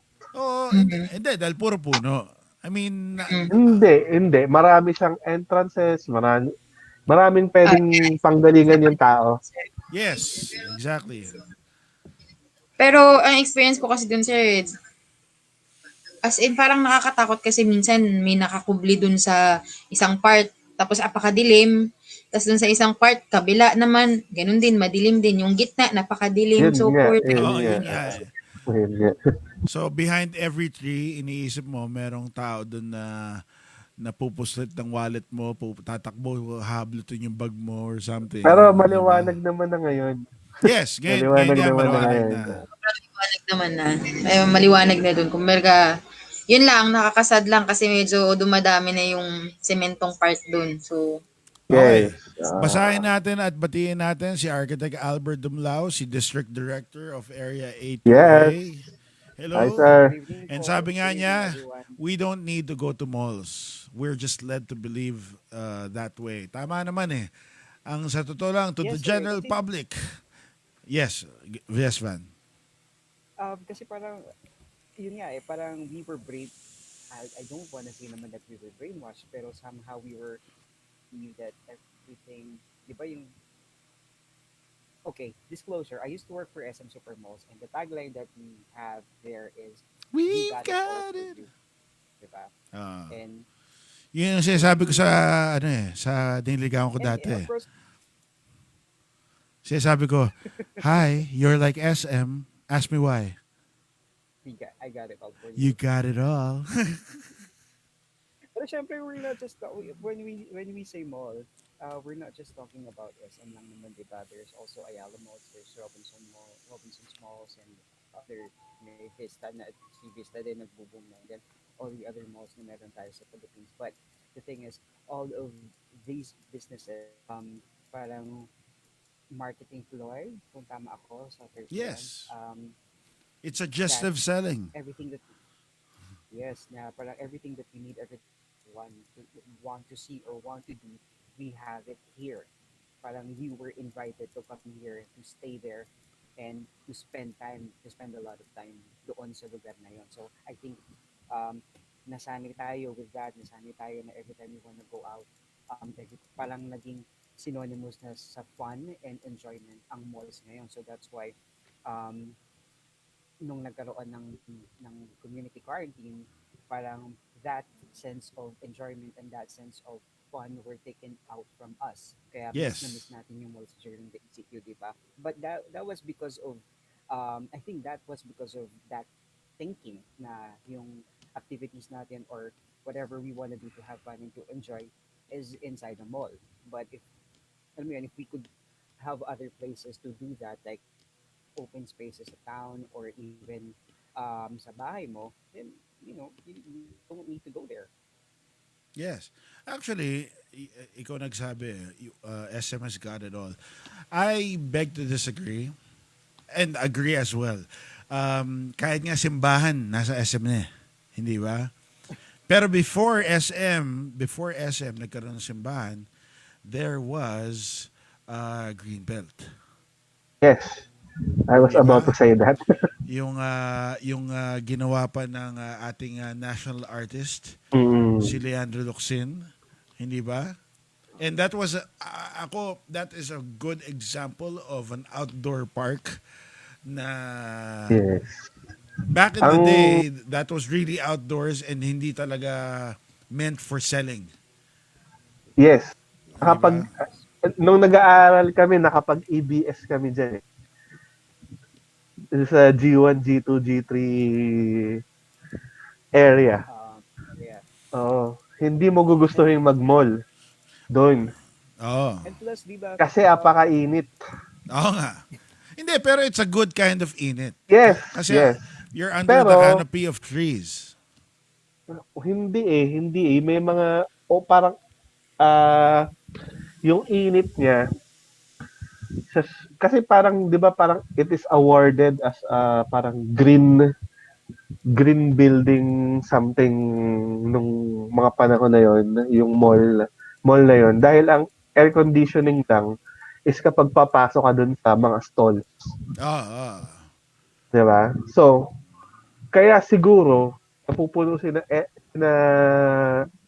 hindi dahil puro puno. I mean, Hindi. Marami siyang entrances, maraming pwedeng panggalingan yung tao. yes, exactly. Pero ang experience ko kasi dun sir, as in parang nakakatakot kasi minsan may nakakubli dun sa isang part, tapos apakadilim. Tapos dun sa isang part, kabila naman, ganun din, madilim din. Yung gitna, napakadilim. Yun So, nga, poor Oo, yun yun nga. nga eh. Yun nga. So behind every tree, iniisip mo merong tao doon na napupuslit ng wallet mo, tatakbo, hablutin yung bag mo or something. Pero Di ba? maliwanag naman na ngayon. Yes, ngayon Maliwanag nga, naman na maliwanag ngayon. na. maliwanag naman na. Ay, maliwanag na dun. Kumbaga, yun lang, nakakasad lang kasi medyo dumadami na yung sementong part dun. So, Okay. Yes. Basahin natin at batiin natin si Architect Albert Dumlao, si District Director of Area 8 Yes. Hello. Hi, sir. good evening And po. sabi nga Good evening, niya, everyone. we don't need to go to malls. We're just led to believe that way. Tama naman eh. Ang sa totoo lang, to the Yes, sir. general Kasi- public. Yes, Van. Kasi parang, yun nga parang we were brain, I don't wanna say naman that we were brainwashed, pero somehow we were knew that everything, di ba yung, okay, disclosure, I used to work for SM Supermalls and the tagline that we have there is, We got got it all for it. you. Diba? Ah. And, Yun ang sinasabi ko sa niligawan ko dati. and of course, Sinasabi ko, hi, you're like SM. Ask me why. I got it all for You you. got it all. Pero syempre, we're not just, when we say mall, we're not just talking about SM lang naman, diba? There's also Ayala Malls, there's Robinson's Malls, and other, may Vista na, si Vista din nagbo-boom na, and then all the other malls na meron tayo sa Philippines. But the thing is, all of these businesses, parang marketing ploy, kung tama ako sa term, Yes. It's that suggestive selling. everything that yes, na parang everything that we need, everything want to see or want to do, we have it here. Parang you were invited to come here, to stay there, and to spend a lot of time doon sa lugar na yon. So I think nasanay tayo with that, nasanay tayo na every time we want to go out, parang naging synonymous na sa fun and enjoyment ang malls ngayon. So that's why um, nung nagkaroon ng community quarantine, parang that sense of enjoyment and that sense of fun were taken out from us. Kaya miss na miss Yes. natin yung malls during the ECQ, di ba? But that was because of, I think that was because of that thinking na yung activities natin or whatever we want to do to have fun and to enjoy is inside the mall. But if, alam mo yun, if we could have other places to do that, like open spaces sa town or even sa bahay mo, then you don't need to go there. Yes. Actually, ikaw nagsabi, SMS got it all. I beg to disagree and agree as well. Kahit nga simbahan, nasa SM na eh. Hindi ba? Pero before SM, nagkaroon ng simbahan, there was green belt. Yes, I was Hindi about to ba? say that. Yung ginawa pa ng ating national artist, Mm. si Leandro Locsin, hindi ba? And that was that is a good example of an outdoor park na Yes. back in the Ang day that was really outdoors and hindi talaga meant for selling, yes, hindi ba? nakapag nung nag-aaral kami nakapag-EBS kami diyan, eh. Sa G1, G2, G3 area. Um, yeah. Oo. Hindi mo And gugustuhin mag-mall doon Oo. plus, di ba, kasi apakainit. Oo nga. Hindi, pero it's a good kind of init. Yes, Kasi yes. you're under the Pero canopy of trees. hindi eh. May mga parang ah yung init niya kasi parang 'di ba parang it is awarded as parang green building something nung mga panahon na yon, yung mall na yon, dahil ang air conditioning lang is kapag papasok ka dun sa mga stalls, Oo. 'di ba? So kaya siguro napupuno na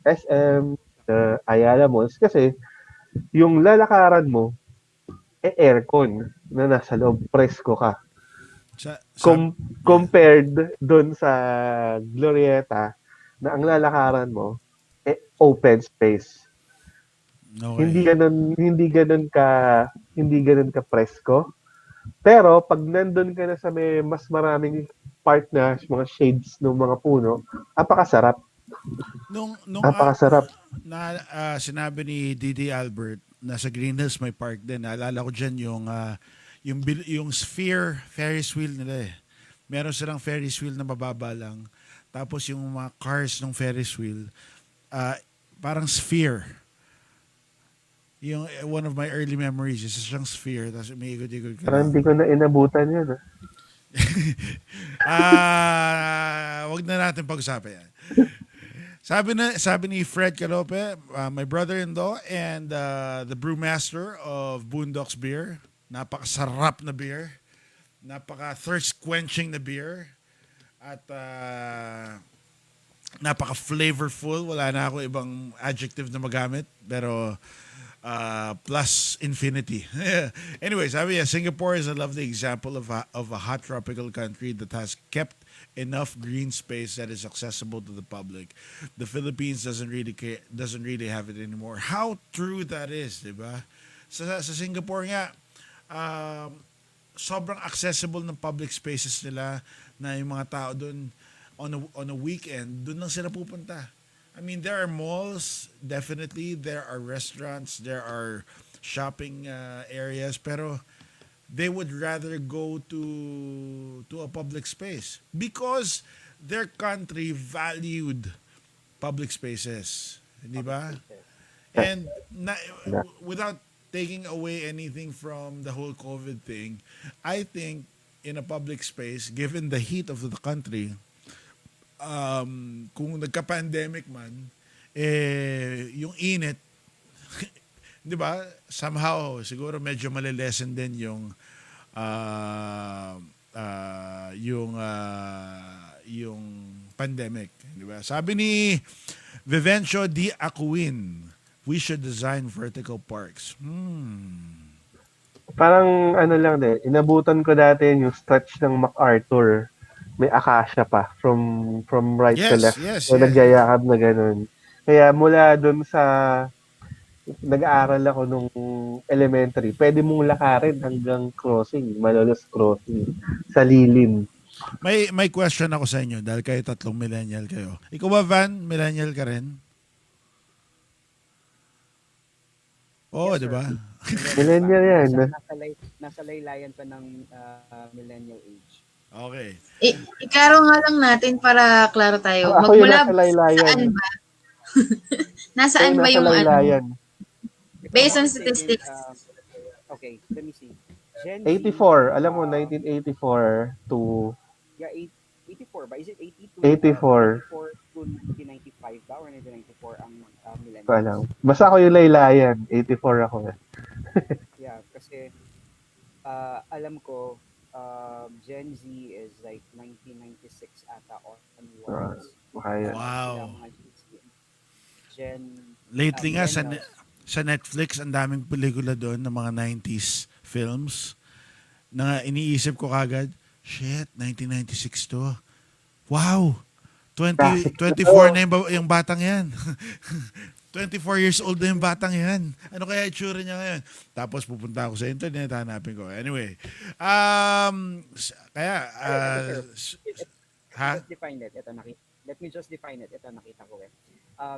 SM, na Ayala Malls kasi yung lalakaran mo aircon na nasa loob, presko ka. Sa, sab, Com- yeah. Compared doon sa Glorieta na ang lalakaran mo open space. Okay. Hindi ganun ka presko. Pero pag nandun ka na sa may mas maraming part na mga shades ng mga puno, napakasarap. Nung Napakasarap. sinabi ni Didi Albert na sa Green Hills may park din. Naalala ko diyan yung Sphere Ferris wheel nila eh. Meron silang Ferris wheel na mababa lang. Tapos yung mga cars ng Ferris wheel ah, parang sphere. Yung one of my early memories is siyang sphere tapos umiikot-ikot ka Parang lang. hindi ko na inabutan yun. Wag na natin pag-usapan yan. Sabi ni Fred Calope, my brother-in-law and the brewmaster of Boondocks Beer. Napakasarap na beer. Napaka thirst quenching na beer. At napaka flavorful. Wala na ako ibang adjective na magamit. Pero plus infinity. Anyway, sabi niya, Singapore is a lovely example of a hot tropical country that has kept enough green space that is accessible to the public. The Philippines doesn't really have it anymore. How true that is, 'di ba? Sa Singapore nga, um, sobrang accessible ng public spaces nila na yung mga tao doon on a weekend, doon lang sila pupunta. I mean, there are malls, definitely. There are restaurants, there are shopping areas, pero they would rather go to a public space because their country valued public spaces. Di Public ba? spaces. And Na, without taking away anything from the whole COVID thing, I think in a public space, given the heat of the country, kung nagka-pandemic man, yung init, di ba, somehow, siguro medyo malilesen din ah, yung pandemic, di ba? Sabi ni Vivencio D. Acuin, we should design vertical parks. parang ano lang din, inabutan ko dati yung stretch ng MacArthur. May akasya pa from right to Yes, left. yes, So yes. nagyayakap na ganun. Kaya mula dun sa nag-aaral ako nung elementary, pwede mong lakarin hanggang crossing, Malolos crossing, sa lilim. May question ako sa inyo dahil kayo tatlong millennial kayo. Ikaw ba, Van? Millennial ka rin? Oo, Yes, di sir. ba? Millennial pa. Millennial yan. Nasa laylayan pa ng millennial age. Okay. Iklaro nga lang natin para klaro tayo. Ako yung Magmula nasa saan laylayan. ba? Ako Nasaan yung ba nasa yung ano? laylayan. If I'm Based not on mistaken, statistics. okay, let me see. Gen Z, 84. Alam mo, 1984 to yeah, 84 ba? Is it 84. 84 to 1995 ba? Or 1994 ang Ko alam. millennials? Basta ako yung laylayan. 84 ako. Yeah, kasi alam ko, Gen Z is like 1996 ata onwards. Kaya. Wow. Sila ang mga Gen Lately nga millennials. sa Netflix, ang daming pelikula doon ng mga 90s films na iniisip ko kagad, shit, 1996 to. Wow! 24 na yung batang yan. 24 years old na yung batang yan. Ano kaya itsura niya ngayon? Tapos pupunta ako sa internet, hanapin ko. Anyway, kaya, ha? Let's define it. Let me just define it. Ito nakita ko eh.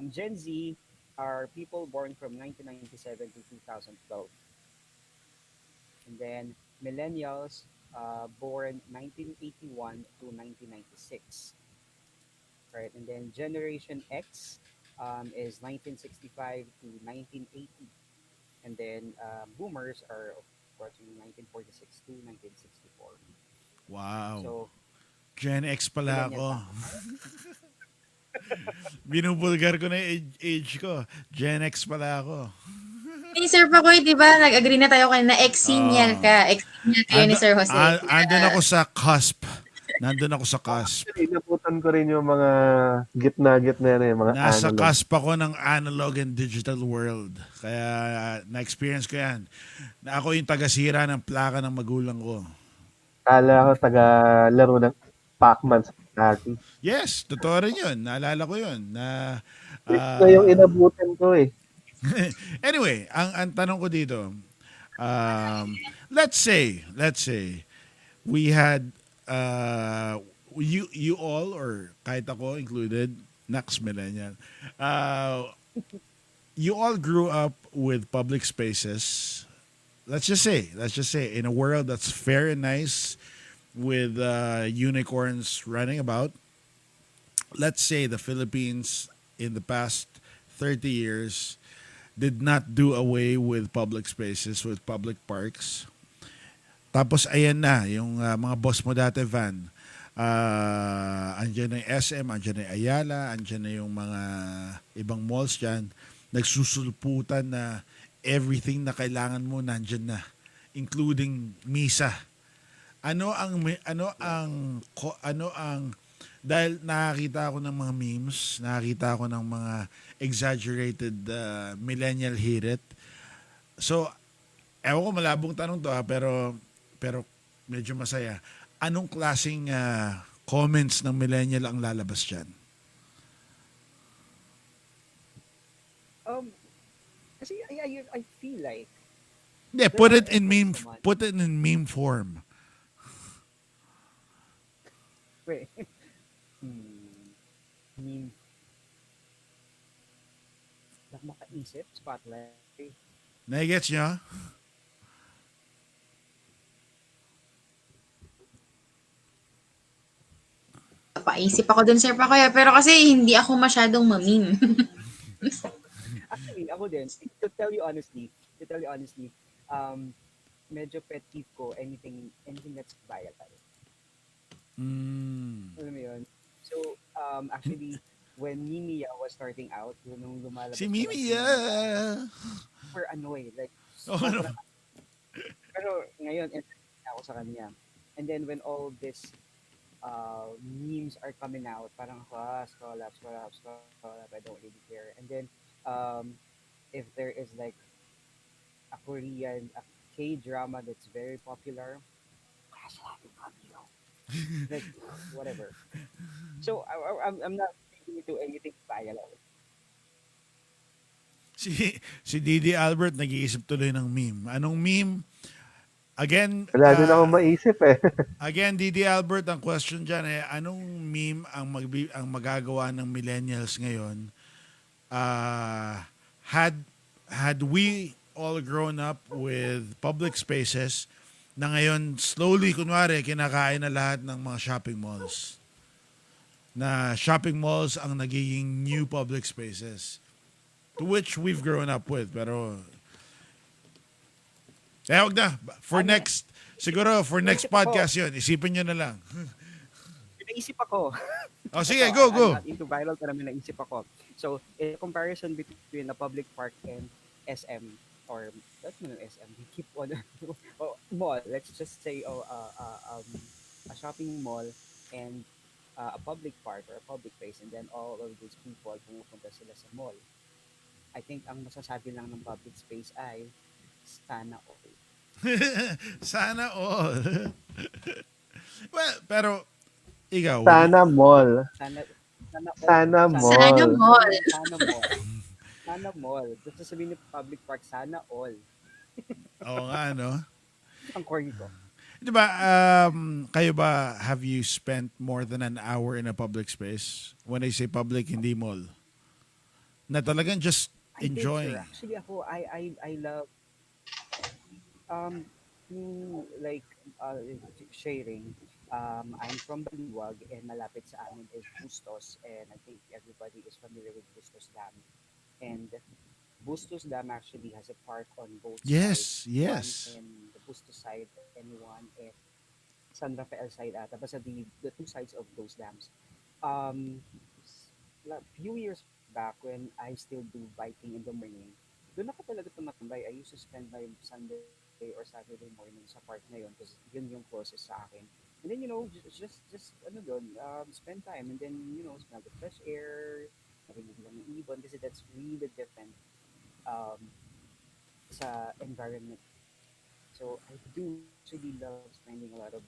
Gen Z are people born from 1997 to 2012. And then millennials born 1981 to 1996. Right? And then Generation X is 1965 to 1980. And then boomers are of course in 1946 to 1964. Wow. So Gen X pala ako. millennial Binubulgar ko na yung age ko. Gen X pala ako. Ni Sir Pakoy, di ba? Nag-agree na tayo kanina. Exenial ka. Exenial kayo ni Sir Jose. Andun ako sa cusp. Nandun ako sa cusp. Inabutan ko rin yung mga gitna-gitna na yung mga Nasa analog. cusp ako ng analog and digital world. Kaya na-experience ko yan. Na ako yung tagasira ng plaka ng magulang ko. Kala ko taga-laro ng Pac-Man sa party. Yes, totoo rin yun. Naalala ko yun. Na, Ito yung inabutan ko eh. anyway, ang tanong ko dito, let's say, we had, you all, or kahit ako included, Nax Millennial, you all grew up with public spaces. Let's just say, in a world that's fair and nice, with unicorns running about. Let's say the Philippines in the past 30 years did not do away with public spaces, with public parks. Tapos ayan na, yung mga boss mo dati, Van. Andyan na yung SM, andyan na yung Ayala, andyan na yung mga ibang malls dyan. Nagsusulputan na everything na kailangan mo nandyan na, including misa. Ano ang dahil nakakita ako ng mga memes, nakakita ako ng mga exaggerated millennial hit it. So, ewan ko, malabong tanong to pero medyo masaya. Anong klaseng comments ng millennial ang lalabas dyan? Kasi I feel like Hindi, put it in meme form. wait. Meme. Nak makaisip, spotlight. Naigets nyo? Paisip ako dun, Sir Pakoy. Pero kasi hindi ako masyadong mamim. Actually, ako din, to tell you honestly, um, medyo pet peeve ko anything that's viral. Mm. Alam mo yun? So, actually, when Mimiya was starting out, nung Si lumalabas pa lang Mimi, si Mimiya, yeah. super annoyed. Like, Oh, ano? sobrang, pero ngayon, entertained na ako sa kanya. And then when all this memes are coming out, parang ako, scroll up, I don't really care. And then, um, if there is like a K-drama that's very popular, crash landing on you. Like, whatever. So, I'm not taking it to anything viral. Si Didi Albert nag-iisip tuloy ng meme. Anong meme? Again, Wala din ako maisip eh. again, Didi Albert, ang question dyan eh, anong meme ang magagawa ng millennials ngayon? Uh, had had we all grown up with public spaces na ngayon slowly, kunwari, kinakain na lahat ng mga shopping malls. Na shopping malls ang nagiging new public spaces to which we've grown up with. Pero, wag na. For Ano, next, siguro for next naisip ako, podcast yun, isipin nyo na lang. naisip ako. O sige, Ito, go, I'm go. not into viral, pero may naisip ako. So, in comparison between a public park and SM, or that's not an SM, we keep on, oh, mall, let's just say, a shopping mall and a public park or a public place, and then all of these people pumupunta sila sa mall. I think ang masasabi lang ng public space ay sana all. Sana all. Well, pero, ikaw, Sana mall. Sana, sana all. Sana Sana mall. mall. Sana mall. Sana mall. Gusto sabihin ni public park, sana all. oo nga, no? Ang corny ko. Di ba, kayo ba, have you spent more than an hour in a public space? When I say public, hindi mall. Na talagang just I did, enjoying. sir. Actually, ako, I love, um, like, sharing. I'm from Baliwag and malapit sa amin is Bustos, and I think everybody is familiar with Bustos Dam. And Bustos Dam actually has a park on both sides. Yes, One yes. in the Bustos side and one in San Rafael side ata. Basta the two sides of those dams. Um, few years back when I still do biking in the morning, doon ako talaga tumatambay. I used to spend my Sunday or Saturday morning sa park na yun because yun yung closest sa akin. And then, ano doon, spend time and then, smell the fresh air, narinig lang yung ibon kasi that's really different um, sa environment. So I do actually love spending a lot of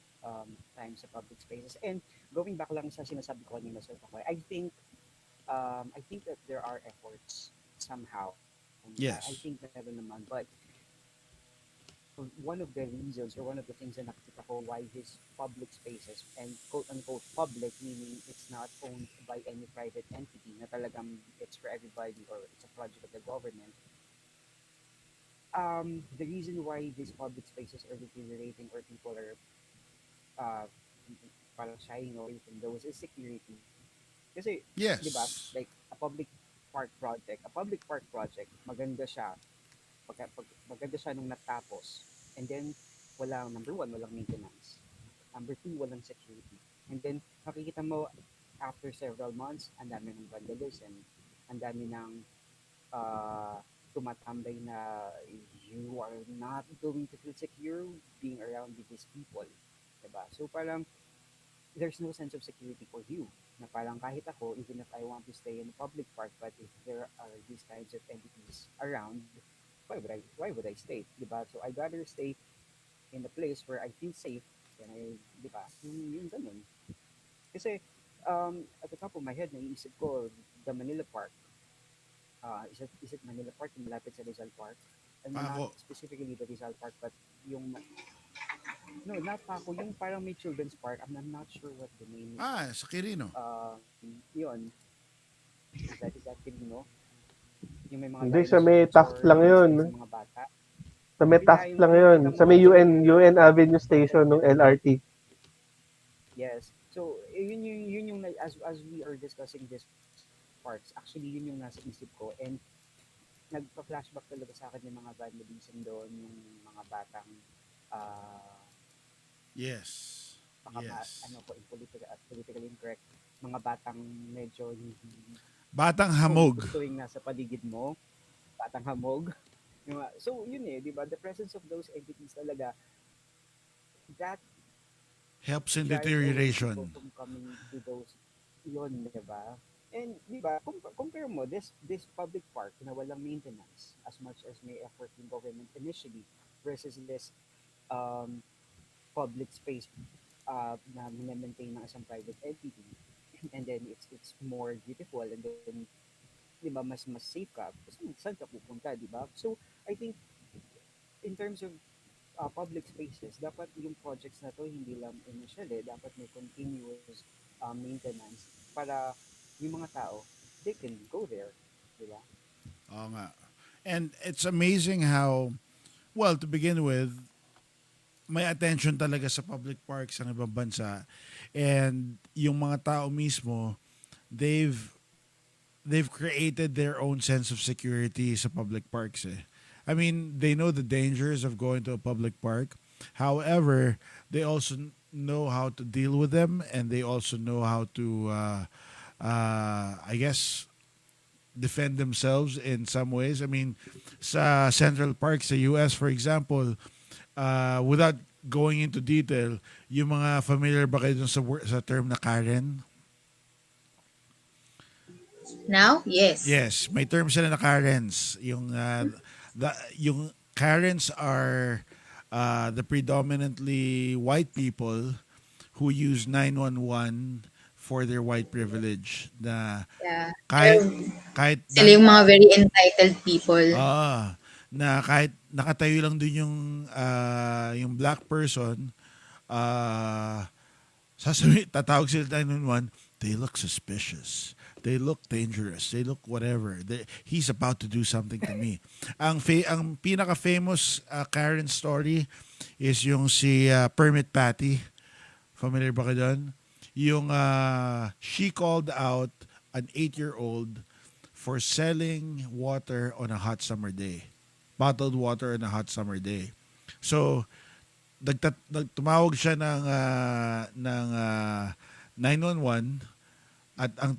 time sa public spaces. And going back lang sa sinasabi ko kanina sa ako, I think that there are efforts somehow. I Yes. think meron naman. But one of the reasons or one of the things na nakita ko why his public spaces and quote-unquote public, meaning it's not owned by any private entity na talagang it's for everybody or it's a project of the government, the reason why these public spaces are deteriorating or people are uh, parang shying away from those is security. Kasi, di ba, Yes. like a public park project, maganda siya, maganda siya nung natapos. And then, number one, walang maintenance. Number two, walang security. And then, makikita mo, after several months, ang dami ng vandalism, ang dami ng uh, tumatambay na you are not going to feel secure being around with these people. Diba? So parang there's no sense of security for you. Na parang kahit ako, even if I want to stay in a public park, but if there are these kinds of entities around, why would I stay? Diba? So I'd rather stay in a place where I feel safe and diba? Yung ganun. Kasi at the top of my head, naiisip ko, the Manila Park, is it Manila Park yung malapit sa Rizal Park? And not Pako. specifically the Rizal Park, but yung, no, not Paco, yung parang may children's park. I'm not sure what the name is. Sa Quirino. Yun, is that Quirino? Yung may mga Hindi, sa may dinosaurs Taft or lang yun. sa mga bata. Sa may Hindi Taft yung lang yun. nakikita Sa mo may sa UN Avenue Station ng LRT. yes. So, yun yung as we are discussing this parks, actually yun yung nasa isip ko. And nagpa-flashback talaga sa akin yung mga vandalism doon, yung mga batang ah Yes. baka Yes. ano po, politically incorrect, mga batang medyo hindi Batang hamog. gusto yung nasa paligid mo, batang hamog. So, yun eh, di ba? The presence of those entities talaga, that Helps in drive away people deterioration. from coming to those, yun, di ba? And, di ba, compare mo, this public park na walang maintenance, as much as may effort yung government initially, versus this um, public space na maintain ng isang private entity, and then it's more beautiful, and then, di ba, mas safe ka, saan ka pupunta, di ba? So, I think, in terms of public spaces, dapat yung projects na to hindi lang initial dapat may continuous maintenance para yung mga tao, they can go there, di ba? Oo nga. And it's amazing how, well, to begin with, may attention talaga sa public parks ng ibang bansa. And yung mga tao mismo, they've they've created their own sense of security sa public parks eh. I mean, they know the dangers of going to a public park. However, they also know how to deal with them, and they also know how to, I guess, defend themselves in some ways. I mean, sa Central Park sa US, for example, without going into detail, yung mga familiar ba kayo dun sa term na Karen? Now? Yes. Yes, may term sila na Karens. Yung Karens are the predominantly white people who use 911 for their white privilege. Na Yeah. kahit kahit Sila yung mga very entitled people. na kahit nakatayo lang dun yung black person, tatawag sila 911, they look suspicious. They look dangerous. They look whatever. He's about to do something to me. Ang pinaka-famous Karen story is yung si Permit Patty. Familiar ba kayo doon? Yung she called out an 8-year-old for selling water on a hot summer day. Bottled water on a hot summer day. So, tumawag siya ng 911 at ang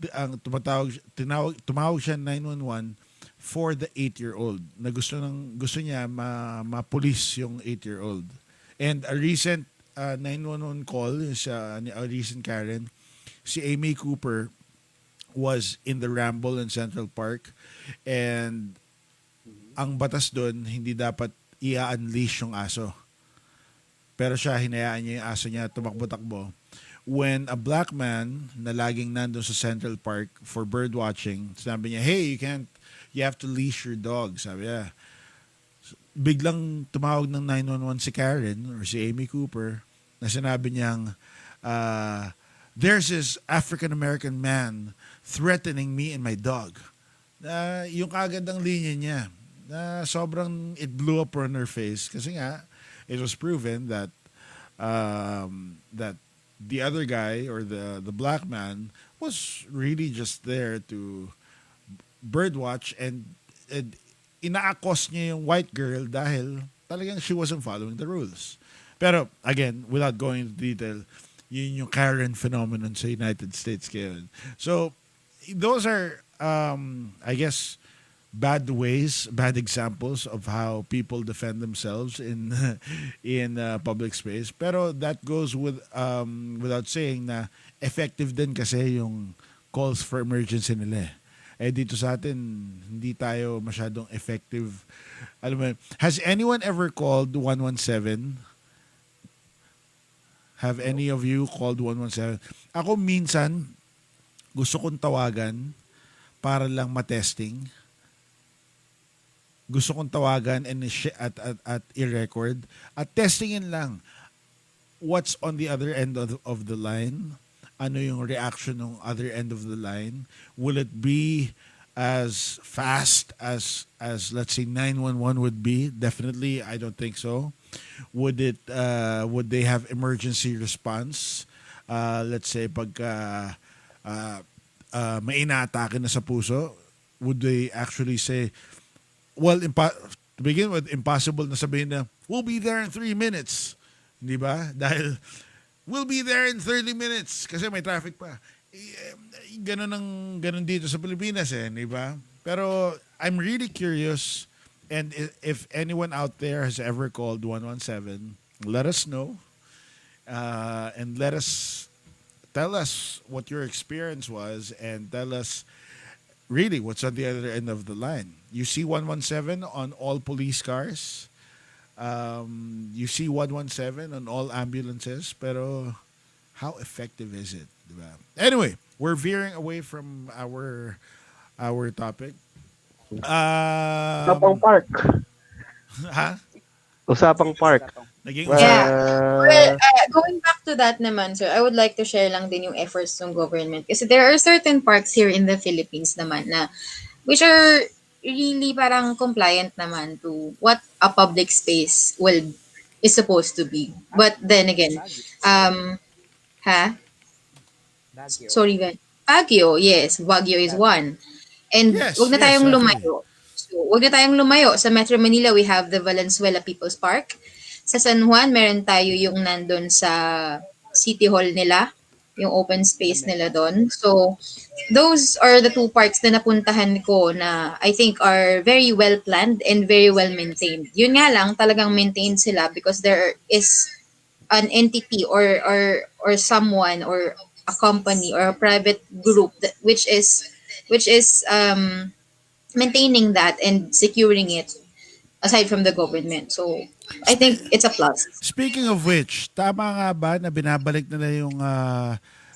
tumawag siya ng 911 for the 8-year-old na gusto niya ma-police yung 8-year-old. And a recent 911 call a recent Karen, si Amy Cooper was in the Ramble in Central Park, and ang batas doon hindi dapat i-unleash yung aso. Pero siya, hinayaan niya yung aso niya tumakbo-takbo. When a black man na laging nandun sa Central Park for bird watching, sabi niya, hey, you have to leash your dog. Sabi niya. Biglang tumawag ng 911 si Karen or si Amy Cooper na sinabi niyang, there's this African-American man threatening me and my dog. Yung kagad ang linya niya, na sobrang it blew up on her face kasi nga, it was proven that that the other guy or the black man was really just there to birdwatch, and ina-accost niya yung white girl dahil talagang she wasn't following the rules. Pero again, without going into detail, yun yung Karen phenomenon sa United States ngayon. So those are I guess bad examples of how people defend themselves in public space. Pero that goes without saying na effective din kasi yung calls for emergency nila. Dito sa atin hindi tayo masyadong effective. Alam mo, has anyone ever called 117? Have any of you called 117? Ako minsan gusto kong tawagan para lang matesting. Gusto kong tawagan and at i-record at testingin lang what's on the other end of the line. Ano yung reaction ng other end of the line? Will it be as fast as let's say 911 would be? Definitely, I don't think so. Would they have emergency response? Let's say pagka may inaatake na sa puso, would they actually say, well, to begin with, impossible na sabihin na, we'll be there in 3 minutes. Di ba? Dahil, we'll be there in 30 minutes kasi may traffic pa. Ganun dito sa Pilipinas di ba? Pero, I'm really curious, and if anyone out there has ever called 117, let us know. And tell us what your experience was, and tell us really what's on the other end of the line. You see 117 on all police cars. You see 117 on all ambulances, pero how effective is it? Diba? Anyway, we're veering away from our topic. Usapang park. Ha? Usapang park. Naging Yeah. Well, Uh, going back to that naman, sir, I would like to share lang din yung efforts ng government. Kasi there are certain parks here in the Philippines naman na which are really parang compliant naman to what a public space is supposed to be. But then again, Baguio. ha? Baguio. Sorry, Ben. Baguio, yes. Baguio is Baguio. one. And yes, wag na yes, tayong actually. lumayo. So, wag na tayong lumayo. Sa Metro Manila, we have the Valenzuela People's Park. Sa San Juan, meron tayo yung nandun sa City Hall nila, yung open space nila doon. So, those are the two parks na napuntahan ko na I think are very well planned and very well maintained. Yun nga lang, talagang maintained sila because there is an entity or someone or a company or a private group which is maintaining that and securing it aside from the government. So I think it's a plus. Speaking of which, tama nga ba na binabalik nila yung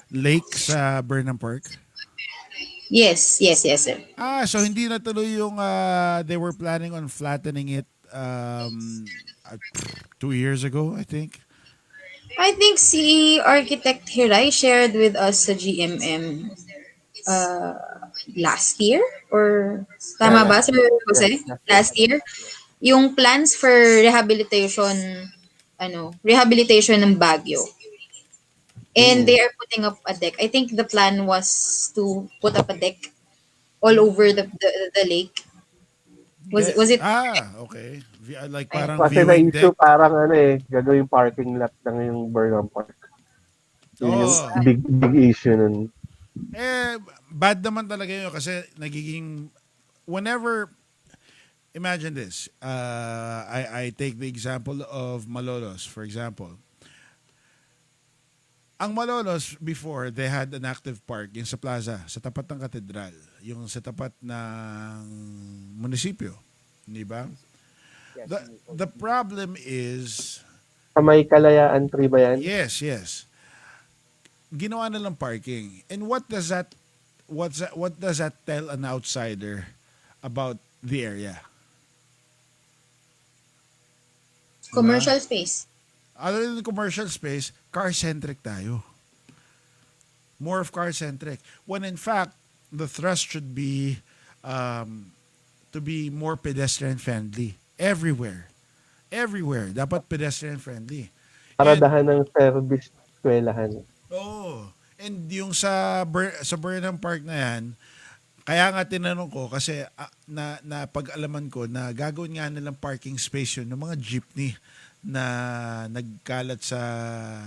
lake sa Burnham Park? Yes, sir. So hindi na tuloy yung they were planning on flattening it 2 years ago, I think. I think si Architect Hiray shared with us sa GMM last year or tama ba Sir Jose? yes. Last year yung plans for rehabilitation ng Baguio. And they are putting up a deck. I think the plan was to put up a deck all over the lake. Was it Okay. Like parang Kasi viewing na-issue deck. parang gagawing parking lot lang yung Burnham Park. Yun yung Oh. big issue nun. Bad naman talaga yun kasi nagiging whenever imagine this. I take the example of Malolos, for example. Ang Malolos before, they had an active park yung sa plaza, sa tapat ng katedral, yung sa tapat ng munisipyo, di ba? Yes, The problem is, Sa may Kalayaan Tree ba yan? yes. Ginawa nilang parking. And what does that tell an outsider about the area? commercial space? Other than commercial space, car-centric tayo. More of car-centric. When in fact, the thrust should be to be more pedestrian-friendly. Everywhere. Dapat pedestrian-friendly. Paradahan ng service, eskwelahan. And yung sa Burnham Park na yan, kaya nga tinanong ko kasi na pag-alaman ko na gagawin nga nilang parking space yun ng mga jeepney na nagkalat sa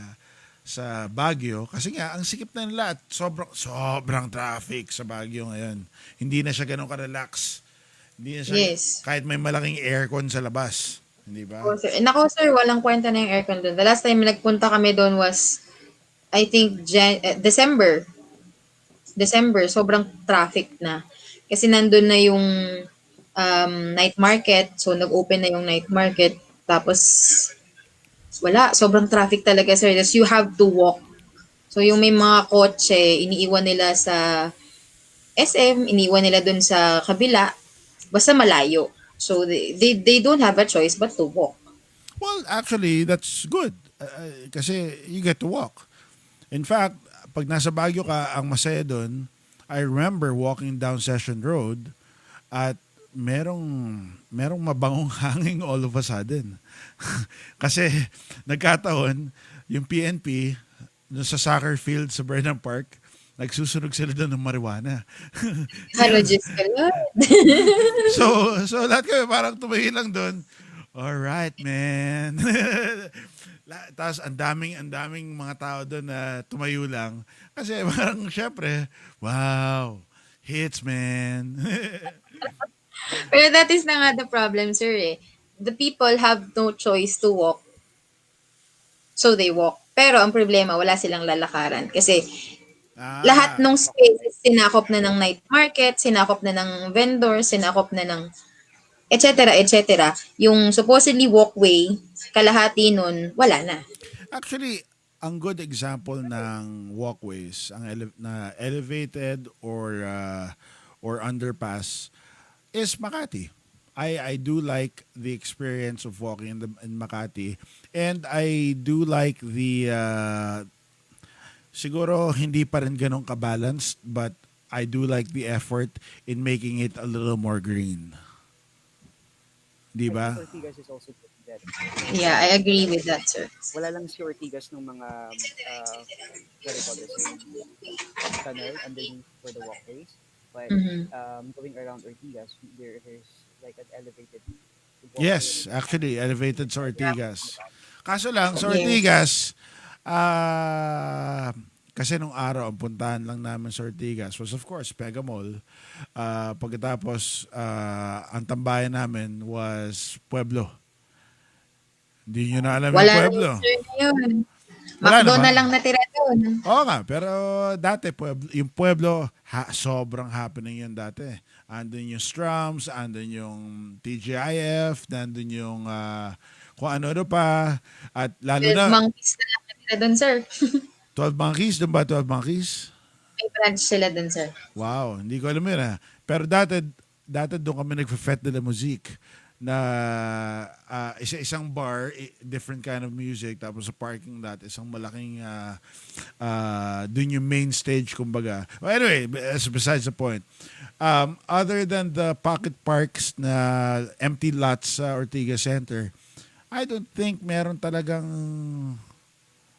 Baguio kasi nga ang sikip na nila at sobrang traffic sa Baguio ngayon. Hindi na siya ganun ka-relax. Hindi na siya Yes. kahit may malaking aircon sa labas, hindi ba? Oh, sir. Nako sir, walang kwenta na yung aircon doon. The last time nagpunta kami doon was I think December. Sobrang traffic na. Kasi nandun na yung night market. So, nag-open na yung night market. Tapos, wala. Sobrang traffic talaga, sir. Just you have to walk. So, yung may mga kotse, iniiwan nila sa SM, iniiwan nila dun sa kabila. Basta malayo. So, they don't have a choice but to walk. Well, actually, that's good. Kasi you get to walk. In fact, pag nasa Baguio ka, ang masaya doon, I remember walking down Session Road at merong mabangong hangin all of a sudden. Kasi nagkataon, yung PNP, doon sa soccer field sa Burnham Park, nagsusunog sila doon ng marijuana. Hello, Diyos ko Lord. So lahat kami parang tumingin lang doon. All right, man. Tapos ang daming mga tao doon na tumayo lang. Kasi parang syempre, wow, hits, man. Pero that is na nga the problem, sir eh. The people have no choice to walk, so they walk. Pero ang problema, wala silang lalakaran. Kasi lahat Ah, ng spaces, sinakop na ng night market, sinakop na ng vendor, sinakop na ng etc. etc. Yung supposedly walkway, kalahati nun, wala na. actually, ang good example ng walkways, ang na elevated or underpass is Makati. I do like the experience of walking in Makati, and I do like the siguro hindi pa rin ganun ka-balanced, but I do like the effort in making it a little more green. Di I think ba? Ortigas is also doing that. Yeah, I agree with that, sir. Wala lang si Ortigas ng mga, what do you call this, yung tunnel underneath for the walkways. But Mhm. going around Ortigas, there is like an elevated Yes, walkway. actually, elevated sa Ortigas. Kaso lang, sa Yes. Ortigas, kasi nung araw, ang puntahan lang namin sa Ortigas was of course Pega Mall. Pagkatapos, ang tambayan namin was Pueblo. Hindi nyo na alam yung Wala na Pueblo. yung sir ngayon. Wala na McDo ba? na lang natira doon. Oo nga, pero dati yung Pueblo, sobrang happening yun dati. Andun yung Strums, andun yung TGIF, nandun yung kung ano pa. At lalo 12 na, monkeys na lang natira doon, sir. 12 Monkeys, doon ba 12 Monkeys? May branch sila doon, sir. Wow, hindi ko alam yun Pero dati doon kami nagfe-fête de la musique na isa-isang bar, different kind of music, tapos sa parking lot, isang malaking doon yung main stage, kumbaga. Well, anyway, that's besides the point. Other than the pocket parks na empty lots sa Ortigas Center, I don't think meron talagang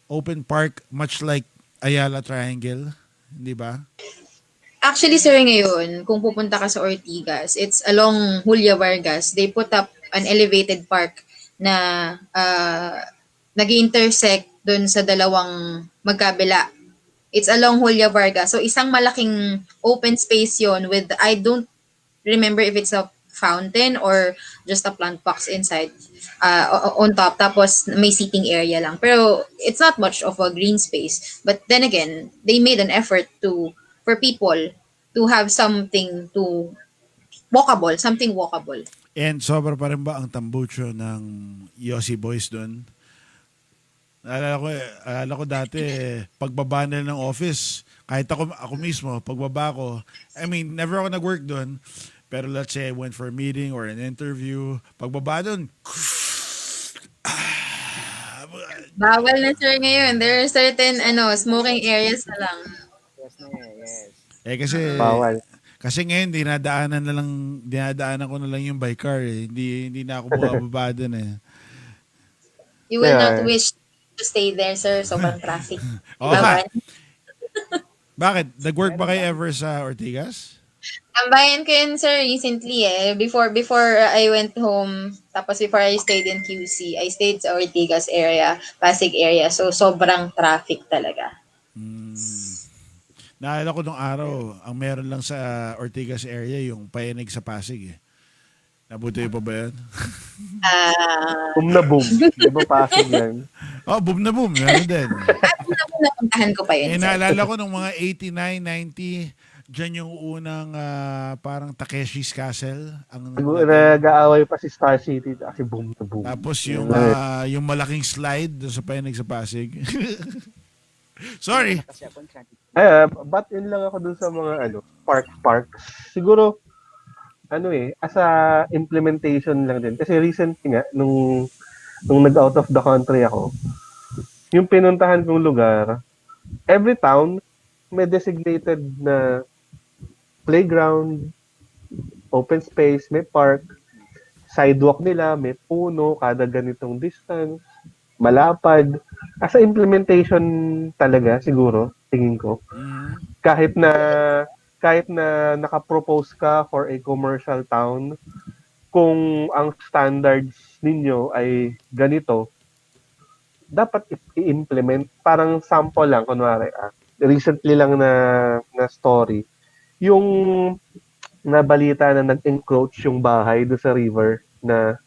open park much like Ayala Triangle, di ba? Actually, sir, ngayon, kung pupunta ka sa Ortigas, it's along Julia Vargas. They put up an elevated park na nag-intersect dun sa dalawang magkabila. It's along Julia Vargas. So, isang malaking open space yon with, I don't remember if it's a fountain or just a plant box inside on top. Tapos, may seating area lang. Pero, it's not much of a green space. But then again, they made an effort for people to have something to something walkable. And sobra pa rin ba ang tambucho ng Yossi Boys doon? Alala ko dati, pagbaba nila ng office, kahit ako mismo, pagbaba ko, I mean, never ako nag-work doon, pero let's say I went for a meeting or an interview, pagbaba doon, Bawal na, sir, ngayon. There are certain smoking areas na lang. Yes, na yes. kasi, Bawal. kasi ngayon, dinadaanan ko na lang yung by car Hindi na ako bumababa doon You will Yeah. not wish to stay there, sir. Sobrang traffic. Oo nga. Bawal. Bakit? Nag-work ba kayo ever sa Ortigas? Tambayan ko yun, sir, recently Before I went home, tapos before I stayed in QC, I stayed sa Ortigas area, Pasig area. So, sobrang traffic talaga. Naalala ko nung araw, ang meron lang sa Ortigas area yung payanig sa Pasig Nabuti pa ba yan? Boom na boom. Di ba Pasig yan? Oh, boom na boom. Meron din. Napuntahan ko pa yun, sir. Naalala ko nung mga 89, 90, dyan yung unang parang Takeshi's Castle. Nag-aaway pa si Star City kasi boom na boom. Tapos yung malaking slide doon sa payanig sa Pasig. Sorry. Kasi ako enchanted. But in lang ako dun sa mga park. Siguro, as a implementation lang din. Kasi recently nga, nung nag-out of the country ako, yung pinuntahan kong lugar, every town may designated na playground, open space, may park, sidewalk nila, may puno, kada ganitong distance, malapad. As a implementation talaga, siguro, tingin ko. kahit na naka-propose ka for a commercial town, kung ang standards ninyo ay ganito, dapat i-implement. Parang sample lang, kunwari, recently lang na story, yung nabalita na nag-encroach yung bahay do sa river na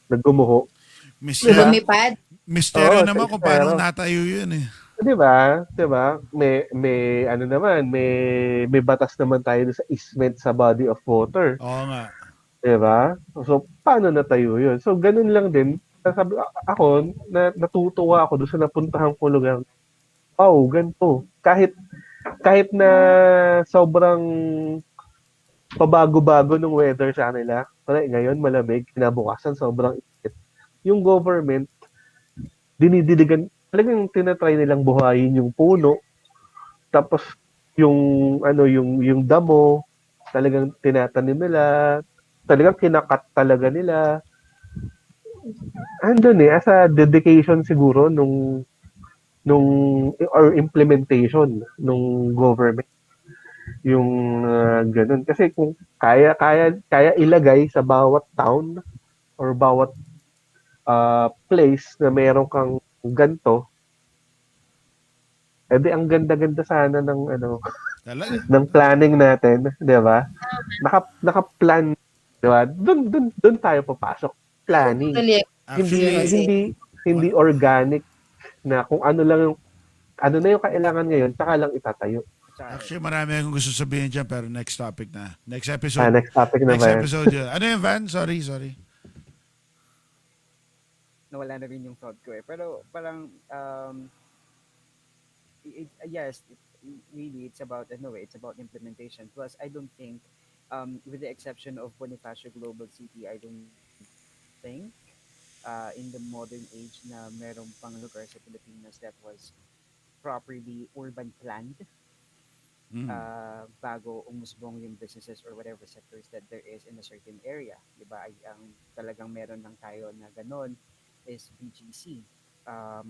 naggumuho. Di ba? Mister, Lumipad. misteryo Oo, sa naman kung paano estero. natayo yun eh. Di ba? Di ba? May ano naman, may batas naman tayo sa easement sa body of water. Oo nga. Di ba? So, paano natayo yun? So, ganun lang din. Ako, natutuwa ako doon sa napuntahan ko lugar. Wow, ganito. Kahit na sobrang pabago-bago ng weather sa kanila. Ngayon malamig, kinabukasan sobrang init. Yung government, dinidiligan, talagang tinatry nilang buhayin yung puno. Tapos yung yung damo, talagang tinatanim nila, talagang kinakat talaga nila. Andun as a dedication siguro nung or implementation nung government yung ganun. Kasi kung kaya ilagay sa bawat town or bawat place na meron kang ganto, edi ang ganda-ganda sana ng Talaga. ng planning natin, 'di ba? Naka-plan, 'di ba? Doon tayo papasok. Planning. Totally Hindi agree, Actually, Jose. hindi hindi organic na kung ano lang yung ano na yung kailangan ngayon, tsaka lang itatayo. Tsaka, actually marami akong gusto sabihin dyan pero next topic na. Next episode. Next topic na Next ba yan? episode yun. Ano yun, Van? Sorry. nawala na rin yung thought ko eh. Pero parang, yes, really, it's about implementation. Plus, I don't think, with the exception of Bonifacio Global City, I don't think in the modern age na merong pang lugar sa Pilipinas that was properly urban planned Mm. bago umusbong yung businesses or whatever sectors that there is in a certain area. Di ba? Ang talagang meron lang tayo na ganon is BGC.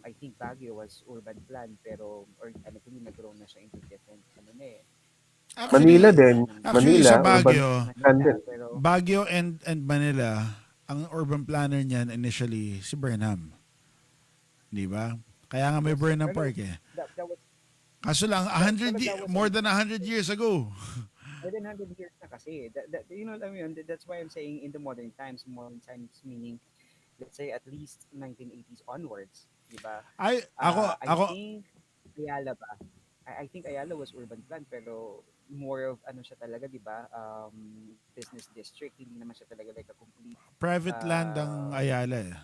I think Baguio was urban plan pero organically nag-grow na siya into different Manila Actually, din. actually Manila, sa urban Baguio, plan Manila din. pero and Manila, ang urban planner niyan initially si Burnham. Di ba? Kaya nga may yes Burnham pero Park eh. that was Kaso lang, pero that was more than 100 years ago. more than 100 years na kasi. You know what I mean? That's why I'm saying in the modern times meaning, let's say at least 1980s onwards, di ba? Ay, I ako, think Ayala ba? I think Ayala was urban plan pero more of ano siya talaga, di ba? Business district, hindi naman siya talaga like a complete private land ang uh, Ayala eh.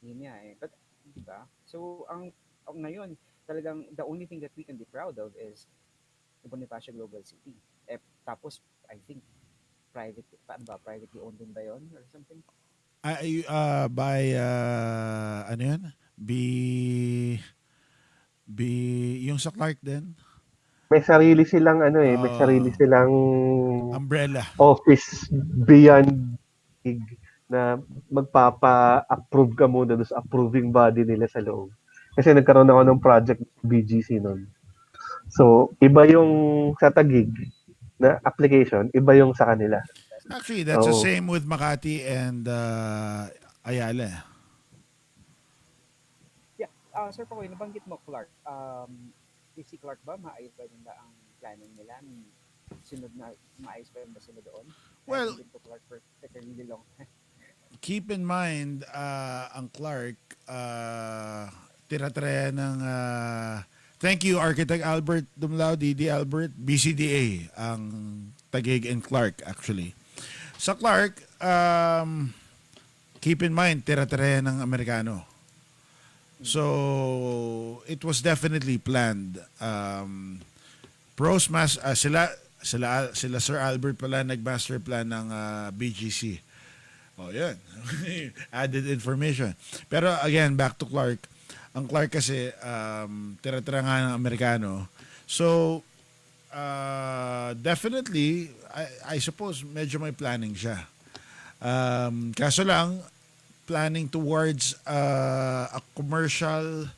yun nga eh. But, di ba? So, ang ngayon, talagang the only thing that we can be proud of is the Bonifacio Global City. Tapos, I think, privately owned din ba yun or something? By, ano yun? B, yung sa Clark din? May sarili silang may sarili Uh, silang umbrella. office beyond big na magpapa-approve ka muna doon sa approving body nila sa loob. Kasi nagkaroon ako ng project BGC noon. So, iba yung sa Taguig na application, iba yung sa kanila. Actually, that's the Oo. same with Makati and Ayala. Yeah. Sir Pakoy, nabanggit mo Clark. Si Clark ba, maayos ba nila ang planning nila? Sunod na, maayos ba ba sila doon? I Well, haven't been to Clark for like a really long time. keep in mind, ang Clark, tira-tira ng, thank you, Architect Albert Dumlao, DD Albert, BCDA, ang Taguig and Clark actually. Sa Clark, keep in mind, tira-tira ng Amerikano. So, it was definitely planned. Sila Sir Albert pala nag-master plan ng BGC. Oh, yun. Added information. Pero again, back to Clark. Ang Clark kasi, tira-tira nga ng Amerikano. So, definitely, I suppose, medyo may planning siya. Kaso lang, planning towards a commercial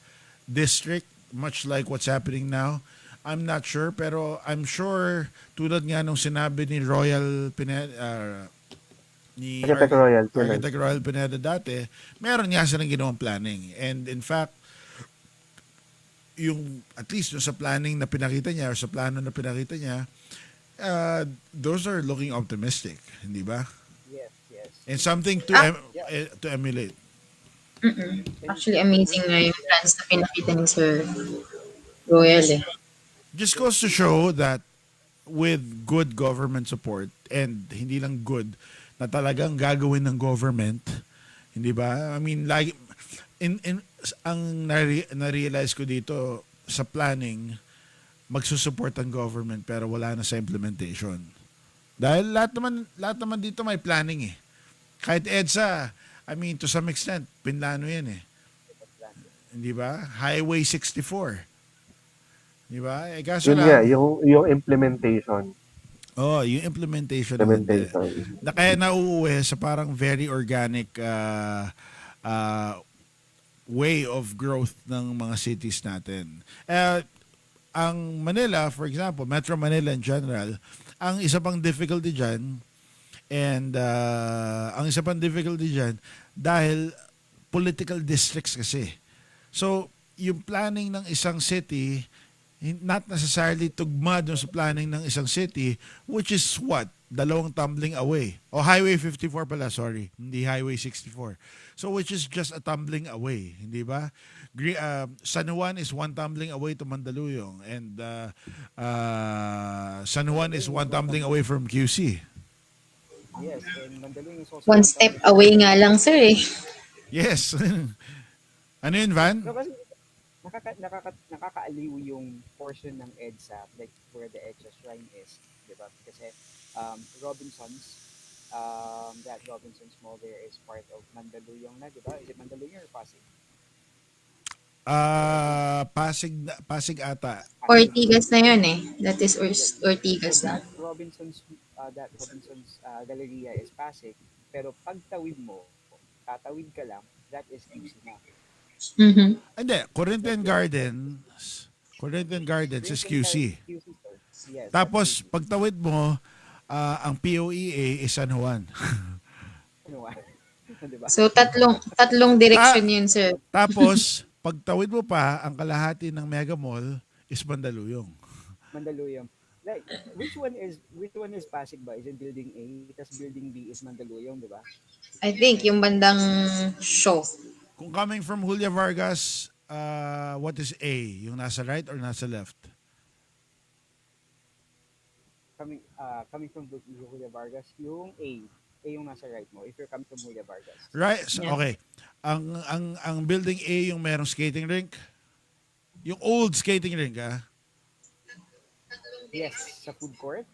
district, much like what's happening now, I'm not sure, pero I'm sure tulad nga nung sinabi ni Royal Pineda, Architect Royal, yun. Architect Royal Pineda dati, meron nga silang ginawang planning. And in fact, yung at least yung sa planning na pinakita niya or sa plano na pinakita niya, those are looking optimistic, hindi ba? Yes, yes. And something to to emulate. Actually, amazing nga yung plans na pinakita ni Sir Royal eh. Just goes to show that with good government support and hindi lang good na talagang gagawin ng government, hindi ba? I mean, like in ang na-realize ko dito sa planning, magsusupport ang government pero wala na sa implementation. Dahil lahat naman dito may planning eh. Kahit EDSA, I mean to some extent, pinlano yan eh. Hindi ba? Highway 64. Di ba? Eh, kaso Yun lang, nga, yung implementation. yung implementation naman din. Implementation. Na kaya nauuwi sa parang very organic way of growth ng mga cities natin. Ang Manila, for example, Metro Manila in general, ang isa pang difficulty dyan, and ang isa pang difficulty dyan, dahil political districts kasi. So, yung planning ng isang city, not necessarily tugma dun sa planning ng isang city, which is what? Dalawang tumbling away. O Highway 54 pala, sorry. Hindi Highway 64. So which is just a tumbling away, hindi ba? San Juan is one tumbling away to Mandaluyong, and San Juan is one tumbling away from QC. Yes, and Mandaluyong is also One step away nga lang, sir eh. Yes. Ano yun, Van? No, kasi nakakaaliw yung portion ng EDSA, like where the EDSA shrine is, di ba? Kasi Robinson's, that Robinson's Mall there is part of Mandaluyong na, di ba? Is it Mandaluyong or Pasig? Pasig ata. Ortigas na yun eh. That is Ortigas na. Robinson's Galleria is Pasig, pero pagtawid mo, tatawid ka lang, that is QC na. Mm-hmm. Hindi, Corinthian Gardens is QC. Yes, Tapos, pagtawid mo, ang POEA is San Juan. ano ba? Diba? So, tatlong direction yun, sir. Tapos, pagtawid mo pa, ang kalahati ng Mega Mall is Mandaluyong. Mandaluyong. Like, which one is Pasig ba? Is it building A? Tapos building B is Mandaluyong, di ba? I think, yung bandang show. Kung coming from Julia Vargas, what is A? Yung nasa right or nasa left? Coming from Julia Vargas, yung A yung nasa right mo if you're coming from Julia Vargas. Right, so, Yeah. okay. Ang building A yung merong skating rink. Yung old skating rink, ah. Yes, sa food court.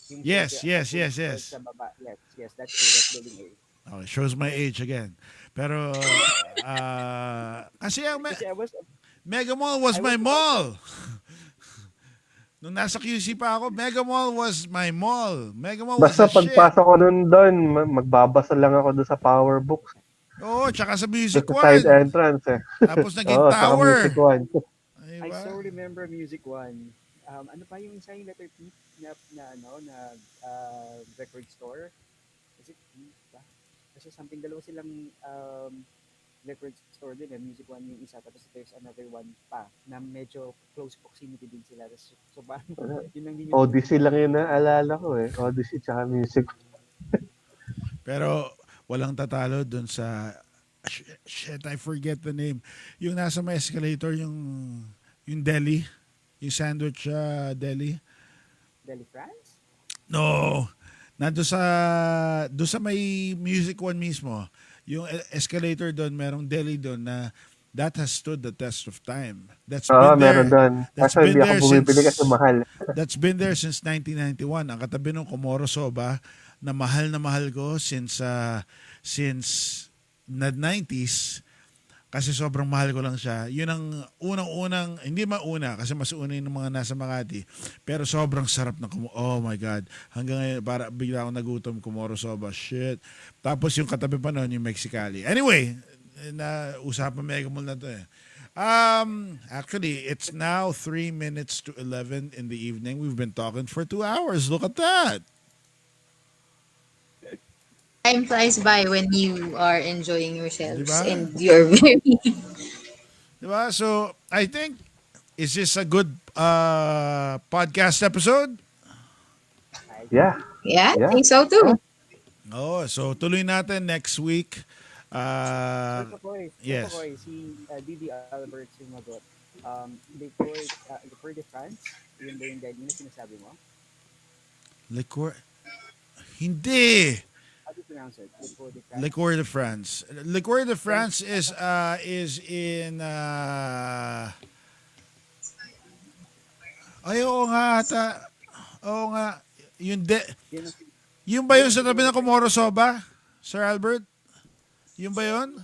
Yung Yes. Sa baba. Yes, that's building A. Okay, shows my age again. Pero, kasi ang Kasi I was Mega Mall was my mall. Nung nasa QC pa ako, Mega Mall was my mall. Mega Mall was Basta the shit. pagpasok ko doon, magbabasa lang ako doon sa Power Books. Oo, tsaka sa Music Sa side One. entrance eh. Tapos naging Saka tower. Music One. I Diba? so remember Music One. Ano pa yung isa yung letter P na record store? Is it P ba? Kasi something dalawa silang record store din, Music One yung isa, tapos there's another one pa na medyo close proximity din sila. So parang yun lang din yung Odyssey lang yun naalala ko eh. Odyssey tsaka Music. Pero walang tatalo dun sa shit, I forget the name. Yung nasa may escalator, yung deli, yung sandwich deli. Deli France? No. Doon sa may Music One mismo. Yung escalator doon, merong deli doon na that has stood the test of time. That's been there. Meron doon. That's Kaso been hindi ako there bumibili since kasi mahal. That's been there since 1991. Ang katabi ng Komoro Soba na mahal ko since the 90s kasi sobrang mahal ko lang siya. Yun ang unang-unang, hindi mauna kasi mas una yung mga nasa Makati. Pero sobrang sarap na oh my God. Hanggang ngayon, para bigla akong nagutom, Komoro Soba. Shit. Tapos yung katabi pa noon, yung Mexicali. Anyway, usapan Mega Mall na to eh. Actually, it's now 3 minutes to 11 in the evening. We've been talking for 2 hours. Look at that. Time flies by when you are enjoying Di yourselves ba? and you're very Di ba? So, I think, is this a good podcast episode? I Yeah, agree. yeah, I yeah, think so yeah. too. Oh, so tuloy natin next week. Sir Uh, Pakoy, Sir yes. Pakoy, si Didi Albert sumagot. Liqueur de France, yun ba yung dahil na sinasabi mo? Liqueur. Hindi. How do you pronounce it? Liqueur de France? Liqueur de France. Liqueur de French? France is in ay oo nga ata. Oo nga. Yung de, Yun ang, yung ba yun yun ang sa tabi siguro ng French. Komoro Soba? Sir Albert? Yung ba yun?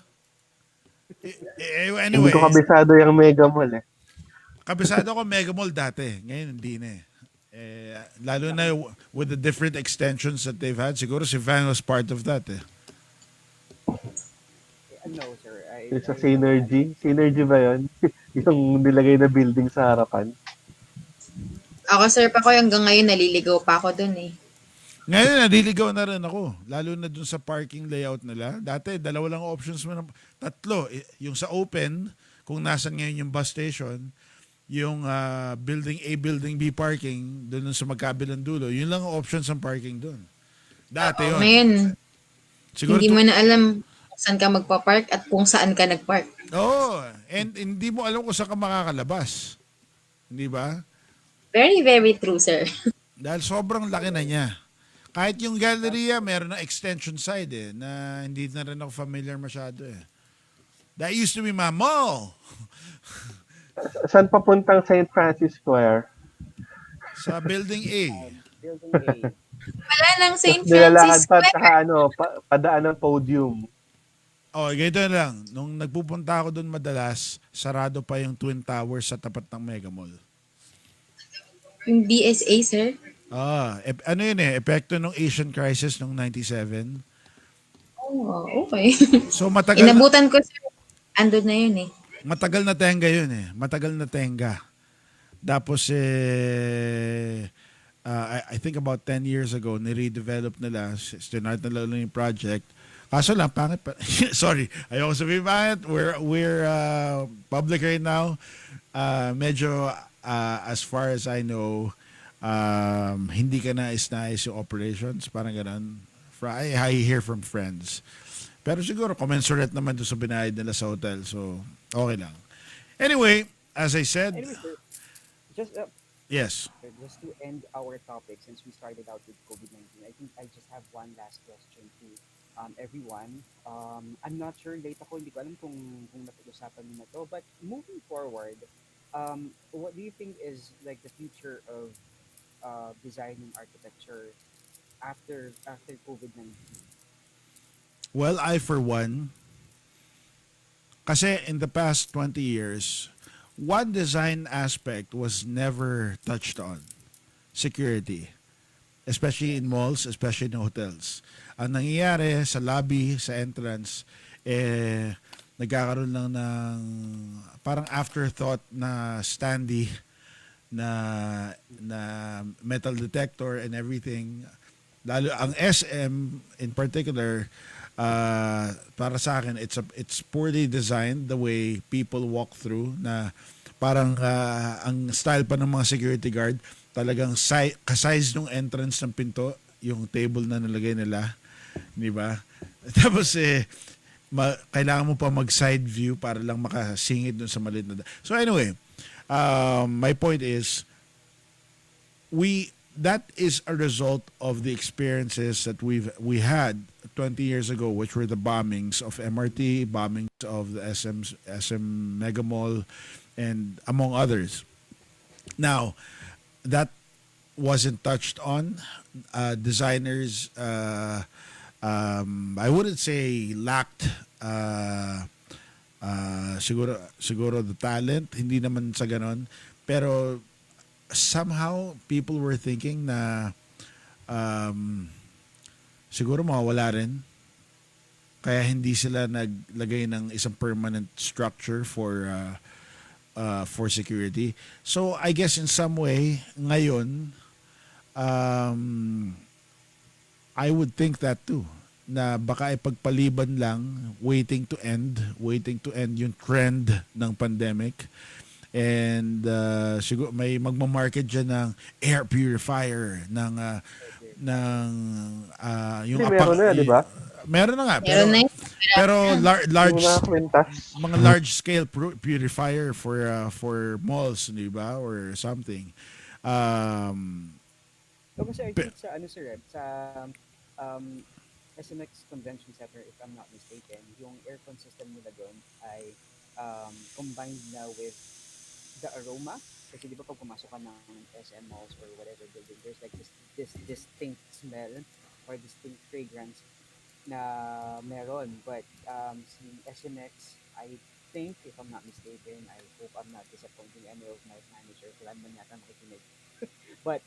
Hindi ko Anyway, kabisado yung Mega Mall eh. kabisado ko Mega Mall dati. Ngayon hindi na eh. Lalo na with the different extensions that they've had. Siguro si Van was part of that eh. No, sir. Yung sa I don't know that. Synergy. Synergy ba yun? Yung nilagay na building sa harapan. Ako sir pa ko hanggang ngayon naliligaw pa ako dun eh. Ngayon, naliligaw na rin ako. Lalo na dun sa parking layout nila. Dati, dalawa lang options mo. Tatlo. Yung sa open, kung nasan ngayon yung bus station, yung building A, building B parking, dun sa magkabilang dulo, yun lang ang options ng parking dun. Dati yun. Ngayon, Siguro hindi mo na alam kung saan ka magpa-park at kung saan ka nag-park. Oo. And hindi mo alam kung saan ka makakalabas. Hindi ba? Very, very true, sir. Dahil sobrang laki na niya. Kahit yung Galleria, meron na extension side eh, na hindi na rin ako familiar masyado eh. That used to be my mall. Saan papuntang St. Francis Square? Sa building A. Building A. Wala nang Tapos St. nilalakad Francis pa at Square. saka padaan ng podium. Oh, ganito na lang. Nung nagpupunta ako doon madalas, sarado pa yung Twin Towers sa tapat ng Mega Mall. Yung BSA, sir. Ano yun eh, epekto ng Asian crisis nung 97. Oh, okay. So matagal Inabutan ko, sir. Andun na yun eh. matagal na tenga yun eh. Matagal na tenga. Tapos I think about 10 years ago, ni-redevelop nila, start na lang yung project. Kaso lang, pangit pa. Sorry, ayoko sabihin pangit. We're public right now. Medyo, as far as I know, hindi ka nais-nais yung operations. Parang ganun. I hear from friends. Pero siguro, commensurate naman doon sa binayad nila sa hotel. So, okay lang. Anyway, as I said, Anyway, sir, just yes. just to end our topic, since we started out with COVID-19, I think I just have one last question to everyone. I'm not sure, late ako, hindi ko alam kung napag-usapan niyo na to, but moving forward, what do you think is like the future of design and architecture after COVID-19? Well, I for one, kasi in the past 20 years, one design aspect was never touched on. Security. Especially in malls, especially in hotels. Ang nangyayari sa lobby, sa entrance, nagkakaroon lang ng parang afterthought na standee na metal detector and everything. Lalo ang SM in particular, para sa akin, it's poorly designed the way people walk through, na parang ang style pa ng mga security guard talagang ka-size nung entrance ng pinto yung table na nalagay nila, di ba? Tapos kailangan mo pa mag-side view para lang makasingit dun sa maliit na. So anyway, my point is that is a result of the experiences that we had 20 years ago, which were the bombings of MRT, bombings of the SM Mega Mall, and among others. Now, that wasn't touched on. Designers, I wouldn't say lacked siguro the talent, hindi naman sa ganon, pero somehow people were thinking na siguro mawawala rin, kaya hindi sila naglagay ng isang permanent structure for security. So I guess in some way ngayon, um, I would think that too, na baka ipagpaliban lang, waiting to end yung trend ng pandemic. And siguro may magma-market diyan ng air purifier ng yung Actually, meron na, di ba? meron na nga, Meron na yun. Yung large mga kwintas. mga large scale purifier for malls, di ba, or something. Um, So kasi I pe- think sa ano sir, sa um, SMX Convention Center, if I'm not mistaken, yung aircon system nila doon ay combined na with the aroma. Kasi di ba pag pumasok ka ng SM malls or whatever building, there's like this distinct smell or distinct fragrance na meron. But si SMX, I think, if I'm not mistaken, I hope I'm not disappointing any of my managers. Wala naman yata makikinig. But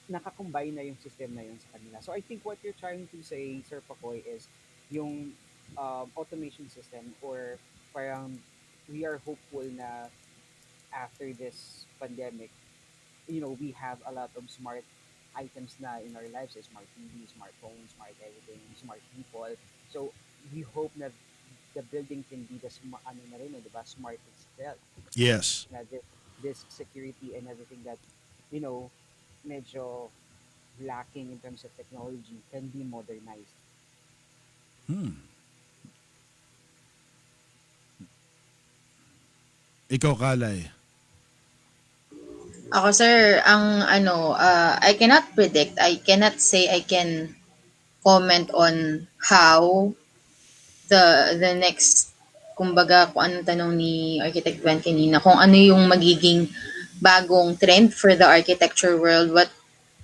nakakombine na yung system na yun sa kanila. So I think what you're trying to say, Sir Pakoy, is yung automation system or parang we are hopeful na after this pandemic, we have a lot of smart items na in our lives, smart TV, smartphones, smart everything, smart people. So we hope na the building can be the ano na rin, di ba, smart itself. yes. Na this security and everything that, you know, medyo lacking in terms of technology can be modernized. Hmm. Ikaw, Kalay. Ako sir, ang ano, I cannot predict, I cannot say I can comment on how the next, kumbaga kung anong tanong ni Architect Van kanina, kung ano yung magiging bagong trend for the architecture world. But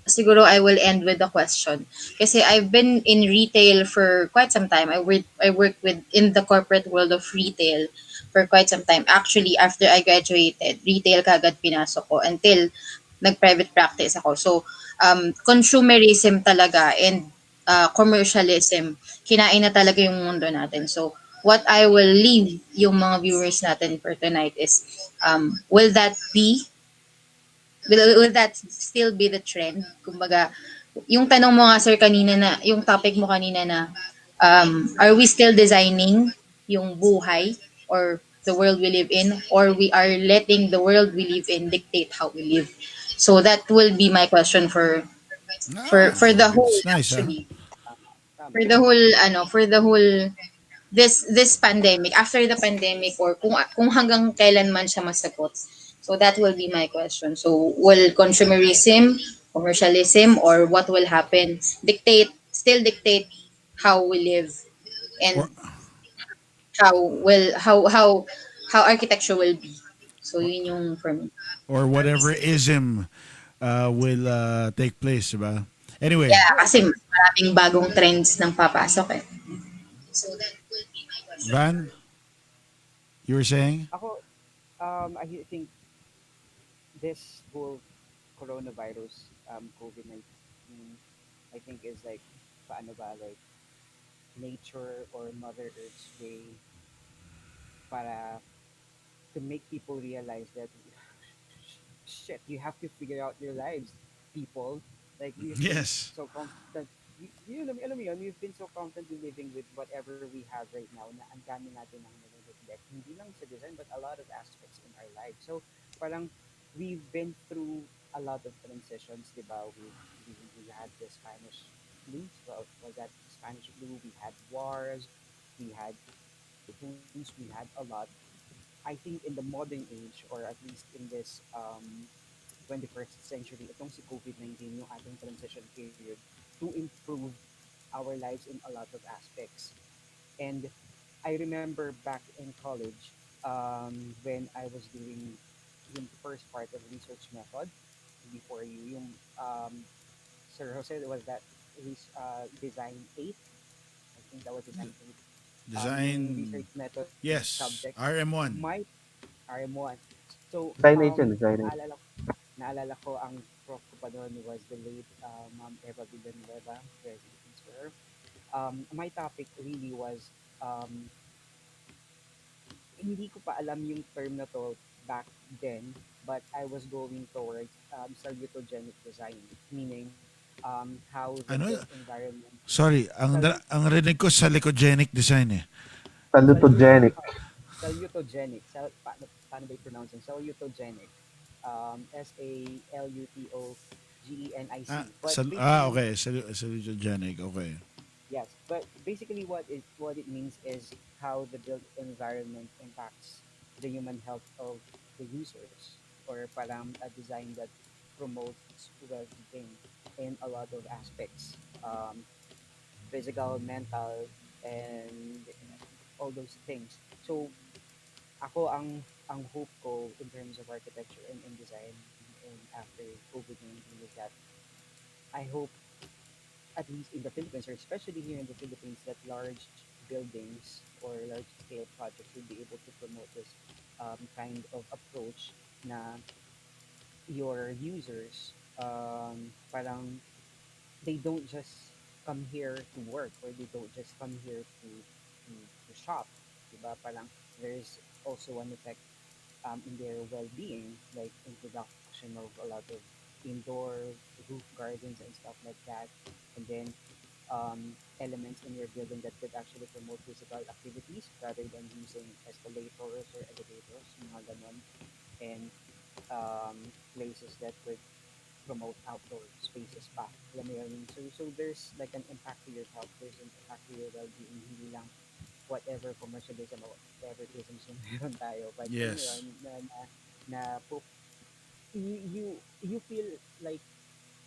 siguro I will end with a question. Kasi I've been in retail for quite some time. I worked with in the corporate world of retail for quite some time. Actually, after I graduated, retail kagad pinasok ko until nag-private practice ako. So, consumerism talaga and commercialism, kinain na talaga yung mundo natin. So, what I will leave yung mga viewers natin for tonight is, will that be will that still be the trend? Kumbaga, yung tanong mo nga sir kanina na, yung topic mo kanina na, are we still designing yung buhay or the world we live in, or we are letting the world we live in dictate how we live? So that will be my question for the whole, It's nice, huh? actually, Tama, tama. for the whole for the whole this pandemic, after the pandemic, or kung hanggang kailan man siya masagot. So that will be my question. So will consumerism, commercialism, or what will happen still dictate how we live, Or and how architecture will be. So yun yung for me. or whatever ism will take place, diba? Anyway, Yeah, Right. kasi maraming bagong trends nang papasok eh. So that will be my question. Van, you were saying? Ako, I think this whole coronavirus, COVID-19, I think is like, paano ba, like, nature or Mother Earth's way para to make people realize that shit, you have to figure out your lives, people. Like we've been Yes. so constant. Alam mo yun, we've been so constantly living with whatever we have right now na ang dami natin ang nare-reflect. Hindi lang sa design, but a lot of aspects in our life. So, parang we've been through a lot of transitions, di ba? We had the Spanish flu, well, was that Spanish flu? We had wars, we had typhoons, we had a lot. I think in the modern age, or at least in this 21st century, itong si COVID-19 yung ating transition period to improve our lives in a lot of aspects. And I remember back in college, when I was doing yung first part of research method before yung Sir Jose, was that design 8? I think that was design 8. Yung Design. research method Yes. subject, RM1. my RM1. So, Design 8 yun, design 8. naalala ko ang prof ko pa doon was the late Ma'am Eva Villanueva, rest for her. My topic really was, hindi ko pa alam yung term na to back then, but I was going towards salutogenic design, meaning how the Ano? built environment. Sorry, Salut ang rinig ko sa Licogenic design eh. salut Salutogenic. salutogenic. Paano ba i-pronounce yun? Salutogenic. SALUTOGENIC. But basically, Okay. Salutogenic. Okay. yes. But basically, what it means is how the built environment impacts the human health of the users, or parang a design that promotes well-being in a lot of aspects, physical, mental, and all those things. So ako ang hope ko in terms of architecture and design and after COVID-19 is that I hope at least in the Philippines, or especially here in the Philippines, that large buildings or large scale projects will be able to promote this kind of approach na your users parang they don't just come here to work, or they don't just come here to shop, diba? Parang there's also an effect in their well-being, like introduction of a lot of indoor roof gardens and stuff like that, and then elements in your building that could actually promote physical activities rather than using escalators or elevators, mga ganon, and places that could promote outdoor spaces pa. Alam mo yun? So there's like an impact to your health, there's an impact to your well-being, hindi lang whatever commercialism or whatever isms yung meron tayo. But yun yun, Yes. na you feel like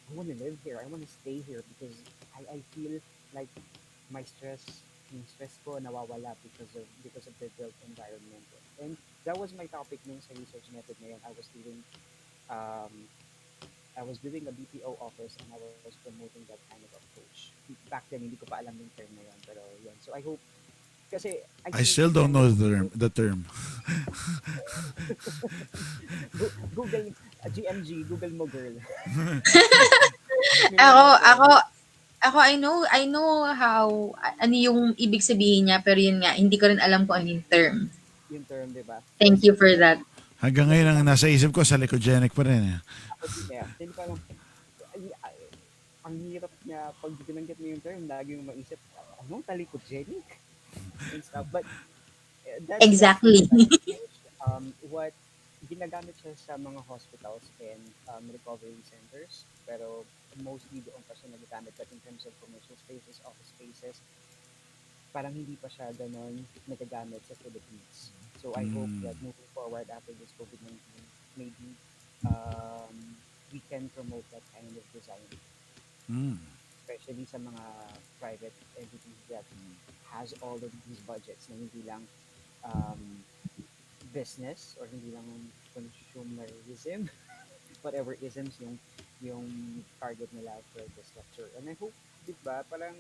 I want to live here, I want to stay here because I feel like my stress ko nawawala because of the built environment. And that was my topic nung sa research method na yun. Um, I was doing a BPO office and I was promoting that kind of approach. Back then, hindi ko pa alam yung term na yun. Pero yun. So I hope, kasi I I think still don't younger know people, the term. Google, GMG, Google mo girl. Ako, Meron yung ako, term, ako, I know how, ano yung ibig sabihin niya, pero yun nga, hindi ko rin alam kung ano yung term. yung term, di ba? Thank Tapos, you for that. Hanggang ngayon ang nagagamit nasa isip ko sa Licogenic pa rin eh. ako din eh. Hindi parang, ang hirap niya, pag binanggit mo yung term, lagi yung maisip, ano, talikogenic? And stuff. But that's the Exactly. design approach. What ginagamit siya sa mga hospitals and recovery centers, pero mostly doon pa siya nagagamit. But in terms of commercial spaces, office spaces, parang hindi pa siya ganon nagagamit sa Philippines. So I hope Mm. that moving forward after this COVID-19, maybe we can promote that kind of design, Mm. especially sa mga private entities that has all of these budgets na hindi lang um, business or hindi lang consumerism, whatever isms yung target nila for the structure. And I hope, di ba, parang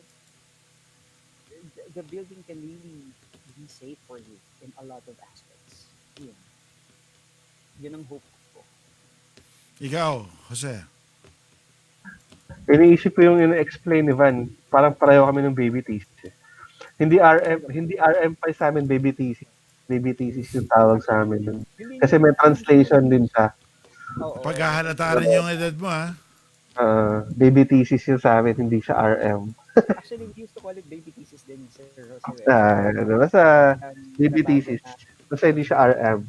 the building can really be safe for you in a lot of aspects. Yun, yun ang hope ko. Ikaw, Jose. Iniisip ko yung ina-explain ni Van. Parang pareho kami ng baby thesis. Talaga ba? Hindi RM pa sa amin baby thesis. Baby thesis yung tawag sa amin dun. Hindi Kasi naman, may hindi naman, translation din siya. oo, may Paghahalata rin translation. yung edad mo ha. Baby thesis yung sa amin, hindi siya RM. Actually, we used to call it baby thesis din, Sir Jose, eh. Basta baby Nabago thesis. na. Basta hindi siya RM.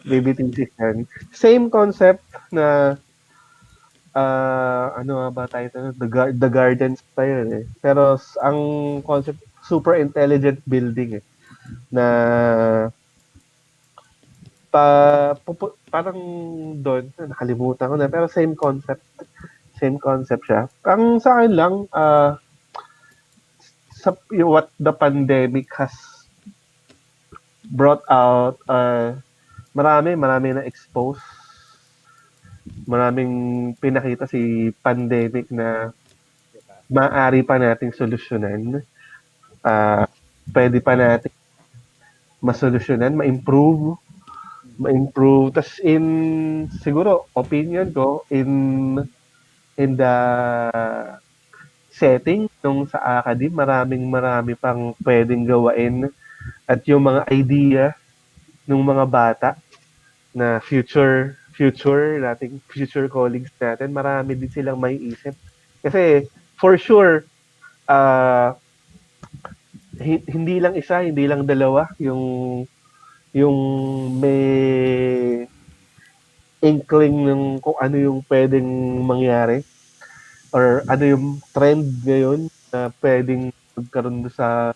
Baby thesis yan. Same concept na ano nga ba title? The Gardens pa yun eh. Pero ang concept, super intelligent building eh. Na parang doon, nakalimutan ko na, pero same concept. Same concept siya. Ang sa akin lang, what the pandemic has brought out, marami na expose. Maraming pinakita si pandemic na Diba? maaari pa nating solusyonan. Ah, pwede pa natin masolusyonan, Mm. tas siguro opinion ko in the setting nung sa academe, marami pang pwedeng gawain at yung mga idea ng mga bata na nating future colleagues natin, marami din silang may isip. Kasi for sure, uh, hindi lang isa, hindi lang dalawa yung may inkling ng kung ano yung pwedeng mangyari or ano yung trend ngayon na pwedeng magkaroon sa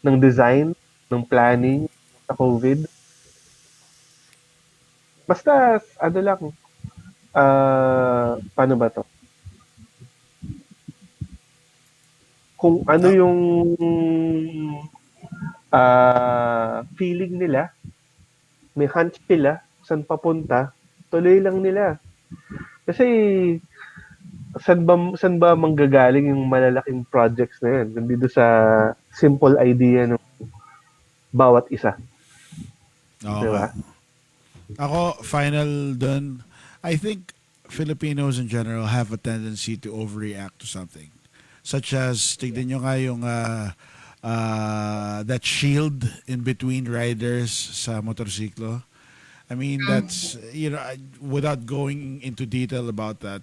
ng design, ng planning sa COVID. Basta ano lang, paano ba to? Kung ano Ah, yung feeling nila, may hunch sila, saan papunta, tuloy lang nila. Kasi saan ba manggagaling yung malalaking projects na yan? Nandito sa simple idea ng bawat isa, oo di nga. ba? Ako, final dun. I think Filipinos in general have a tendency to overreact to something. Such as, tignan nyo nga yung that shield in between riders sa motorsiklo. I mean, that's, without going into detail about that,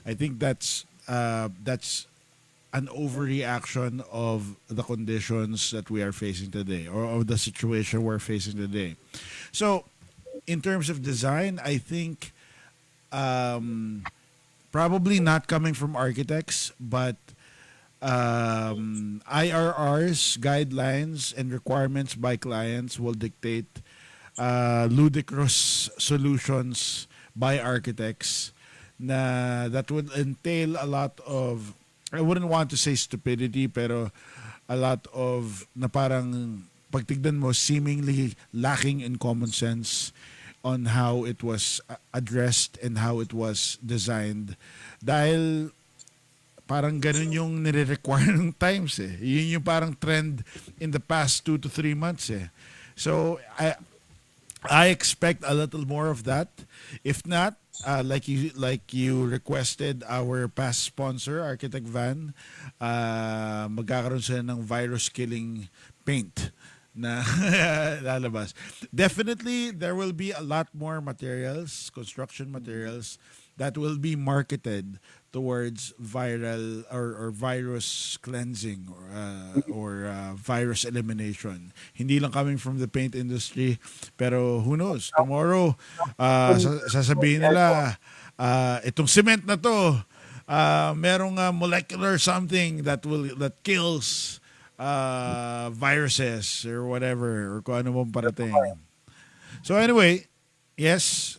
I think that's an overreaction of the conditions that we are facing today or of the situation we're facing today. So, in terms of design, I think um, probably not coming from architects, but IRRs, guidelines, and requirements by clients will dictate ludicrous solutions by architects that would entail a lot of, I wouldn't want to say stupidity, pero a lot of na parang pagtignan mo seemingly lacking in common sense on how it was addressed and how it was designed dahil parang ganun yung nire-require ng times eh. Yun yung parang trend in the past 2 to 3 months eh. So I expect a little more of that. If not, like you requested our past sponsor, Architect Van, magkakaroon sila ng virus killing paint na lalabas. Definitely, there will be a lot more materials, construction materials, that will be marketed towards viral or virus cleansing or virus elimination. Hindi lang coming from the paint industry, pero who knows? Tomorrow, sasabihin nila, itong cement na to, merong molecular something that kills viruses or whatever or kung ano mong parating. So anyway, yes.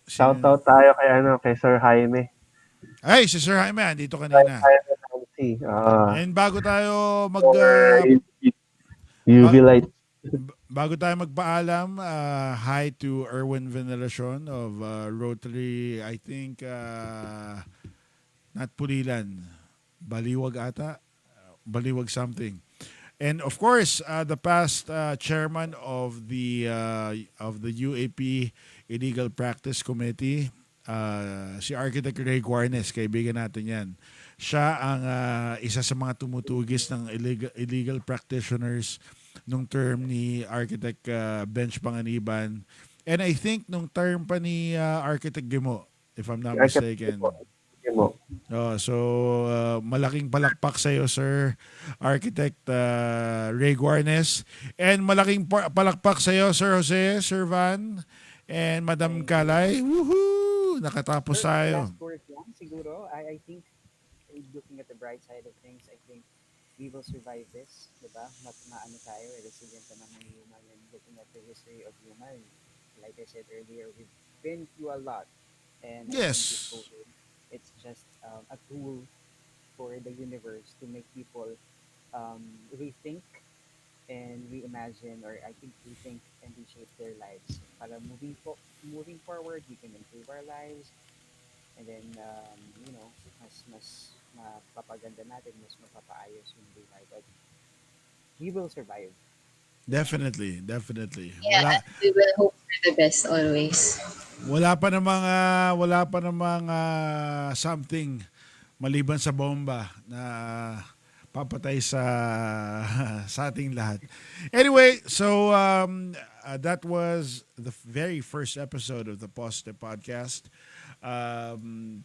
Shout Sino? out tayo kay Sir Jaime. Ay, si Sir Jaime, andito Sir kanina. Jaime Nancy. And bago tayo For UV ba- light. bago tayo magpaalam, hi to Erwin Veneracion of Rotary, I think not Pulilan, Baliwag ata, Baliwag something. And of course, the past chairman of the UAP Illegal Practice Committee, si Architect Ray Guarnes, kaibigan natin yan. Siya ang isa sa mga tumutugis ng illegal practitioners nung term ni Architect Bench Panganiban. And I think nung term pa ni Architect Gimo, if I'm not mistaken. So malaking palakpak sa iyo, Sir Architect Ray Guarnes, and malaking palakpak sa iyo, Sir Jose, Sir Van, and Madam Thank you. Kalay. Woohoo! Nakatapos tayo. Last word lang siguro. I think looking at the bright side of things, I think we will survive this, di ba? Maano tayo, resilient naman ng human, and looking at the history of human, like I said earlier, we've been through a lot, and I think this Yes. COVID, it's just a tool for the universe to make people rethink and reimagine, or I think rethink and reshape their lives. Para moving forward, we can improve our lives, and then mas mapapaganda natin, mas mapapaayos yung buhay. But we will survive. Definitely, definitely. Yeah, and we will hope for the best always. Wala pa namang something maliban sa bomba na papatay sa sa ating lahat. Anyway, so that was the very first episode of the Poste Podcast. Um,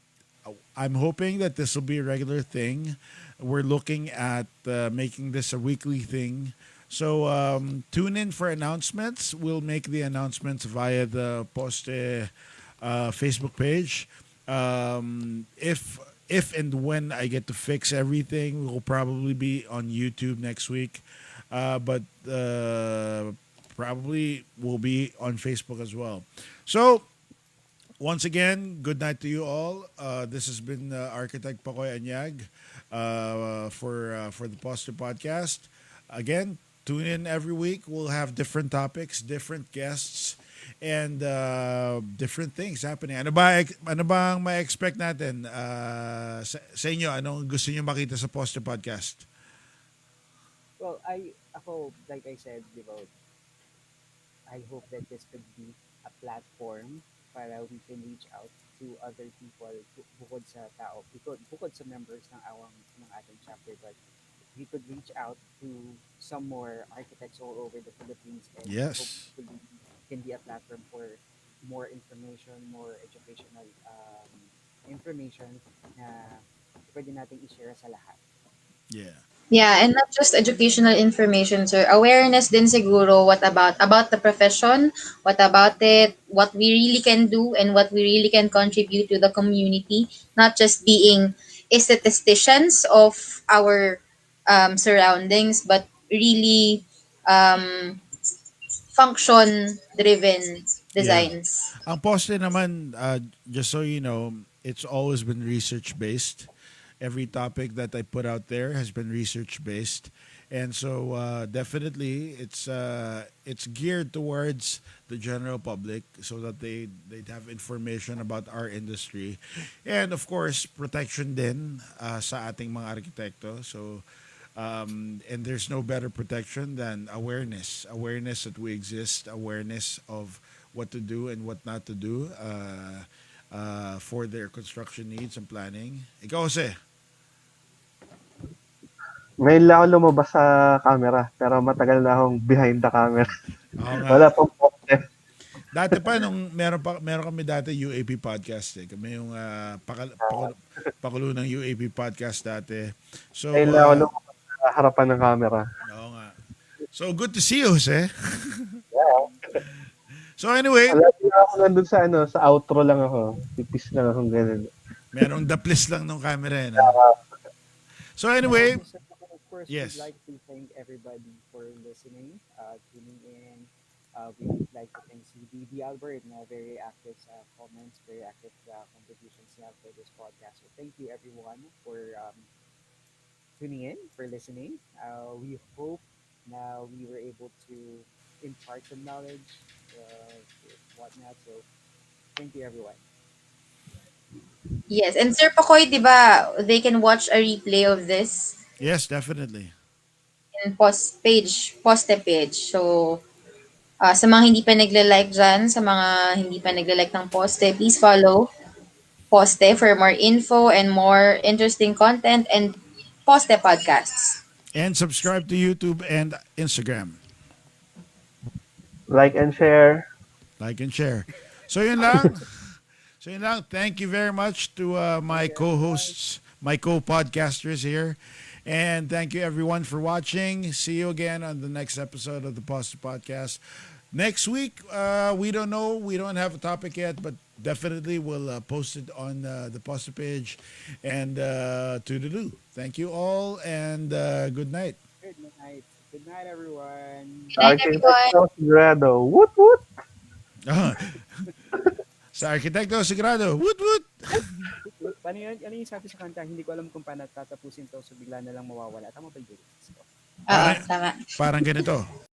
I'm hoping that this will be a regular thing. We're looking at making this a weekly thing. So tune in for announcements. We'll make the announcements via the Poste Facebook page. If and when I get to fix everything, we'll probably be on YouTube next week. But probably will be on Facebook as well. So once again, good night to you all. This has been Architect Pakoy Anyag for the Poster Podcast. Again, tune in every week. We'll have different topics, different guests, and different things happening. Ano bang ma-expect natin sa inyo? Anong gusto niyo makita sa Poster Podcast? Well, like I said, di ba, I hope that this could be a platform para we can reach out to other people bukod sa tao, bukod sa members ng ating chapter, but we could reach out to some more architects all over the Philippines, and Yes. hopefully can be a platform for more information, more educational information na pwede nating i-share sa lahat. Yeah. Yeah, and not just educational information, sir. Awareness din siguro about the profession, what about it, what we really can do and what we really can contribute to the community, not just being statisticians of our surroundings, but really um, function driven Yeah. designs. Ang poste naman, just so you know, it's always been research based. Every topic that I put out there has been research based, and so definitely it's geared towards the general public so that they'd have information about our industry, and of course protection din sa ating mga arkitekto. So and there's no better protection than awareness that we exist, awareness of what to do and what not to do for their construction needs and planning. Ikaw, Jose. Ngayon lang ako lumabas sa camera, pero matagal na akong behind the camera. Oo nga. Wala pong poste. Dati pa, nung meron kami dati UAP Podcast. Kami yung pakulo ng UAP Podcast dati. So, Ngayon lang ako lumabas sa harapan ng camera. oo nga. So, good to see you, Jose. So, anyway, Lagi ako nandun sa outro lang ako. Pipis lang akong ganun. merong daplis lang ng camera. So, anyway, Of course, yes. we'd like to thank everybody for listening, tuning in. We would like to thank CDB Albert na very active sa comments, very active sa contributions niya for this podcast. So thank you everyone for tuning in, for listening. We hope na we were able to impart some knowledge, whatnot. So thank you everyone. Yes, and Sir Pakoy, 'di ba, they can watch a replay of this yes, definitely. in poste page. So, sa mga hindi pa nagla-like dyan, sa mga hindi pa nagla-like ng poste, please follow poste for more info and more interesting content and poste podcasts. And subscribe to YouTube and Instagram. Like and share. Like and share. So, yun lang. So, yun lang. Thank you very much to my co-hosts, my co-podcasters here. And thank you everyone for watching. See you again on the next episode of the Poste Podcast. Next week, we don't know. We don't have a topic yet, but definitely we'll post it on the Poste page. And toodaloo. Thank you all and good night. Good night. Good night everyone. Good night, everyone. Architecto Sagrado. Woot woot! Sa Arkitekto Sagrado. Woot woot! Paano yun? Ano yung sabi sa kanta? Hindi ko alam kung paano tatapusin to, so bigla na lang mawawala. Tama ba yun? Oo, tama. Parang ganito.